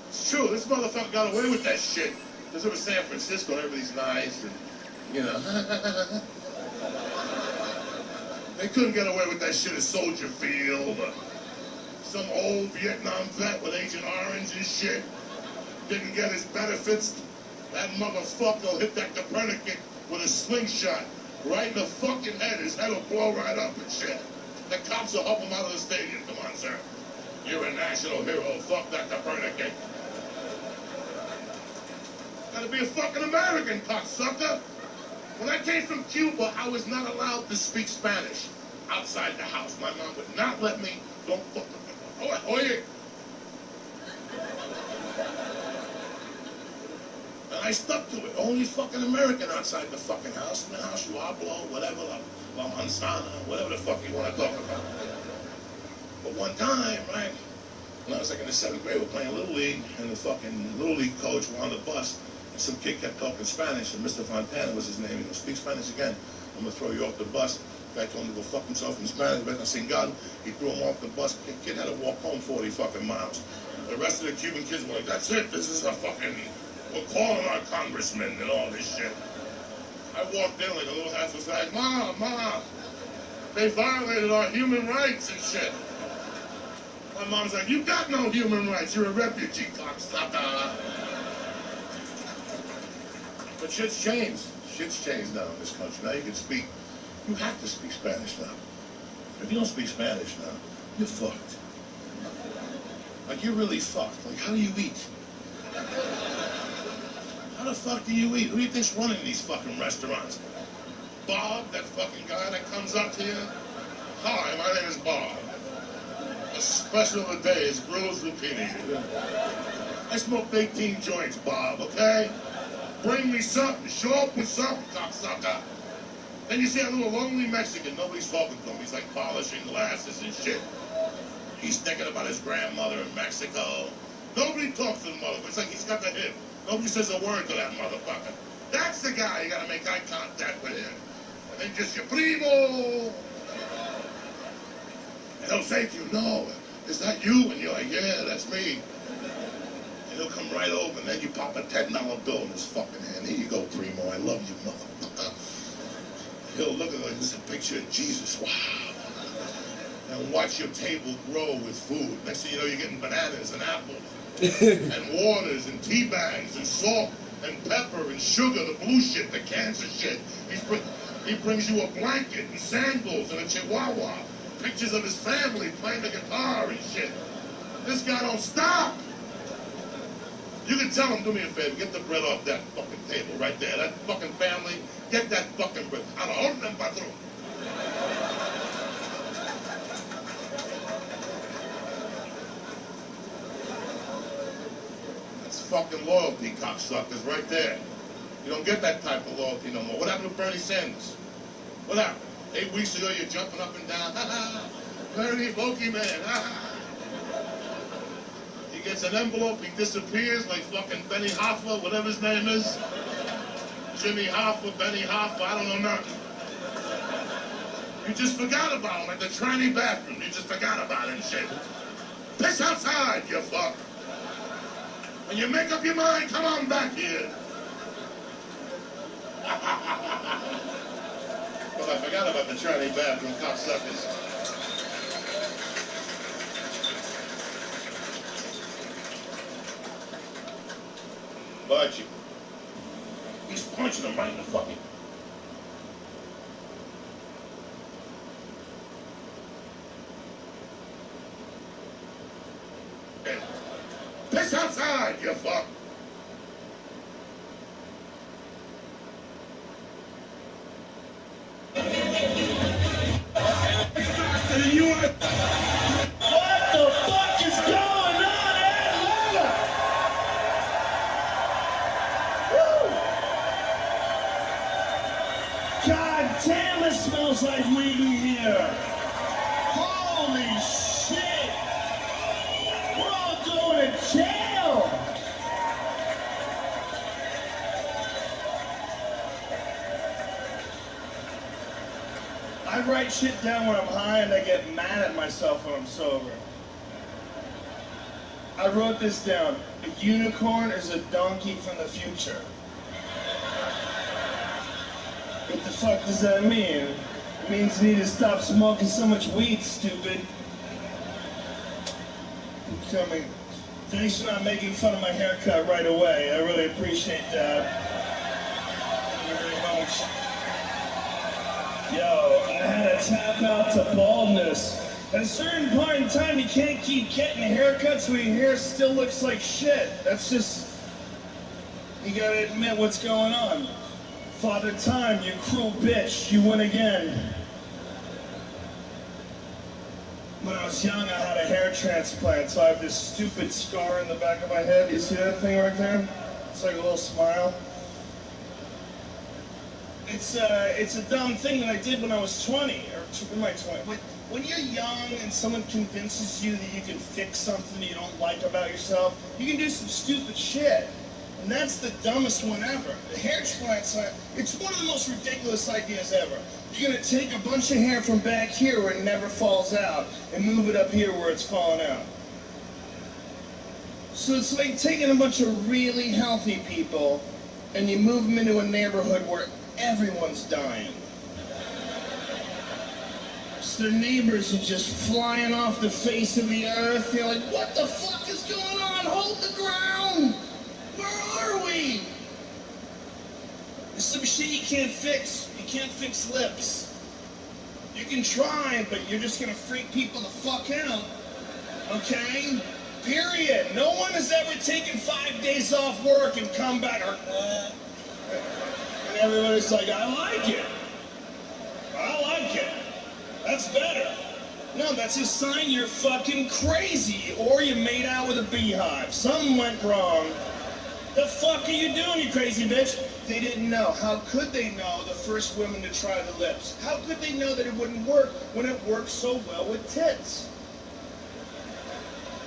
It's true, this motherfucker got away with that shit. Because it was San Francisco, everybody's nice, and, you know. They couldn't get away with that shit at Soldier Field, or Some old Vietnam vet with Agent Orange and shit. Didn't get his benefits. That motherfucker will hit that Copernicus with a slingshot right in the fucking head. His head will blow right up and shit. The cops will help him out of the stadium. Come on, sir. You're a national hero. Fuck that Copernicus. Gotta be a fucking American, cocksucker. When I came from Cuba, I was not allowed to speak Spanish outside the house. My mom would not let me. Don't fucking. Oye. And I stuck to it. Only fucking American outside the fucking house. In the house, you hablo, whatever, la manzana, whatever the fuck you want to talk about. But one time, right, when I was like in the 7th grade, we were playing Little League, and the fucking Little League coach was on the bus, and some kid kept talking Spanish, and Mr. Fontana was his name. He goes, speak Spanish again. I'm going to throw you off the bus. The guy told him to go fuck himself in Spanish, but I sing God. He threw him off the bus. The kid had to walk home 40 fucking miles. The rest of the Cuban kids were like, that's it. This is a fucking, we're calling our congressman and all this shit. I walked in like a little half was like, Mom, they violated our human rights and shit. My mom's like, you got no human rights. You're a refugee, cocksucker. But shit's changed. Shit's changed now in this country. Now you can speak. You have to speak Spanish now. If you don't speak Spanish now, you're fucked. Like, you're really fucked. Like, how do you eat? How the fuck do you eat? Who do you think's running these fucking restaurants? Bob, that fucking guy that comes up to you? Hi, my name is Bob. The special of the day is grilled zucchini. I smoked 18 joints, Bob, okay? Bring me something. Show up with something, cocksucker. Then you see a little lonely Mexican. Nobody's talking to him. He's like polishing glasses and shit. He's thinking about his grandmother in Mexico. Nobody talks to the motherfucker. It's like he's got the hip. Nobody says a word to that motherfucker. That's the guy you gotta make eye contact with him. And then just your primo. And he'll say to you, no, is that you? And you're like, yeah, that's me. And he'll come right over, and then you pop a $10 bill in his fucking hand. Here you go, primo. I love you, motherfucker. He'll look at it like this is a picture of Jesus. Wow. And watch your table grow with food. Next thing you know, you're getting bananas and apples and waters and tea bags and salt and pepper and sugar, the blue shit, the cancer shit. He brings you a blanket and sandals and a chihuahua. Pictures of his family playing the guitar and shit. This guy don't stop. You can tell him, do me a favor, get the bread off that fucking table right there. That fucking family, get that fucking bread. A la orden, patrón. That's fucking loyalty, cocksuckers, right there. You don't get that type of loyalty no more. What happened to Bernie Sanders? What happened? 8 weeks ago, you're jumping up and down. Ha ha! Bernie Pokemon, ha ha! He gets an envelope, he disappears like fucking Benny Hoffa, whatever his name is. Jimmy Hoffa, Benny Hoffa, I don't know nothing. You just forgot about him at the tranny bathroom. You just forgot about it and shit. Piss outside, you fuck. When you make up your mind, come on back here. Well, I forgot about the tranny bathroom, cocksuckers. Budgie. He's punching him right in the fucking... Piss outside, you fuck! What the fuck is going on in Atlanta? God damn, it smells like weed in here. Holy shit. We're all going to jail. I write shit down when I'm high and I get mad at myself when I'm sober. I wrote this down. A unicorn is a donkey from the future. What the fuck does that mean? It means you need to stop smoking so much weed, stupid. coming. Thanks for not making fun of my haircut right away. I really appreciate that. Thank you very much. Yo, I had to tap out to baldness. At a certain point in time, you can't keep getting haircuts where your hair still looks like shit. That's just... You gotta admit what's going on. Father Time, you cruel bitch, you win again. When I was young, I had a hair transplant, so I have this stupid scar in the back of my head. You see that thing right there? It's like a little smile. It's a dumb thing that I did when I was 20, or in my 20s. When you're young and someone convinces you that you can fix something you don't like about yourself, you can do some stupid shit. And that's the dumbest one ever. The hair transplant, it's one of the most ridiculous ideas ever. You're gonna take a bunch of hair from back here where it never falls out and move it up here where it's falling out. So it's like taking a bunch of really healthy people and you move them into a neighborhood where everyone's dying. So their neighbors are just flying off the face of the earth. You're like, what the fuck is going on? Hold the ground! Where are we? There's some shit you can't fix. You can't fix lips. You can try, but you're just gonna freak people the fuck out. Okay? Period. No one has ever taken 5 days off work and come back and everybody's like, I like it. I like it. That's better. No, that's a sign you're fucking crazy or you made out with a beehive. Something went wrong. The fuck are you doing, you crazy bitch? They didn't know. How could they know, the first women to try the lips? How could they know that it wouldn't work when it works so well with tits?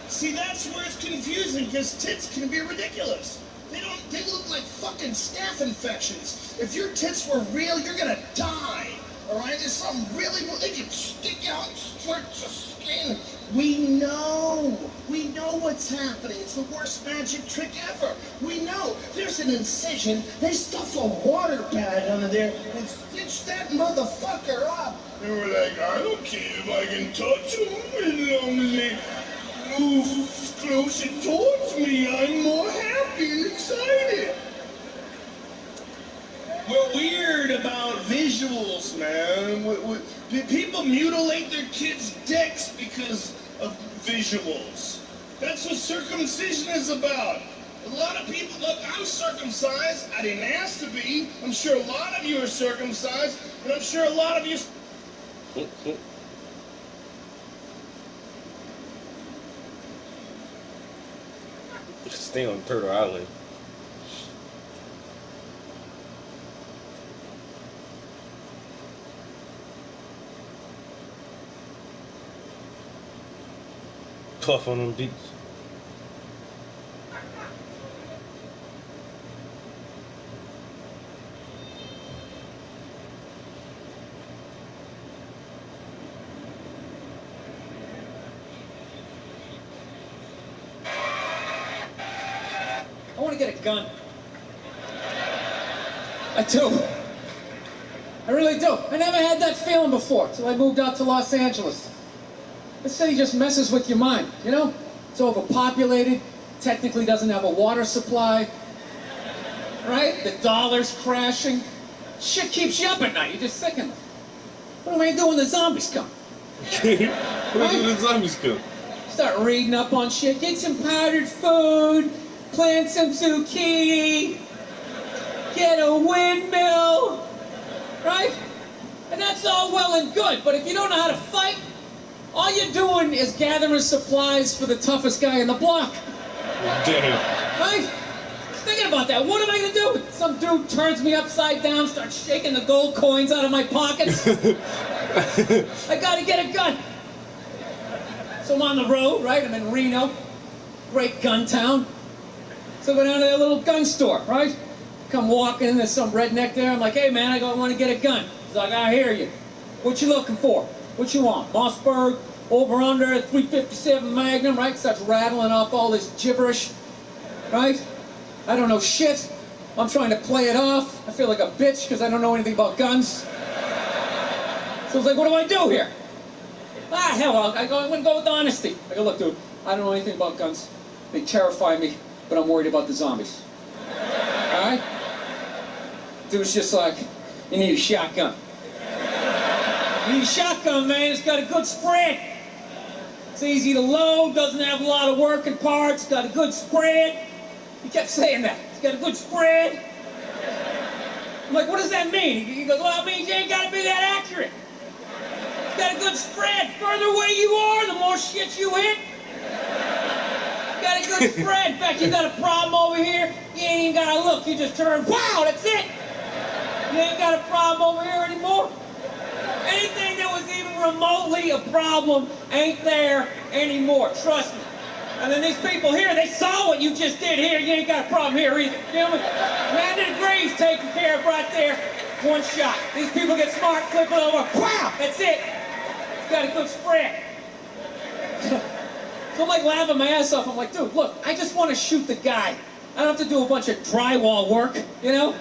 See, that's where it's confusing, because tits can be ridiculous. They look like fucking staph infections. If your tits were real, you're gonna die. Alright? There's something really, they can stick out strips of skin. We know what's happening. It's the worst magic trick ever. We know. There's an incision. They stuff a water bag under there and stitch that motherfucker up. And we're like, I don't care if I can touch them as long as they move closer towards me. I'm more happy and excited. We're weird about visuals, man. People mutilate their kids' dicks because of visuals. That's what circumcision is about. A lot of people, look, I'm circumcised. I didn't ask to be. I'm sure a lot of you are circumcised, and I'm sure a lot of you... Stay on Turtle Island. Tough on them beats. I want to get a gun. I do. I really do. I never had that feeling before till I moved out to Los Angeles. This city just messes with your mind, you know? It's overpopulated, technically doesn't have a water supply, right? The dollar's crashing. Shit keeps you up at night, you're just sickened. What am I doing when the zombies come? What do you do when the zombies come? Start reading up on shit, get some powdered food, plant some zucchini, get a windmill, right? And that's all well and good, but if you don't know how to fight, all you're doing is gathering supplies for the toughest guy in the block. Damn. Right? Thinking about that, what am I gonna do? Some dude turns me upside down, starts shaking the gold coins out of my pockets. I gotta get a gun. So I'm on the road, right? I'm in Reno, great gun town. So I go down to that little gun store, right? Come walking in, there's some redneck there. I'm like, hey man, I want to get a gun. He's like, I hear you. What you looking for? What you want? Mossberg, over under, 357 Magnum, right? Starts rattling off all this gibberish, right? I don't know shit. I'm trying to play it off. I feel like a bitch because I don't know anything about guns. So I was like, what do I do here? Ah, hell, I'm going to go with honesty. I go, look, dude, I don't know anything about guns. They terrify me, but I'm worried about the zombies. Alright? Dude's just like, you need a shotgun. You need a shotgun, man. It's got a good spread. It's easy to load, doesn't have a lot of working parts, got a good spread. He kept saying that. It's got a good spread. I'm like, what does that mean? He goes, well, it means you ain't got to be that accurate. It's got a good spread. Further away you are, the more shit you hit. Got a good spread. In fact, you got a problem over here, you ain't even got to look. You just turn, wow, that's it. You ain't got a problem over here anymore. Anything that was even remotely a problem ain't there anymore. Trust me. And then these people here, they saw what you just did here. You ain't got a problem here either. Feel me? 90 degrees taken care of right there. One shot. These people get smart, flip it over. Wow, that's it. It's got a good spread. So I'm like laughing my ass off. I'm like, dude, look, I just want to shoot the guy. I don't have to do a bunch of drywall work, you know?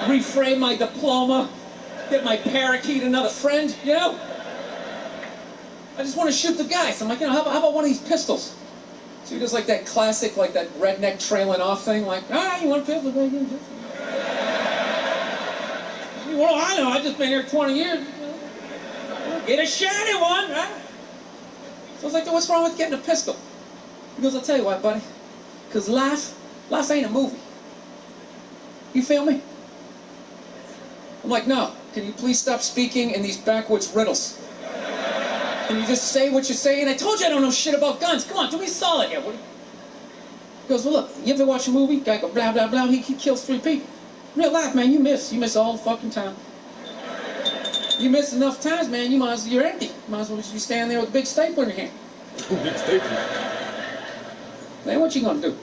Reframe my diploma, get my parakeet another friend, you know? I just want to shoot the guy. So I'm like, you know, how about one of these pistols? So he does like that classic, like that redneck trailing off thing, like, you want a pistol? Well, I know, I've just been here 20 years. Get a shot at one, right? So I was like, what's wrong with getting a pistol? He goes, I'll tell you what, buddy. Because life ain't a movie. You feel me? I'm like, no. Can you please stop speaking in these backwoods riddles? Can you just say what you're saying? I told you I don't know shit about guns. Come on, do me a solid here. He goes, well, look, you ever watch a movie? Guy go, blah, blah, blah. He kills 3 people. Real life, man, you miss. You miss all the fucking time. You miss enough times, man, you're empty. You might as well just be standing there with a big stapler in your hand. Big stapler. Then what you gonna do?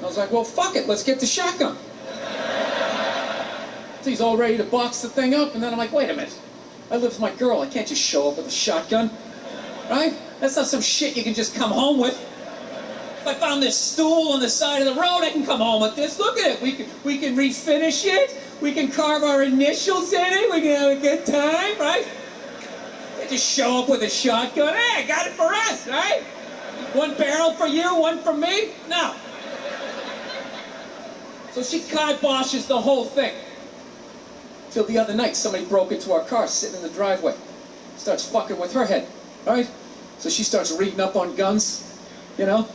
I was like, well, fuck it, let's get the shotgun. So he's all ready to box the thing up, and then I'm like, wait a minute. I live with my girl, I can't just show up with a shotgun. Right? That's not some shit you can just come home with. If I found this stool on the side of the road, I can come home with this. Look at it. We can refinish it. We can carve our initials in it. We can have a good time, right? Can't just show up with a shotgun. Hey, I got it for us, right? One barrel for you, one for me? No. So she kiboshes the whole thing. Till the other night, somebody broke into our car sitting in the driveway. Starts fucking with her head, right? So she starts reading up on guns, you know?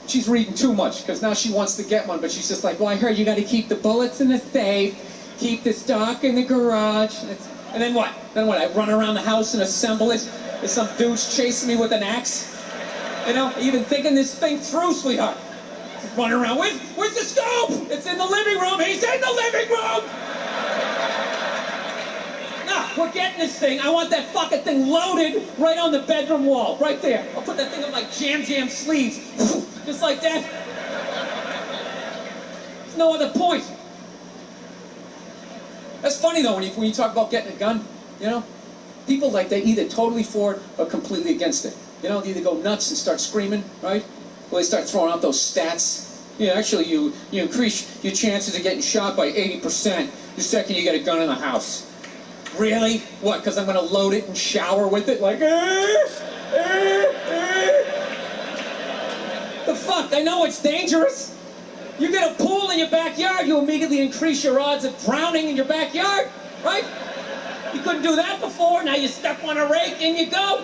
She's reading too much, because now she wants to get one, but she's just like, well, I heard you got to keep the bullets in the safe, keep the stock in the garage. And then what? Then what? I run around the house and assemble it? There's some dudes chasing me with an axe? You know, even thinking this thing through, sweetheart. Running around, where's the scope? It's in the living room. He's in the living room! No, we're getting this thing. I want that fucking thing loaded right on the bedroom wall, right there. I'll put that thing on like jam sleeves, just like that. There's no other point. That's funny though when you talk about getting a gun, you know? People like they either totally for it or completely against it. You know, they either go nuts and start screaming, right? Or they start throwing out those stats. Yeah, actually you increase your chances of getting shot by 80% the second you get a gun in the house. Really? What, because I'm going to load it and shower with it? Like, The fuck? I know it's dangerous. You get a pool in your backyard, you immediately increase your odds of drowning in your backyard, right? You couldn't do that before, now you step on a rake and you go.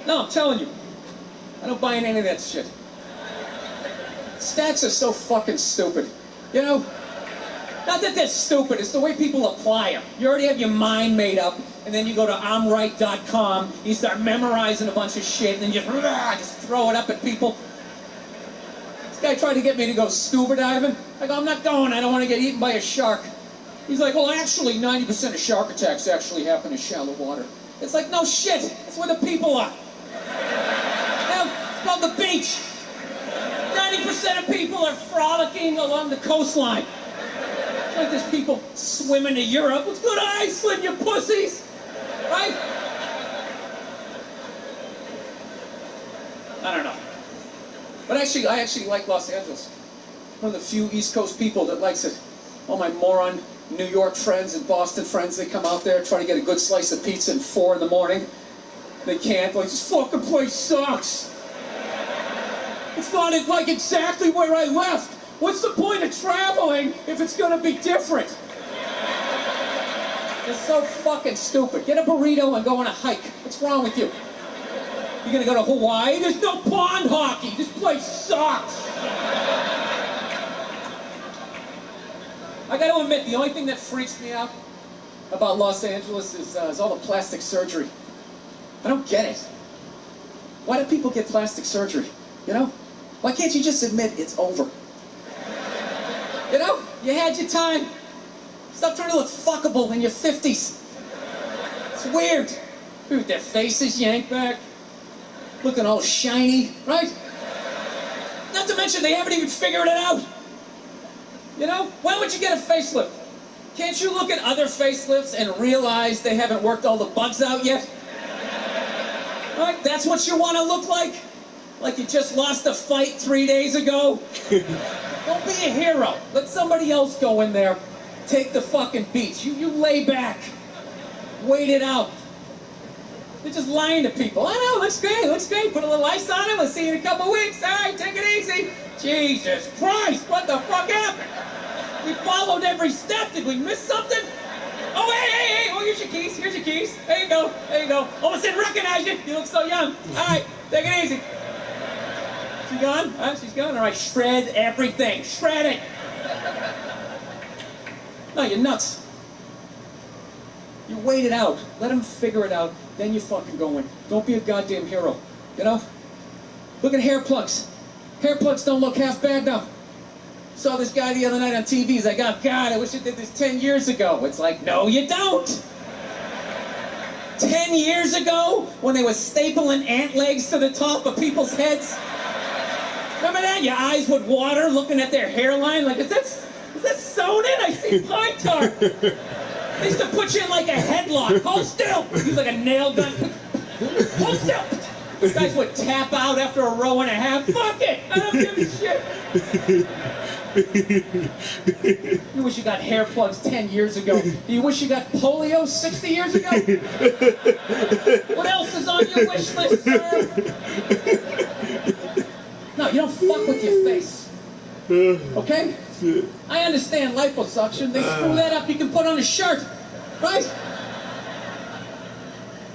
No, I'm telling you. I don't buy in any of that shit. Stats are so fucking stupid. You know? Not that they're stupid, it's the way people apply them. You already have your mind made up, and then you go to I'mRight.com, you start memorizing a bunch of shit, and then you just throw it up at people. This guy tried to get me to go scuba diving. I go, I'm not going, I don't want to get eaten by a shark. He's like, well, actually, 90% of shark attacks actually happen in shallow water. It's like, no shit, that's where the people are. Now, it's called the beach. 90% of people are frolicking along the coastline. It's like there's people swimming to Europe. Let's go to Iceland, you pussies! Right? I don't know. But actually, I actually like Los Angeles. One of the few East Coast people that likes it. All my moron New York friends and Boston friends, they come out there, try to get a good slice of pizza at 4 in the morning. They can't. Like, this fucking place sucks. It's not like exactly where I left. What's the point of traveling if it's gonna be different? It's so fucking stupid. Get a burrito and go on a hike. What's wrong with you? You're gonna go to Hawaii? There's no pond hockey. This place sucks. I gotta admit, the only thing that freaks me out about Los Angeles is all the plastic surgery. I don't get it. Why do people get plastic surgery? You know? Why can't you just admit it's over? You know? You had your time. Stop trying to look fuckable in your 50s. It's weird. Dude, their faces yanked back. Looking all shiny, right? Not to mention they haven't even figured it out. You know? Why would you get a facelift? Can't you look at other facelifts and realize they haven't worked all the bugs out yet? Right? That's what you want to look like? Like you just lost a fight 3 days ago? Don't be a hero. Let somebody else go in there. Take the fucking beats. You lay back. Wait it out. They're just lying to people. I know, looks great, looks great. Put a little ice on it. We'll see you in a couple weeks. All right, take it easy. Jesus Christ, what the fuck happened? We followed every step. Did we miss something? Oh, hey. Oh, here's your keys. Here's your keys. There you go. There you go. Almost didn't recognize you. You look so young. All right, take it easy. She gone? She's gone. All right, shred everything. Shred it. No, you're nuts. You wait it out. Let them figure it out. Then you fucking go in. Don't be a goddamn hero. You know? Look at hair plugs. Hair plugs don't look half bad now. Saw this guy the other night on TV. He's like, oh, God, I wish I did this 10 years ago. It's like, no, you don't. 10 years ago, when they were stapling ant legs to the top of people's heads. Remember that? Your eyes would water looking at their hairline. Like, is that sewn in? I see pine tar. They used to put you in like a headlock. Hold still. Use like a nail gun. Hold still. These guys would tap out after a row and a half. Fuck it. I don't give a shit. You wish you got hair plugs 10 years ago. Do you wish you got polio 60 years ago? What else is on your wish list, sir? No, you don't fuck with your face. Okay? I understand liposuction. They screw that up. You can put on a shirt, right?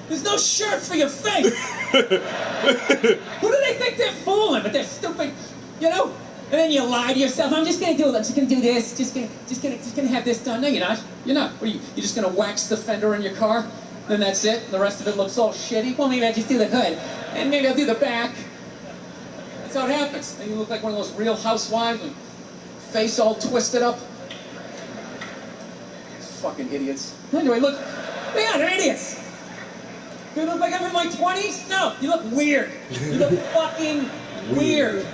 There's no shirt for your face. Who do they think they're fooling? But they're stupid, you know? And then you lie to yourself. I'm just gonna do this. Just gonna have this done. No, you're not. You're not. What are you? You're just gonna wax the fender in your car? Then that's it. The rest of it looks all shitty. Well, maybe I'll just do the hood, and maybe I'll do the back. That's how it happens. And you look like one of those Real Housewives. And face all twisted up. These fucking idiots. Anyway, look. Yeah, they're idiots. Do you look like I'm in my 20s? No, you look weird. You look fucking weird.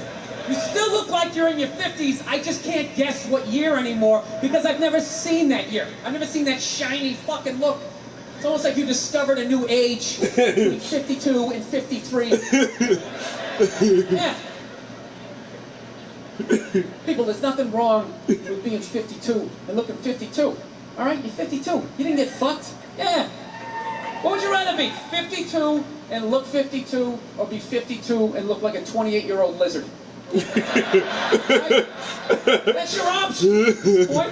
You still look like you're in your 50s. I just can't guess what year anymore because I've never seen that year. I've never seen that shiny fucking look. It's almost like you discovered a new age between 52 and 53. Yeah. People, there's nothing wrong with being 52 and looking 52. All right, you're 52. You didn't get fucked. Yeah. What would you rather be, 52 and look 52, or be 52 and look like a 28-year-old lizard? Right? That's your option, boy.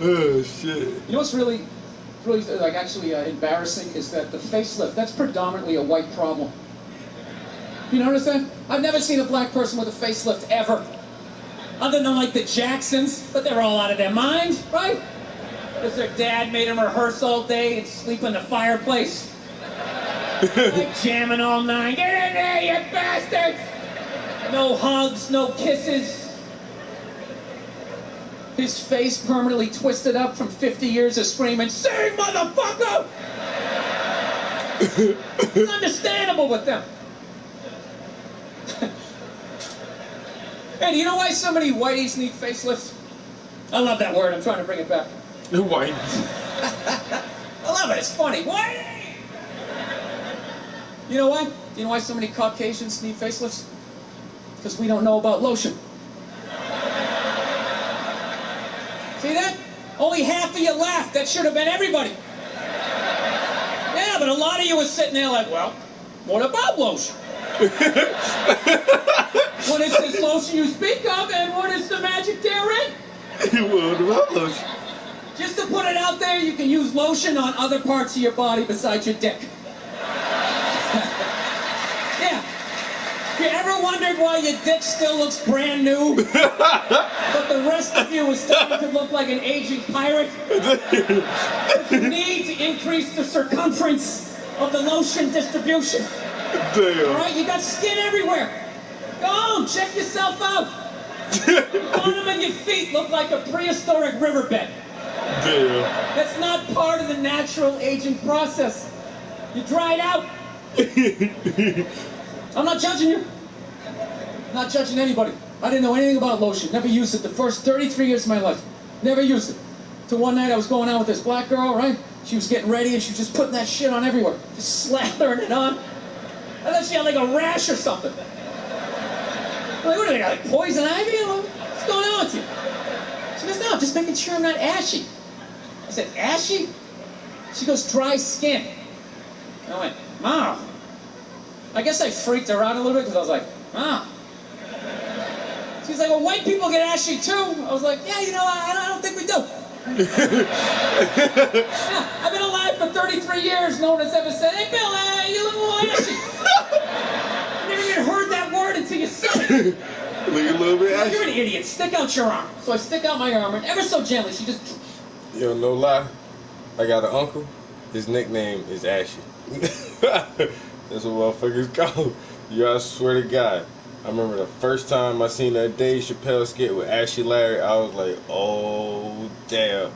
Oh shit! You know what's really like actually embarrassing is that the facelift, that's predominantly a white problem. You notice that? I've never seen a black person with a facelift ever. Other than like the Jacksons, but they're all out of their mind, right? Because their dad made them rehearse all day and sleep in the fireplace. Like jamming all night. Get in there, you bastards! No hugs, no kisses. His face permanently twisted up from 50 years of screaming, "Sing, motherfucker!" It's understandable with them. Hey, do you know why so many whiteys need facelifts? I love that word. I'm trying to bring it back. Whiteys. I love it. It's funny. Whitey! You know why? Do you know why so many Caucasians need facelifts? Because we don't know about lotion. See that? Only half of you laughed. That should have been everybody. Yeah, but a lot of you were sitting there like, well, what about lotion? What is this lotion you speak of, and what is the magic therein? What about lotion? Just to put it out there, you can use lotion on other parts of your body besides your dick. Yeah. You ever wondered why your dick still looks brand new, but the rest of you is starting to look like an aging pirate? You need to increase the circumference of the lotion distribution. Damn. All right, you got skin everywhere. Go on, check yourself out. Your bottom of your feet look like a prehistoric riverbed. Damn. That's not part of the natural aging process. You dried out. I'm not judging you. I'm not judging anybody. I didn't know anything about lotion. Never used it the first 33 years of my life. Never used it. Till one night I was going out with this black girl, right? She was getting ready and she was just putting that shit on everywhere. Just slathering it on. I thought she had like a rash or something. I'm like, what do they got, like poison ivy? What's going on with you? She goes, no, I'm just making sure I'm not ashy. I said, ashy? She goes, dry skin. And I went, Mom. I guess I freaked her out a little bit because I was like, Mom. She's like, well, white people get ashy too. I was like, yeah, you know, I don't think we do. Yeah, I've been alive for 33 years. No one has ever said, hey, Bill, you look a little ashy. I never even heard that word until you said it. Look a little bit ashy. You're an idiot. Stick out your arm. So I stick out my arm, and ever so gently, she just... Yo, no lie. I got an uncle. His nickname is Ashy. That's what motherfuckers call. Yo, I swear to God. I remember the first time I seen that Dave Chappelle skit with Ashy Larry, I was like, oh, damn.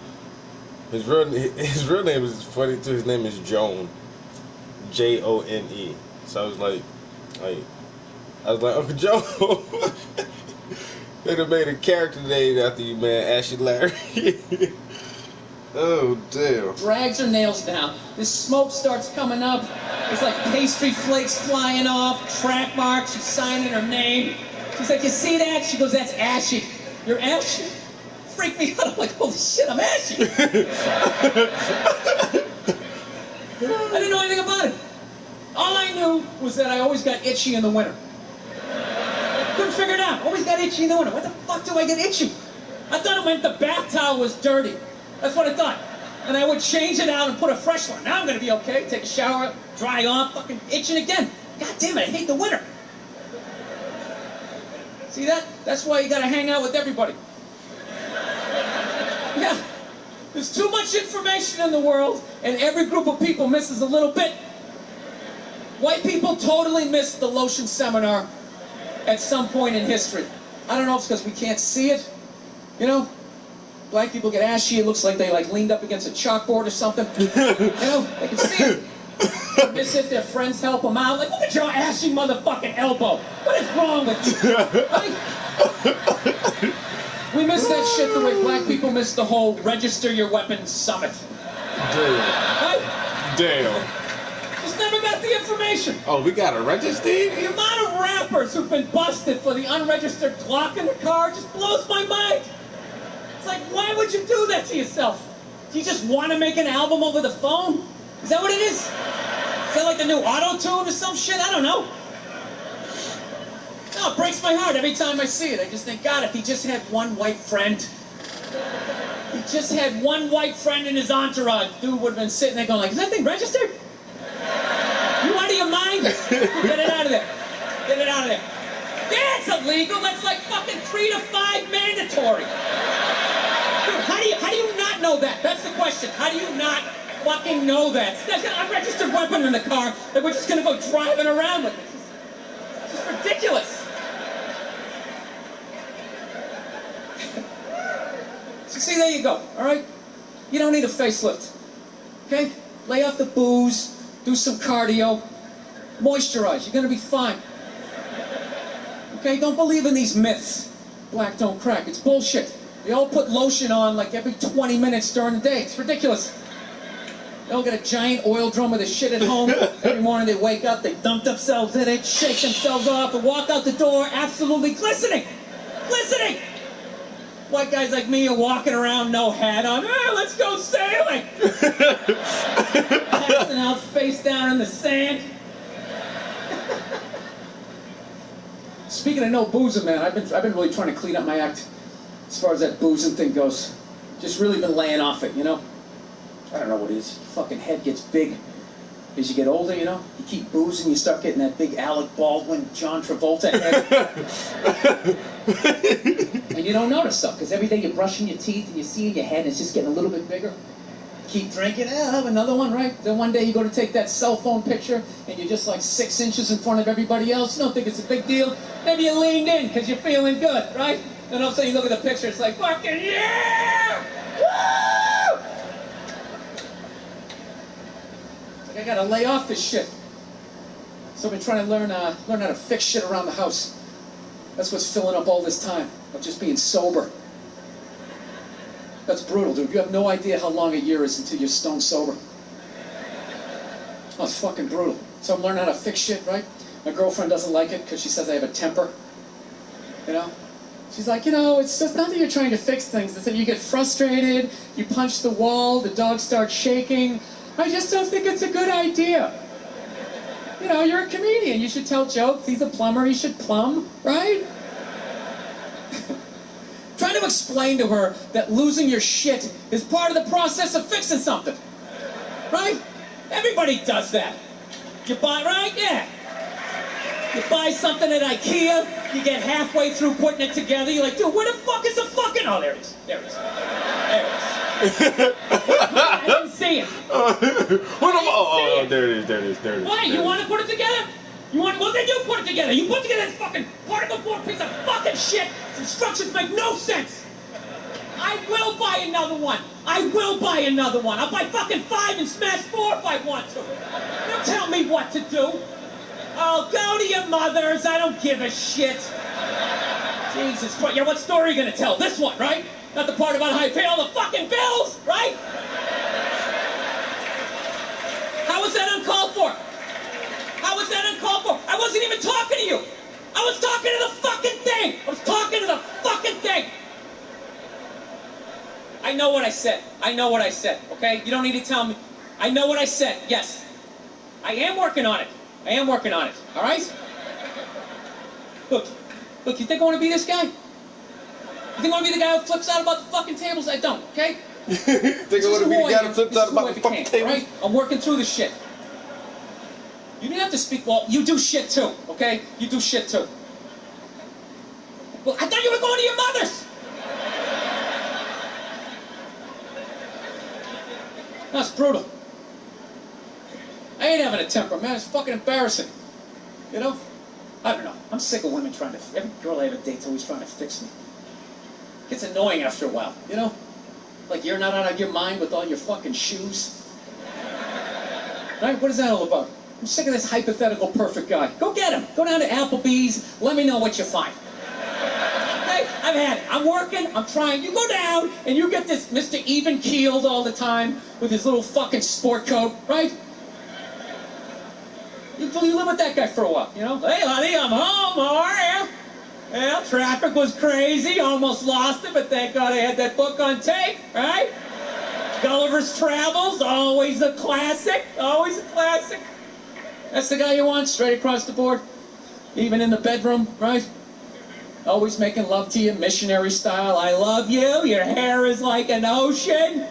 His real name is funny too. His name is Joan. Jone. So I was like, Uncle Joe. They'd have made a character named after you, man, Ashy Larry. Oh, damn. Drags her nails down. This smoke starts coming up. It's like pastry flakes flying off, track marks. She's signing her name. She's like, you see that? She goes, that's ashy. You're ashy? Freak me out. I'm like, holy shit, I'm ashy. I didn't know anything about it. All I knew was that I always got itchy in the winter. Couldn't figure it out. Always got itchy in the winter. What the fuck do I get itchy? I thought it meant the bath towel was dirty. That's what I thought. And I would change it out and put a fresh one. Now I'm going to be okay. Take a shower, dry off, fucking itching again. God damn it, I hate the winter. See that? That's why you got to hang out with everybody. Yeah. There's too much information in the world, and every group of people misses a little bit. White people totally missed the lotion seminar at some point in history. I don't know if it's because we can't see it. You know? Black people get ashy, it looks like they leaned up against a chalkboard or something. You know, they can see it. Miss if their friends help them out. Like, look at your ashy motherfucking elbow. What is wrong with you? Right? We miss that shit the way black people miss the whole register your weapons summit. Damn. Right? Damn. Just never got the information. Oh, we got to register? The amount of rappers who've been busted for the unregistered clock in the car just blows my mind. It's like, why would you do that to yourself? Do you just want to make an album over the phone? Is that what it is? Is that like the new auto-tune or some shit? I don't know. No, it breaks my heart every time I see it. I just think, God, if he just had one white friend. He just had one white friend in his entourage. Dude would have been sitting there going like, is that thing registered? You out of your mind? Get it out of there. Get it out of there. That's illegal. That's like fucking 3 to 5 mandatory. Dude, how do you not know that? That's the question. How do you not fucking know that? There's an unregistered weapon in the car that we're just gonna go driving around with. It's just ridiculous. So see, there you go, all right? You don't need a facelift, okay? Lay off the booze, do some cardio, moisturize. You're gonna be fine. Okay, don't believe in these myths. Black don't crack. It's bullshit. They all put lotion on like every 20 minutes during the day. It's ridiculous. They all got a giant oil drum of the shit at home. Every morning they wake up, they dump themselves in it, shake themselves off, and walk out the door absolutely glistening. Glistening! White guys like me are walking around, no hat on. Hey, let's go sailing. Passing out face down in the sand. Speaking of no boozing, man, I've been really trying to clean up my act as far as that boozing thing goes. Just really been laying off it, you know? I don't know what it is. Your fucking head gets big as you get older, you know? You keep boozing, you start getting that big Alec Baldwin, John Travolta head. And you don't notice stuff, because every day you're brushing your teeth and you see your head, it's just getting a little bit bigger. Keep drinking, I'll have another one, right? Then one day you go to take that cell phone picture and you're just like 6 inches in front of everybody else. You don't think it's a big deal. Maybe you leaned in because you're feeling good, right? And all of a sudden you look at the picture, it's like, fucking yeah! Woo! It's like I gotta lay off this shit. So I've been trying to learn how to fix shit around the house. That's what's filling up all this time of just being sober. That's brutal, dude. You have no idea how long a year is until you're stone sober. Oh, it's fucking brutal. So I'm learning how to fix shit, right? My girlfriend doesn't like it because she says I have a temper. You know? She's like, you know, it's just not that you're trying to fix things. It's that you get frustrated, you punch the wall, the dog starts shaking. I just don't think it's a good idea. You know, you're a comedian. You should tell jokes. He's a plumber. He should plumb, right? Trying to explain to her that losing your shit is part of the process of fixing something. Right? Everybody does that. You buy, right? Yeah. You buy something at IKEA, you get halfway through putting it together, you're like, dude, where the fuck is the fucking... Oh, there it is. There it is. There it is. I didn't see it. Oh, there it is, there it is, there it is. Why? You want to put it together? You want? Well, then you put it together. You put together this fucking particle board piece of fucking shit. Its instructions make no sense. I will buy another one. I will buy another one. I'll buy fucking 5 and smash 4 if I want to. Don't tell me what to do. Oh, go to your mother's. I don't give a shit. Jesus Christ. Yeah, what story are you gonna tell? This one, right? Not the part about how you pay all the fucking bills, right? How was that uncalled for? How was that uncalled for? I wasn't even talking to you. I was talking to the fucking thing. I was talking to the fucking thing. I know what I said. I know what I said, okay? You don't need to tell me. I know what I said, yes. I am working on it. I am working on it, all right? Look, you think I want to be this guy? You think I want to be the guy who flips out about the fucking tables? I don't, okay? Think I want to be the guy who flips out about the fucking tables? Right? I'm working through this shit. You didn't have to speak, well, you do shit too, okay? You do shit too. Well, I thought you were going to your mother's! That's brutal. I ain't having a temper, man. It's fucking embarrassing. You know? I don't know. I'm sick of women trying to... Every girl I ever date's always trying to fix me. It gets annoying after a while, you know? Like you're not out of your mind with all your fucking shoes. Right? What is that all about? I'm sick of this hypothetical perfect guy. Go get him. Go down to Applebee's. Let me know what you find. Okay? I've had it. I'm working. I'm trying. You go down and you get this Mr. Even-keeled all the time with his little fucking sport coat, right? You live with that guy for a while, you know? Hey, honey, I'm home. How are you? Well, traffic was crazy. Almost lost it, but thank God I had that book on tape, right? Gulliver's Travels, always a classic. Always a classic. That's the guy you want, straight across the board. Even in the bedroom, right? Always making love to you, missionary style. I love you. Your hair is like an ocean.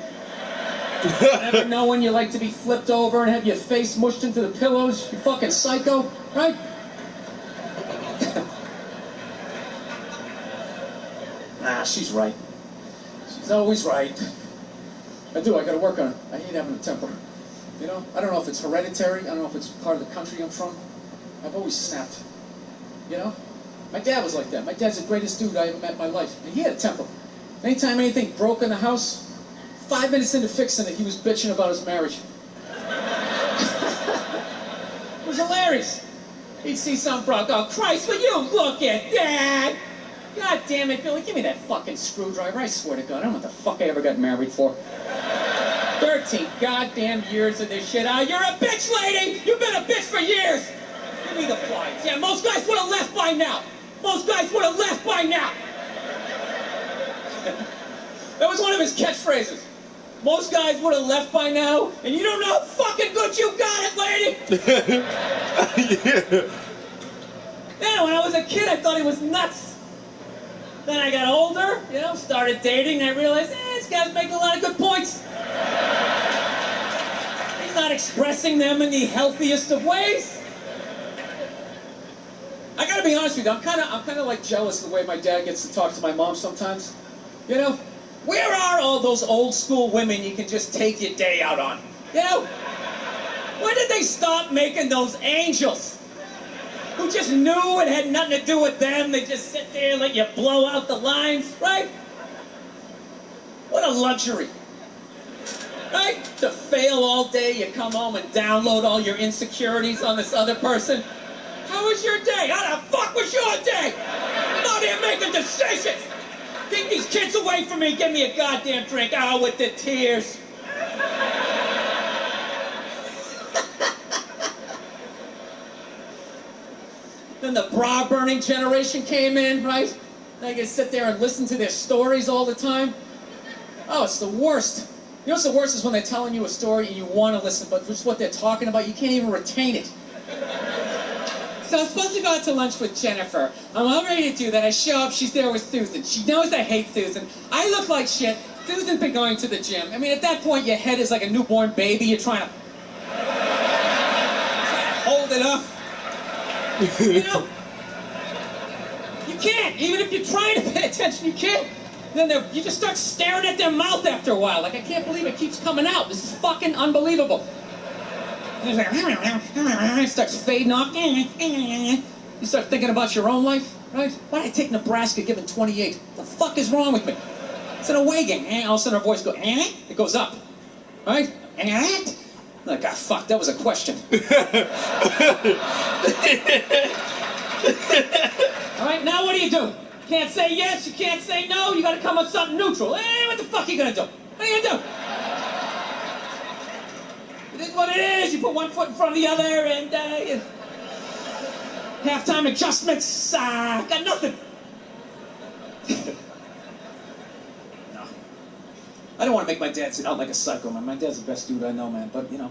Never know when you like to be flipped over and have your face mushed into the pillows. You fucking psycho, right? Nah, she's right. She's always right. I gotta work on it. I hate having a temper. You know, I don't know if it's hereditary. I don't know if it's part of the country I'm from. I've always snapped. You know? My dad was like that. My dad's the greatest dude I ever met in my life. And he had a temper. Anytime anything broke in the house, 5 minutes into fixing it, he was bitching about his marriage. It was hilarious. He'd see something broke. Oh, Christ, will you look at that? God damn it, Billy, give me that fucking screwdriver. I swear to God, I don't know what the fuck I ever got married for. 13 goddamn years of this shit. Oh, you're a bitch, lady! You've been a bitch for years! Give me the flies. Yeah, most guys would have left by now. Most guys would have left by now. That was one of his catchphrases. Most guys would have left by now, and you don't know how fucking good you got it, lady! Yeah, when I was a kid, I thought he was nuts. Then I got older, you know, started dating, and I realized, this guy's making a lot of good points. He's not expressing them in the healthiest of ways. I gotta be honest with you, I'm kind of like jealous the way my dad gets to talk to my mom sometimes. You know, where are all those old school women you can just take your day out on? You know, when did they stop making those angels who just knew it had nothing to do with them? They just sit there and let you blow out the lines, right? What a luxury. Right? To fail all day, you come home and download all your insecurities on this other person. How was your day? How the fuck was your day? I'm out here making decisions. Keep these kids away from me. Give me a goddamn drink. Oh, with the tears. Then the bra-burning generation came in, right? Now you can sit there and listen to their stories all the time. Oh, it's the worst. You know what's the worst is when they're telling you a story and you want to listen, but just what they're talking about, you can't even retain it. So I was supposed to go out to lunch with Jennifer. I'm all ready to do that. I show up, she's there with Susan. She knows I hate Susan. I look like shit. Susan's been going to the gym. I mean, at that point, your head is like a newborn baby. You're trying to hold it up. You know? You can't. Even if you're trying to pay attention, you can't. Then you just start staring at their mouth after a while. Like, I can't believe it keeps coming out. This is fucking unbelievable. It starts fading off. You start thinking about your own life, right? Why did I take Nebraska given 28? What the fuck is wrong with me? It's an away game. All of a sudden our voice goes, it goes up, right? Like, ah, fuck, that was a question. All right, now what do? You can't say yes, you can't say no, you gotta come with something neutral. What the fuck are you gonna do? What are you gonna do? It is what it is. You put one foot in front of the other, and halftime adjustments. Got nothing. No, I don't want to make my dad sit out like a psycho, man. My dad's the best dude I know, man. But you know,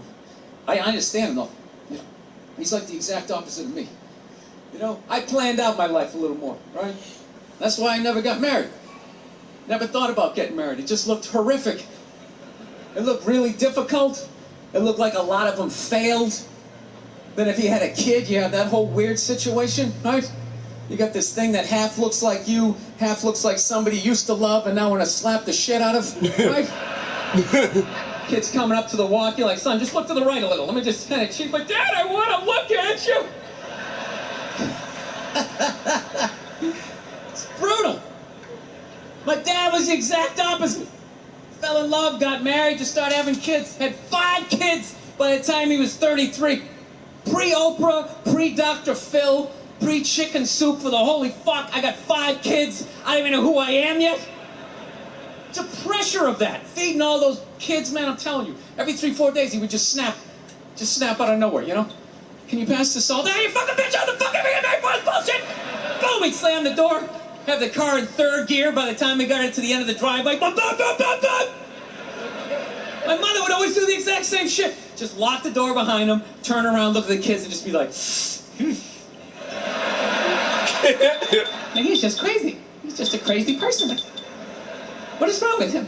I understand him though. You know, he's like the exact opposite of me. You know, I planned out my life a little more, right? That's why I never got married. Never thought about getting married. It just looked horrific. It looked really difficult. It looked like a lot of them failed. Then if you had a kid, you have that whole weird situation, right? You got this thing that half looks like you, half looks like somebody you used to love and now want to slap the shit out of, right? Kid's coming up to the walk, you're like, son, just look to the right a little. Let me just kind of cheat. But Dad, I want to look at you. It's brutal. My dad was the exact opposite. Fell in love, got married, just started having kids. Had 5 kids by the time he was 33. Pre-Oprah, pre-Dr. Phil, pre-chicken soup for the holy fuck. I got 5 kids. I don't even know who I am yet. The pressure of that, feeding all those kids, man, I'm telling you. Every 3-4 days he would just snap out of nowhere, you know? Can you pass the salt? Hey, you fucking bitch, how the fuck am I gonna make this bullshit? Boom, he'd slam the door. Have the car in 3rd gear by the time we got it to the end of the driveway. Bum, bum, bum, bum, bum. My mother would always do the exact same shit. Just lock the door behind him, turn around, look at the kids, and just be like, Like, he's just crazy. He's just a crazy person. What is wrong with him?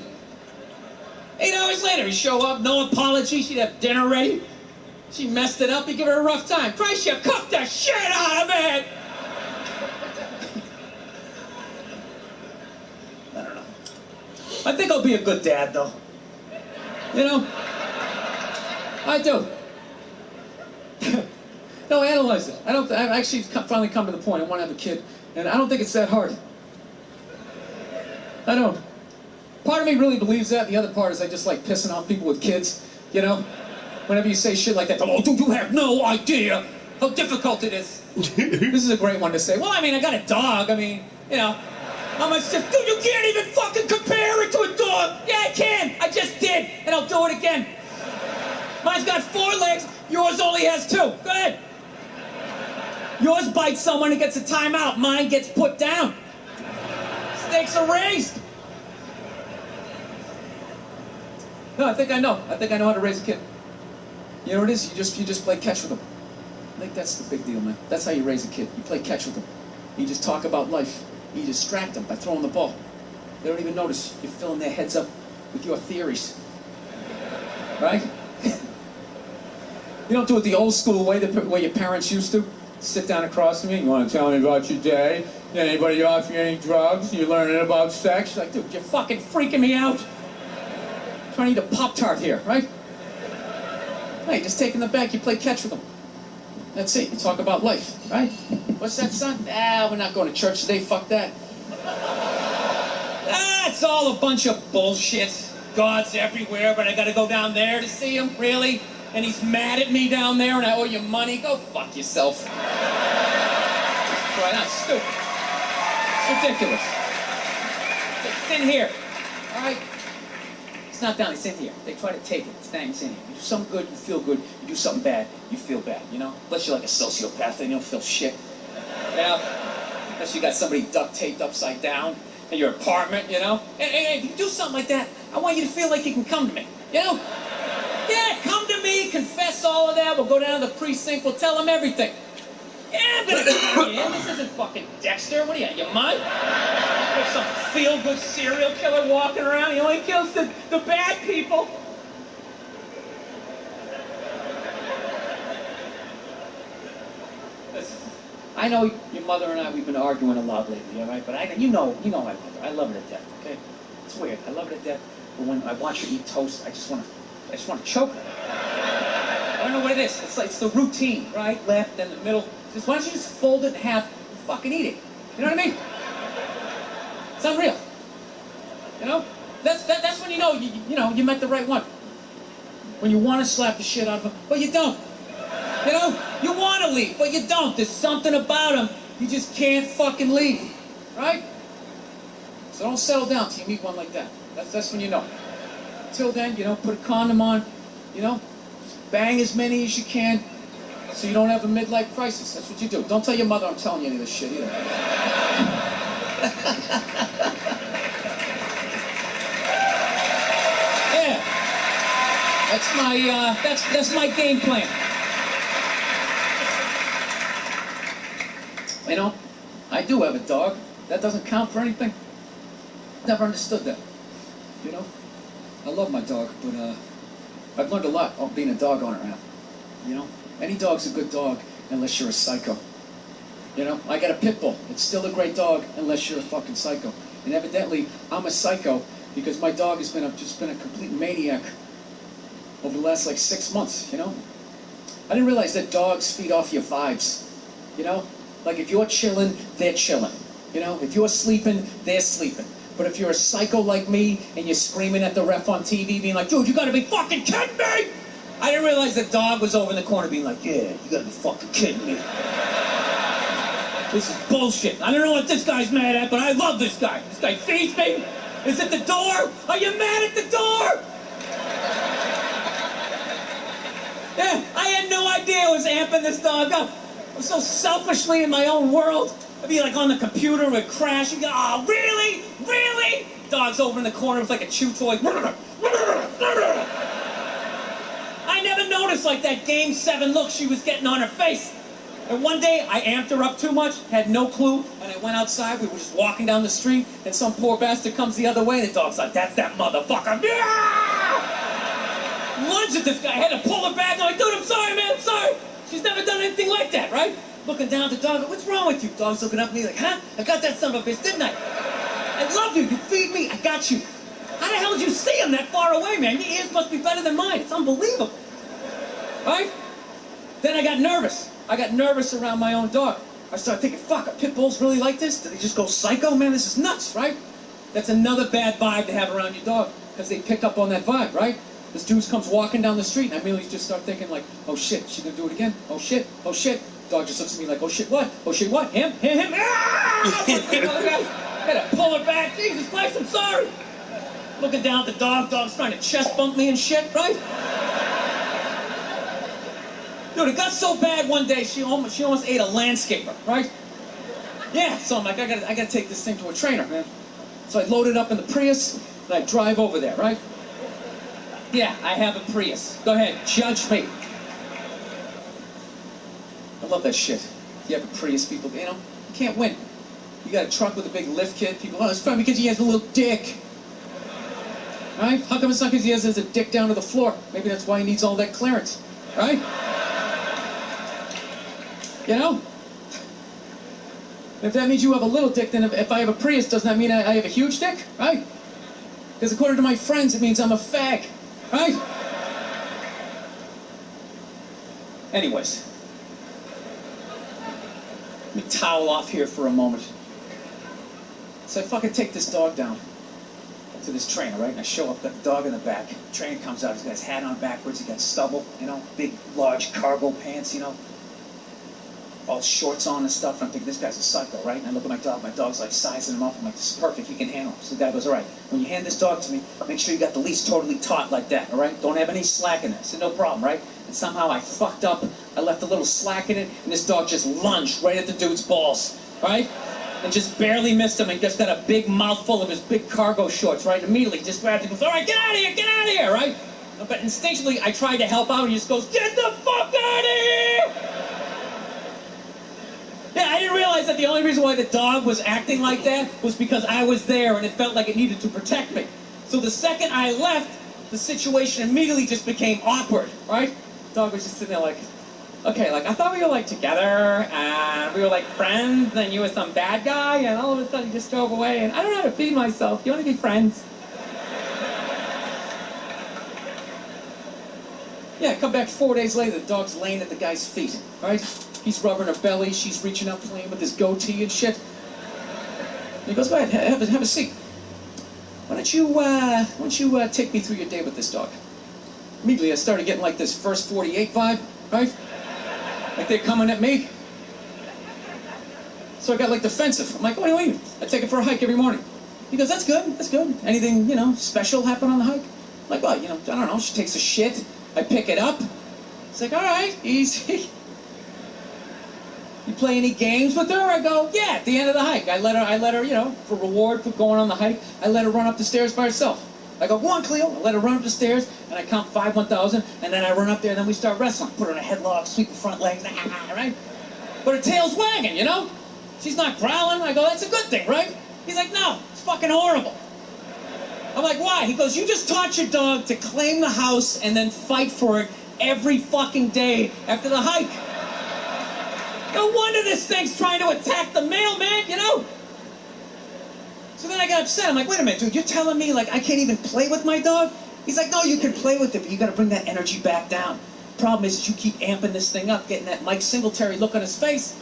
8 hours later, he'd show up, no apology. She'd have dinner ready. She messed it up. He'd give her a rough time. Christ, you cooked the shit out of it. I don't know. I think I'll be a good dad, though. You know? I do. No, analyze it. I've actually finally come to the point. I want to have a kid, and I don't think it's that hard. I don't. Part of me really believes that. The other part is I just like pissing off people with kids, you know? Whenever you say shit like that, oh, dude, you have no idea how difficult it is. This is a great one to say. Well, I mean, I got a dog. I mean, you know, how much stuff? Dude, you can't even fucking compare it to a dog. Yeah, I can. I just did, and I'll do it again. Mine's got 4 legs. Yours only has 2. Go ahead. Yours bites someone and gets a timeout. Mine gets put down. Stakes are raised. No, I think I know. I think I know how to raise a kid. You know what it is? You just play catch with them. I think that's the big deal, man. That's how you raise a kid. You play catch with them. You just talk about life. You distract them by throwing the ball. They don't even notice. You're filling their heads up with your theories. Right? You don't do it the old school way, the way your parents used to. Sit down across from you. You want to tell me about your day? Did anybody offer you any drugs? You learning about sex? Like, dude, you're fucking freaking me out. I'm trying to eat a Pop-Tart here, right? Hey, just take them back. You play catch with them. That's it. You talk about life, right? What's that, son? We're not going to church today. Fuck that. It's all a bunch of bullshit. God's everywhere, but I got to go down there to see him? Really? And he's mad at me down there and I owe you money? Go fuck yourself. Right, that's stupid. It's ridiculous. It's in here. All right? It's not down, it's in here. They try to take it. It's in here. You do something good, you feel good. You do something bad, you feel bad, you know? Unless you're like a sociopath, then you don't feel shit. Yeah? Unless you got somebody duct taped upside down in your apartment, you know? And if you do something like that, I want you to feel like you can come to me, you know? Yeah, come to me, confess all of that. We'll go down to the precinct, we'll tell them everything. Yeah, but this isn't fucking Dexter. What are you, out of your mind? There's some feel-good serial killer walking around. He only kills the bad people. Listen, I know your mother and I, we've been arguing a lot lately, all right? But you know my mother. I love her to death, okay? It's weird. I love her to death, but when I watch her eat toast, I just want to choke her. I don't know what it is. It's the routine, right? Left, then the middle. Just why don't you just fold it in half and fucking eat it? You know what I mean? It's unreal. You know? That's when you know you met the right one. When you want to slap the shit out of him, but you don't. You know? You want to leave, but you don't. There's something about him. You just can't fucking leave. Right? So don't settle down till you meet one like that. That's when you know. Till then, you know, put a condom on, you know? Bang as many as you can so you don't have a midlife crisis. That's what you do. Don't tell your mother I'm telling you any of this shit either. Yeah. That's my game plan. You know, I do have a dog. That doesn't count for anything. Never understood that. You know? I love my dog, but I've learned a lot of being a dog owner now. You know? Any dog's a good dog unless you're a psycho. You know? I got a pit bull. It's still a great dog unless you're a fucking psycho. And evidently, I'm a psycho because my dog has just been a complete maniac over the last, 6 months, you know? I didn't realize that dogs feed off your vibes. You know? Like, if you're chilling, they're chilling. You know? If you're sleeping, they're sleeping. But if you're a psycho like me and you're screaming at the ref on TV being like, dude, you gotta be fucking kidding me! I didn't realize the dog was over in the corner being like, yeah, you gotta be fucking kidding me. This is bullshit. I don't know what this guy's mad at, but I love this guy. This guy feeds me. Is it the door? Are you mad at the door? Yeah, I had no idea I was amping this dog up. I'm so selfishly in my own world. I'd be like on the computer, it would crash, and go, oh, really? Really? Dog's over in the corner with like a chew toy. I never noticed like that Game 7 look she was getting on her face. And one day, I amped her up too much, had no clue, and I went outside, we were just walking down the street, and some poor bastard comes the other way, and the dog's like, that's that motherfucker. Lunged at this guy, I had to pull her back, I'm like, dude, I'm sorry, man, I'm sorry. She's never done anything like that, right? Looking down at the dog, what's wrong with you? Dog's looking up at me like, huh? I got that son of a bitch, didn't I? I love you, you feed me, I got you. How the hell did you see him that far away, man? Your ears must be better than mine, it's unbelievable. Right? Then I got nervous. I got nervous around my own dog. I started thinking, fuck, are pit bulls really like this? Do they just go psycho? Man, this is nuts, right? That's another bad vibe to have around your dog, because they pick up on that vibe, right? This dude comes walking down the street, and I immediately just start thinking like, oh shit, she gonna do it again? Oh shit, oh shit. Dog just looks at me like, oh shit, what? Oh shit, what? Him? Ah! Had to pull her back. Jesus Christ, I'm sorry. Looking down at the dog, dog's trying to chest bump me and shit, right? Dude, it got so bad one day, she almost ate a landscaper, right? Yeah, so I'm like, I gotta take this thing to a trainer, man. So I load it up in the Prius, and I drive over there, right? Yeah, I have a Prius. Go ahead, judge me. I love that shit. You have a Prius, people, you know, you can't win. You got a truck with a big lift kit, people, oh, it's probably because he has a little dick. Right? How come it's not because he has a dick down to the floor? Maybe that's why he needs all that clearance. Right? You know? If that means you have a little dick, then if I have a Prius, doesn't that mean I have a huge dick? Right? Because according to my friends, it means I'm a fag. Right? Anyways. Let me towel off here for a moment. So I fucking take this dog down to this trainer, right? And I show up, got the dog in the back. The trainer comes out, he's got his hat on backwards, he got stubble, you know, big, large cargo pants, you know, all shorts on and stuff. And I'm thinking, this guy's a psycho, right? And I look at my dog's like sizing him up. I'm like, this is perfect, he can handle him. So the guy goes, all right, when you hand this dog to me, make sure you got the leash totally taut like that, all right? Don't have any slack in it. I said, no problem, right? And somehow I fucked up, I left a little slack in it, and this dog just lunged right at the dude's balls, right? And just barely missed him, and just got a big mouthful of his big cargo shorts, right? Immediately just grabbed him and goes, all right, get out of here, right? But instinctually, I tried to help out, and he just goes, get the fuck out of here! Yeah, I didn't realize that the only reason why the dog was acting like that was because I was there, and it felt like it needed to protect me. So the second I left, the situation immediately just became awkward, right? The dog was just sitting there like, okay, like, I thought we were, like, together, and we were, like, friends, and then you were some bad guy, and all of a sudden you just drove away, and I don't know how to feed myself. You want to be friends? Yeah, come back 4 days later, the dog's laying at the guy's feet, right? He's rubbing her belly, she's reaching up, playing with his goatee and shit. And he goes, go ahead, have a seat. Why don't you take me through your day with this dog? Immediately I started getting, like, this First 48 vibe, right? Like they're coming at me. So I got, like, defensive. I'm like, what do you mean? I take it for a hike every morning. He goes, that's good, that's good. Anything, you know, special happen on the hike? I'm like, well, you know, I don't know, she takes a shit. I pick it up. It's like, all right, easy. You play any games with her? I go, yeah, at the end of the hike. I let her, you know, for reward for going on the hike, I let her run up the stairs by herself. I go, go on, Cleo. I let her run up the stairs, and I count 5, 1,000, and then I run up there, and then we start wrestling. Put her in a headlock, sweep the front legs, right? But her tail's wagging, you know? She's not growling. I go, that's a good thing, right? He's like, no, it's fucking horrible. I'm like, why? He goes, you just taught your dog to claim the house and then fight for it every fucking day after the hike. No wonder this thing's trying to attack the mailman, you know? So then I got upset. I'm like, wait a minute, dude, you're telling me, like, I can't even play with my dog? He's like, no, you can play with it, but you gotta bring that energy back down. Problem is you keep amping this thing up, getting that Mike Singletary look on his face.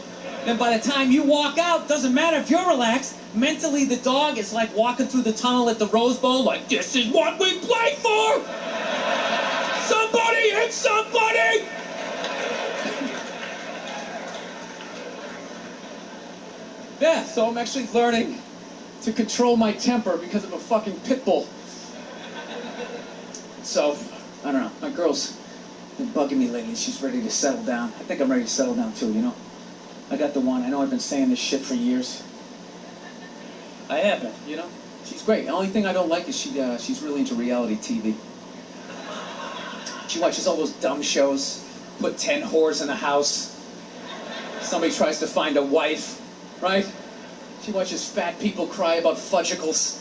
Then by the time you walk out, doesn't matter if you're relaxed, mentally the dog is like walking through the tunnel at the Rose Bowl, like, this is what we play for! Somebody hit somebody! Yeah, so I'm actually learning to control my temper because of a fucking pit bull. So, I don't know, my girl's been bugging me lately. She's ready to settle down. I think I'm ready to settle down too, you know? I got the one. I know I've been saying this shit for years. I have been, you know? She's great. The only thing I don't like is she's really into reality TV. She watches all those dumb shows, put 10 whores in a house. Somebody tries to find a wife, right? She watches fat people cry about fudgicles.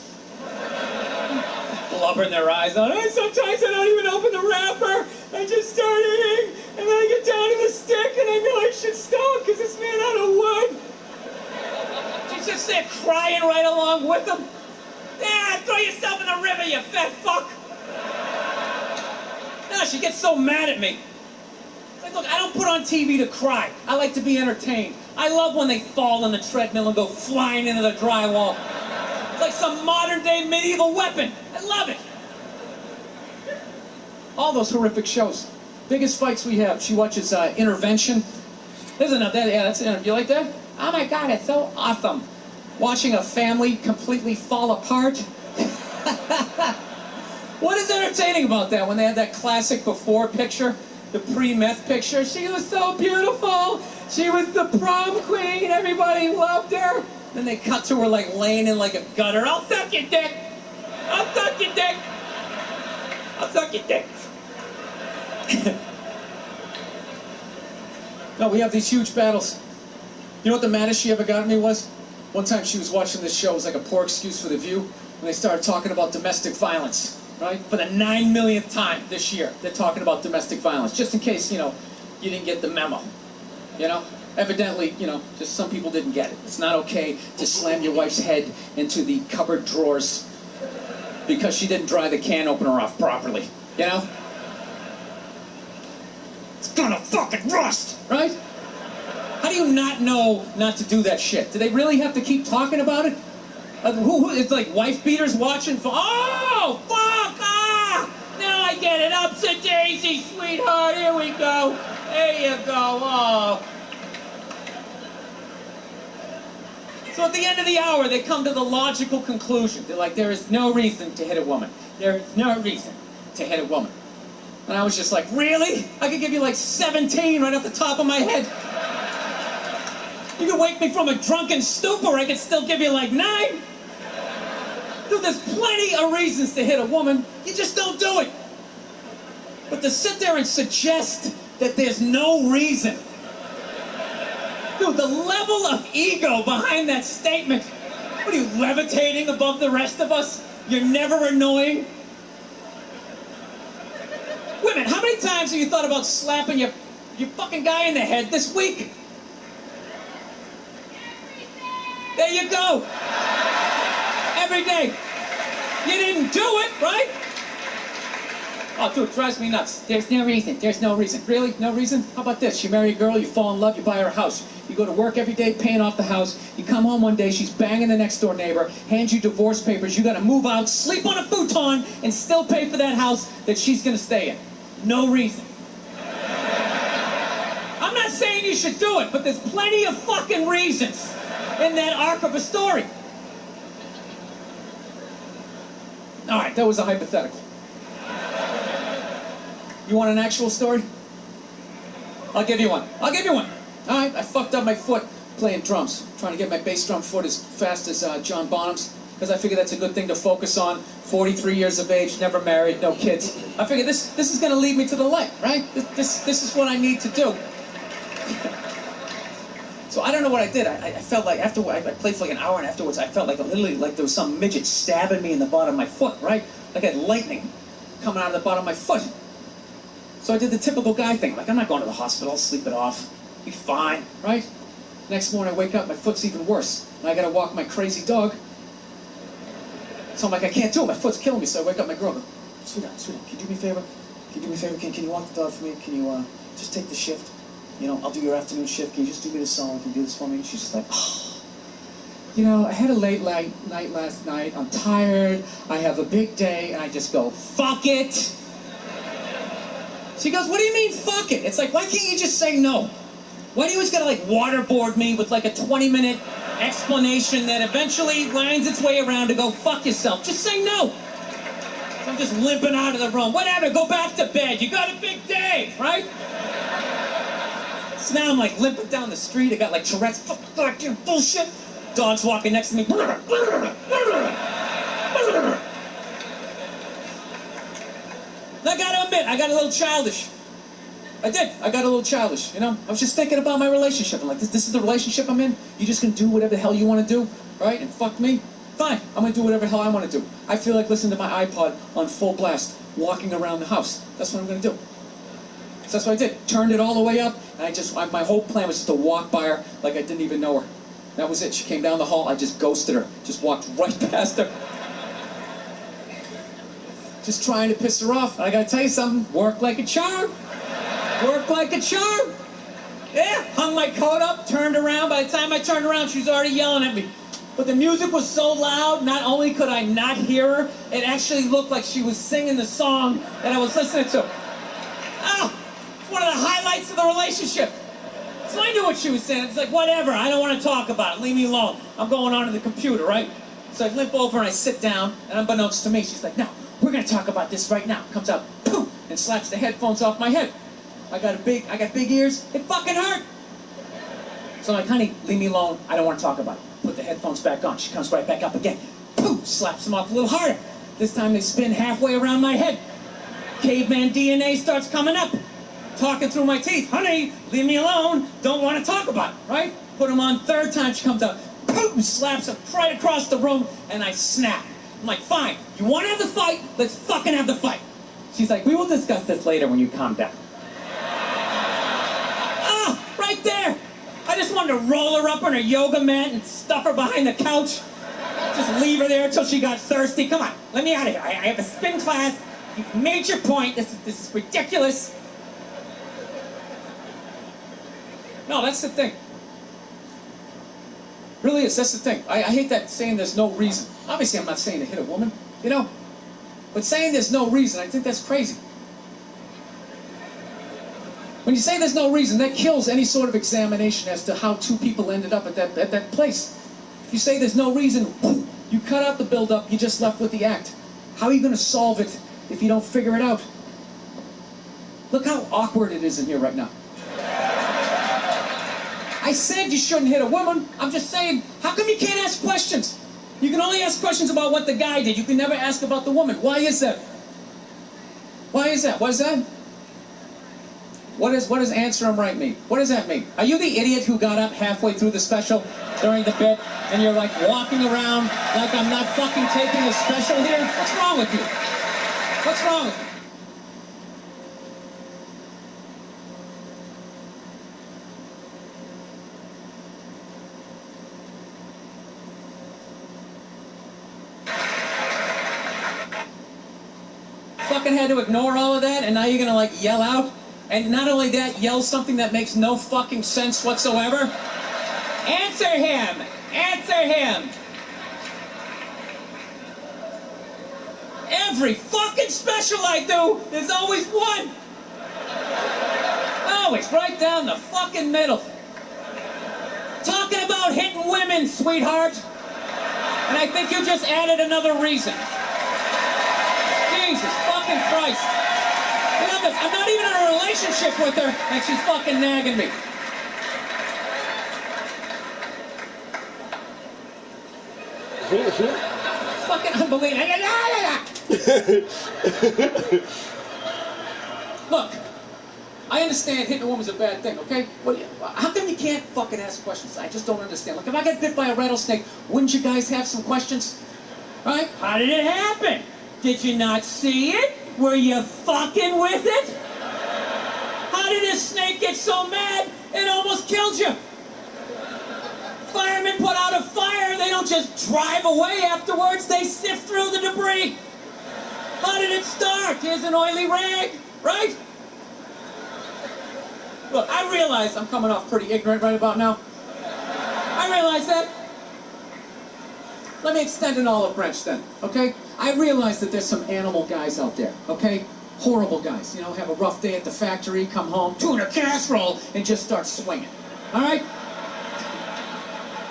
Blubber in their eyes. Sometimes I don't even open the wrapper. I just start eating, and then I get down to the stick, and I know I should stop because it's made out of wood. She's just there crying right along with them. Yeah, throw yourself in the river, you fat fuck. No, she gets so mad at me. Like, look, I don't put on TV to cry. I like to be entertained. I love when they fall on the treadmill and go flying into the drywall. It's like some modern-day medieval weapon. I love it. All those horrific shows. Biggest fights we have. She watches Intervention. There's enough. Yeah, that's it. You like that? Oh my God, it's so awesome. Watching a family completely fall apart. What is entertaining about that? When they had that classic before picture, the pre-meth picture, she was so beautiful. She was the prom queen. Everybody loved her. Then they cut to her like laying in like a gutter. I'll suck your dick. I'll suck your dick. I'll suck your dick. No, we have these huge battles. You know what the maddest she ever got at me was? One time she was watching this show, it was like a poor excuse for The View, when they started talking about domestic violence, right? For the 9 millionth time this year, they're talking about domestic violence, just in case, you know, you didn't get the memo, you know? Evidently, you know, just some people didn't get it. It's not okay to slam your wife's head into the cupboard drawers because she didn't dry the can opener off properly, you know? It's gonna fucking rust, right? How do you not know not to do that shit? Do they really have to keep talking about it? It's like wife beaters watching for, oh, fuck, ah! Now I get it, upset daisy, sweetheart, here we go. There you go, oh. So at the end of the hour, they come to the logical conclusion. They're like, there is no reason to hit a woman. There is no reason to hit a woman. And I was just like, really? I could give you like 17 right off the top of my head. You could wake me from a drunken stupor, I could still give you like 9. Dude, there's plenty of reasons to hit a woman. You just don't do it. But to sit there and suggest that there's no reason. Dude, the level of ego behind that statement. What are you, levitating above the rest of us? You're never annoying? Women, how many times have you thought about slapping your fucking guy in the head this week? There you go. Every day. You didn't do it, right? Oh, dude, it drives me nuts. There's no reason. There's no reason. Really? No reason? How about this? You marry a girl, you fall in love, you buy her a house. You go to work every day paying off the house. You come home one day, she's banging the next door neighbor, hands you divorce papers, you gotta move out, sleep on a futon, and still pay for that house that she's gonna stay in. No reason. I'm not saying you should do it, but there's plenty of fucking reasons in that arc of a story. All right, that was a hypothetical. You want an actual story? I'll give you one. I'll give you one. All right, I fucked up my foot playing drums, trying to get my bass drum foot as fast as John Bonham's, because I figured that's a good thing to focus on. 43 years of age, never married, no kids. I figured this is going to lead me to the light, right? This is what I need to do. So I don't know what I did. I felt like after I played for like an hour, and afterwards I felt like literally like there was some midget stabbing me in the bottom of my foot, right? Like I had lightning coming out of the bottom of my foot. So I did the typical guy thing. Like, I'm not going to the hospital, I'll sleep it off. Be fine, right? Next morning I wake up, my foot's even worse. And I gotta walk my crazy dog. So I'm like, I can't do it, my foot's killing me. So I wake up my girl, I go, sweetheart, can you do me a favor? Can you do me a favor? Can you walk the dog for me? Can you just take the shift? You know, I'll do your afternoon shift. Can you just do me this song? Can you do this for me? And she's just like, oh. You know, I had a late night last night. I'm tired. I have a big day. And I just go, fuck it. She goes, what do you mean, fuck it? It's like, why can't you just say no? Why do you always gotta, like, waterboard me with, like, a 20-minute explanation that eventually winds its way around to go, fuck yourself? Just say no. So I'm just limping out of the room. Whatever, go back to bed. You got a big day, right? So now I'm, like, limping down the street. I got, like, Tourette's. Fuck you, bullshit. Dog's walking next to me. I gotta admit, I got a little childish. I did. I got a little childish, you know? I was just thinking about my relationship. I'm like, this is the relationship I'm in? You just gonna do whatever the hell you want to do, right? And fuck me? Fine. I'm gonna do whatever the hell I want to do. I feel like listening to my iPod on full blast, walking around the house. That's what I'm gonna do. So that's what I did. Turned it all the way up, and my whole plan was just to walk by her like I didn't even know her. That was it. She came down the hall, I just ghosted her. Just walked right past her. Just trying to piss her off. I gotta tell you something, worked like a charm. Worked like a charm. Yeah, hung my coat up, turned around. By the time I turned around, she was already yelling at me. But the music was so loud, not only could I not hear her, it actually looked like she was singing the song that I was listening to. Oh, it's one of the highlights of the relationship. So I knew what she was saying. It's like, whatever, I don't want to talk about it. Leave me alone. I'm going on to the computer, right? So I limp over and I sit down, and unbeknownst to me, she's like, no, we're going to talk about this right now. Comes out, poof, and slaps the headphones off my head. I got big ears. It fucking hurt. So I'm like, honey, leave me alone. I don't want to talk about it. Put the headphones back on. She comes right back up again. Poof, slaps them off a little harder. This time they spin halfway around my head. Caveman DNA starts coming up. Talking through my teeth. Honey, leave me alone. Don't want to talk about it, right? Put him on. Third time she comes out. Putin slaps him right across the room, and I snap. I'm like, fine. You want to have the fight? Let's fucking have the fight. She's like, we will discuss this later when you calm down. Ah, right there. I just wanted to roll her up on her yoga mat and stuff her behind the couch. Just leave her there until she got thirsty. Come on, let me out of here. I have a spin class. You've made your point. This is ridiculous. No, that's the thing. Really is, that's the thing. I hate that saying there's no reason. Obviously, I'm not saying to hit a woman, you know? But saying there's no reason, I think that's crazy. When you say there's no reason, that kills any sort of examination as to how two people ended up at that place. If you say there's no reason, you cut out the build-up, you're just left with the act. How are you going to solve it if you don't figure it out? Look how awkward it is in here right now. I said you shouldn't hit a woman. I'm just saying, how come you can't ask questions? You can only ask questions about what the guy did. You can never ask about the woman. Why is that? Why is that? What is that? What does answer him right mean? What does that mean? Are you the idiot who got up halfway through the special during the bit and you're like walking around like I'm not fucking taping a special here? What's wrong with you? What's wrong with you? Fucking had to ignore all of that, and now you're gonna like yell out, and not only that, yell something that makes no fucking sense whatsoever. Answer him! Answer him! Every fucking special I do, there's always one. Always right down the fucking middle. Talking about hitting women, sweetheart. And I think you just added another reason. Jesus fucking Christ. You know, I'm not even in a relationship with her, and she's fucking nagging me. Fucking unbelievable. Look, I understand hitting a woman's a bad thing, okay? How come you can't fucking ask questions? I just don't understand. Like, if I got bit by a rattlesnake, wouldn't you guys have some questions? Right? How did it happen? Did you not see it? Were you fucking with it? How did this snake get so mad it almost killed you? Firemen put out a fire, they don't just drive away afterwards, they sift through the debris. How did it start? Here's an oily rag, right? Look, I realize I'm coming off pretty ignorant right about now. I realize that. Let me extend an olive branch then, okay? I realize that there's some animal guys out there, okay? Horrible guys, you know, have a rough day at the factory, come home, tuna casserole, and just start swinging, all right?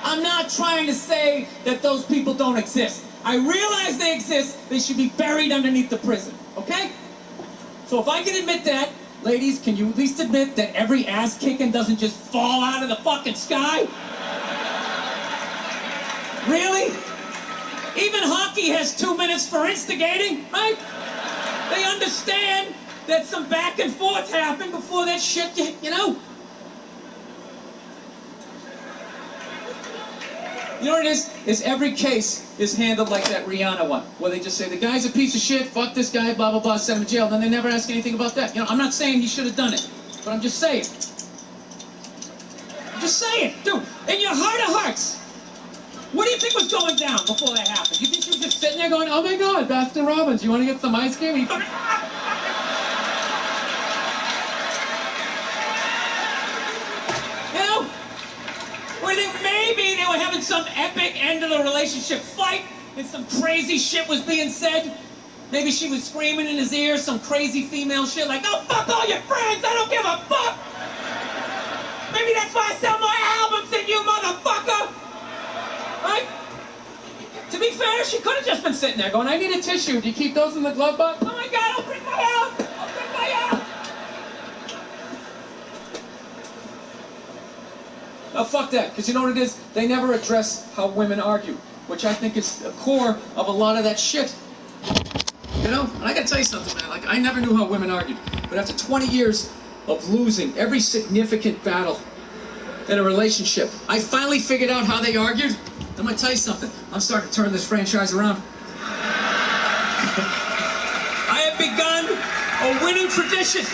I'm not trying to say that those people don't exist. I realize they exist. They should be buried underneath the prison, okay? So if I can admit that, ladies, can you at least admit that every ass-kicking doesn't just fall out of the fucking sky? Really? Even hockey has 2 minutes for instigating, right? They understand that some back and forth happened before that shit, you know? You know what it is every case is handled like that Rihanna one, where they just say, the guy's a piece of shit, fuck this guy, blah, blah, blah, send him to jail, and then they never ask anything about that. You know, I'm not saying he should have done it, but I'm just saying. I'm just saying, dude, in your heart of hearts, what do you think was going down before that happened? You think she was just sitting there going, oh my God, Baskin Robbins, you want to get some ice cream? You know? Or you think maybe they were having some epic end of the relationship fight and some crazy shit was being said? Maybe she was screaming in his ear some crazy female shit like, oh, fuck all your friends, I don't give a fuck! Maybe that's why I sell more albums than you, motherfucker! Right? To be fair, she could have just been sitting there going, I need a tissue. Do you keep those in the glove box? Oh my God, I'll bring my out! I'll bring my out! Oh, fuck that, because you know what it is? They never address how women argue, which I think is the core of a lot of that shit. You know, and I gotta tell you something, man. Like, I never knew how women argued, but after 20 years of losing every significant battle in a relationship, I finally figured out how they argued. I'm gonna tell you something. I'm starting to turn this franchise around. I have begun a winning tradition.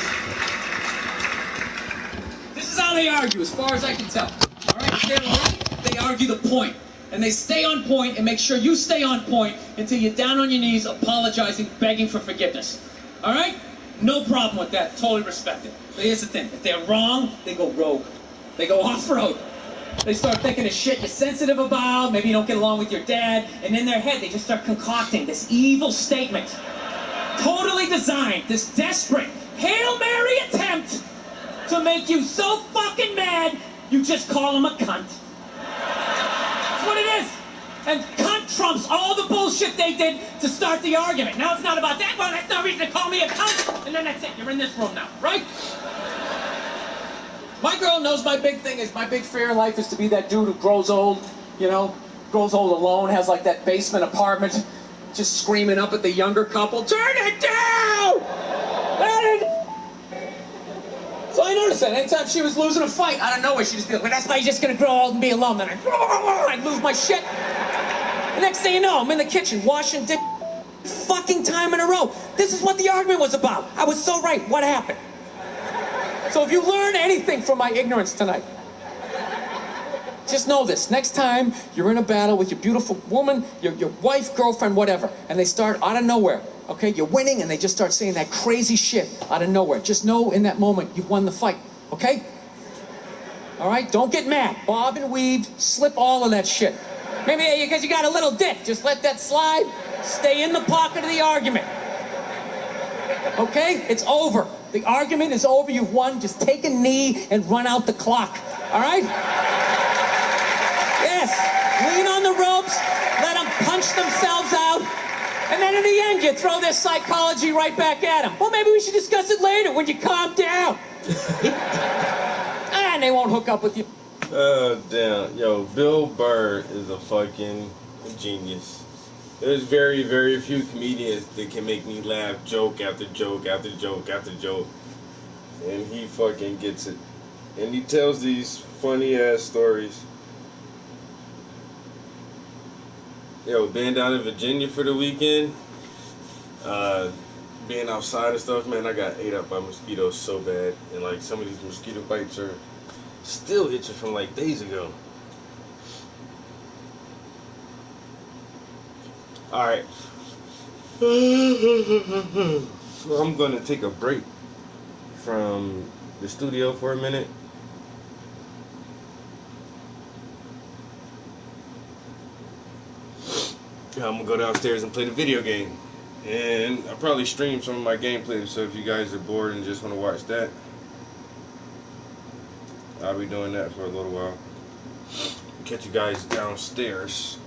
This is how they argue, as far as I can tell. All right, they argue the point. And they stay on point and make sure you stay on point until you're down on your knees, apologizing, begging for forgiveness. All right? No problem with that. Totally respect it. But here's the thing. If they're wrong, they go rogue. They go off-road. They start thinking of shit you're sensitive about. Maybe you don't get along with your dad. And in their head, they just start concocting this evil statement. Totally designed. This desperate, Hail Mary attempt to make you so fucking mad, you just call them a cunt. That's what it is. And cunt trumps all the bullshit they did to start the argument. Now it's not about that one. That's no reason to call me a cunt. And then that's it. You're in this room now, right? My girl knows my big thing is, my big fear in life is to be that dude who grows old, you know, grows old alone, has like that basement apartment, just screaming up at the younger couple, turn it down! So I noticed that anytime she was losing a fight, out of nowhere, she'd just be like, well, that's why you're just gonna grow old and be alone. Then I'd lose my shit. The next thing you know, I'm in the kitchen washing dick fucking time in a row. This is what the argument was about. I was so right. What happened? So if you learn anything from my ignorance tonight, just know this. Next time you're in a battle with your beautiful woman, your wife, girlfriend, whatever, and they start out of nowhere, okay, you're winning, and they just start saying that crazy shit out of nowhere. Just know in that moment you've won the fight, okay? All right? Don't get mad. Bob and weave, slip all of that shit. Maybe because you got a little dick, just let that slide. Stay in the pocket of the argument. Okay? It's over. The argument is over. You've won. Just take a knee and run out the clock. All right? Yes. Lean on the ropes. Let them punch themselves out. And then in the end, you throw their psychology right back at them. Well, maybe we should discuss it later when you calm down. And they won't hook up with you. Oh, damn. Yo, Bill Burr is a fucking genius. There's very, very few comedians that can make me laugh joke after joke after joke after joke. And he fucking gets it. And he tells these funny-ass stories. Yo, being down in Virginia for the weekend, being outside and stuff, man, I got ate up by mosquitoes so bad. And, like, some of these mosquito bites are still itching from, like, days ago. Alright. So I'm going to take a break from the studio for a minute. I'm going to go downstairs and play the video game. And I'll probably stream some of my gameplay, so if you guys are bored and just want to watch that, I'll be doing that for a little while. Catch you guys downstairs.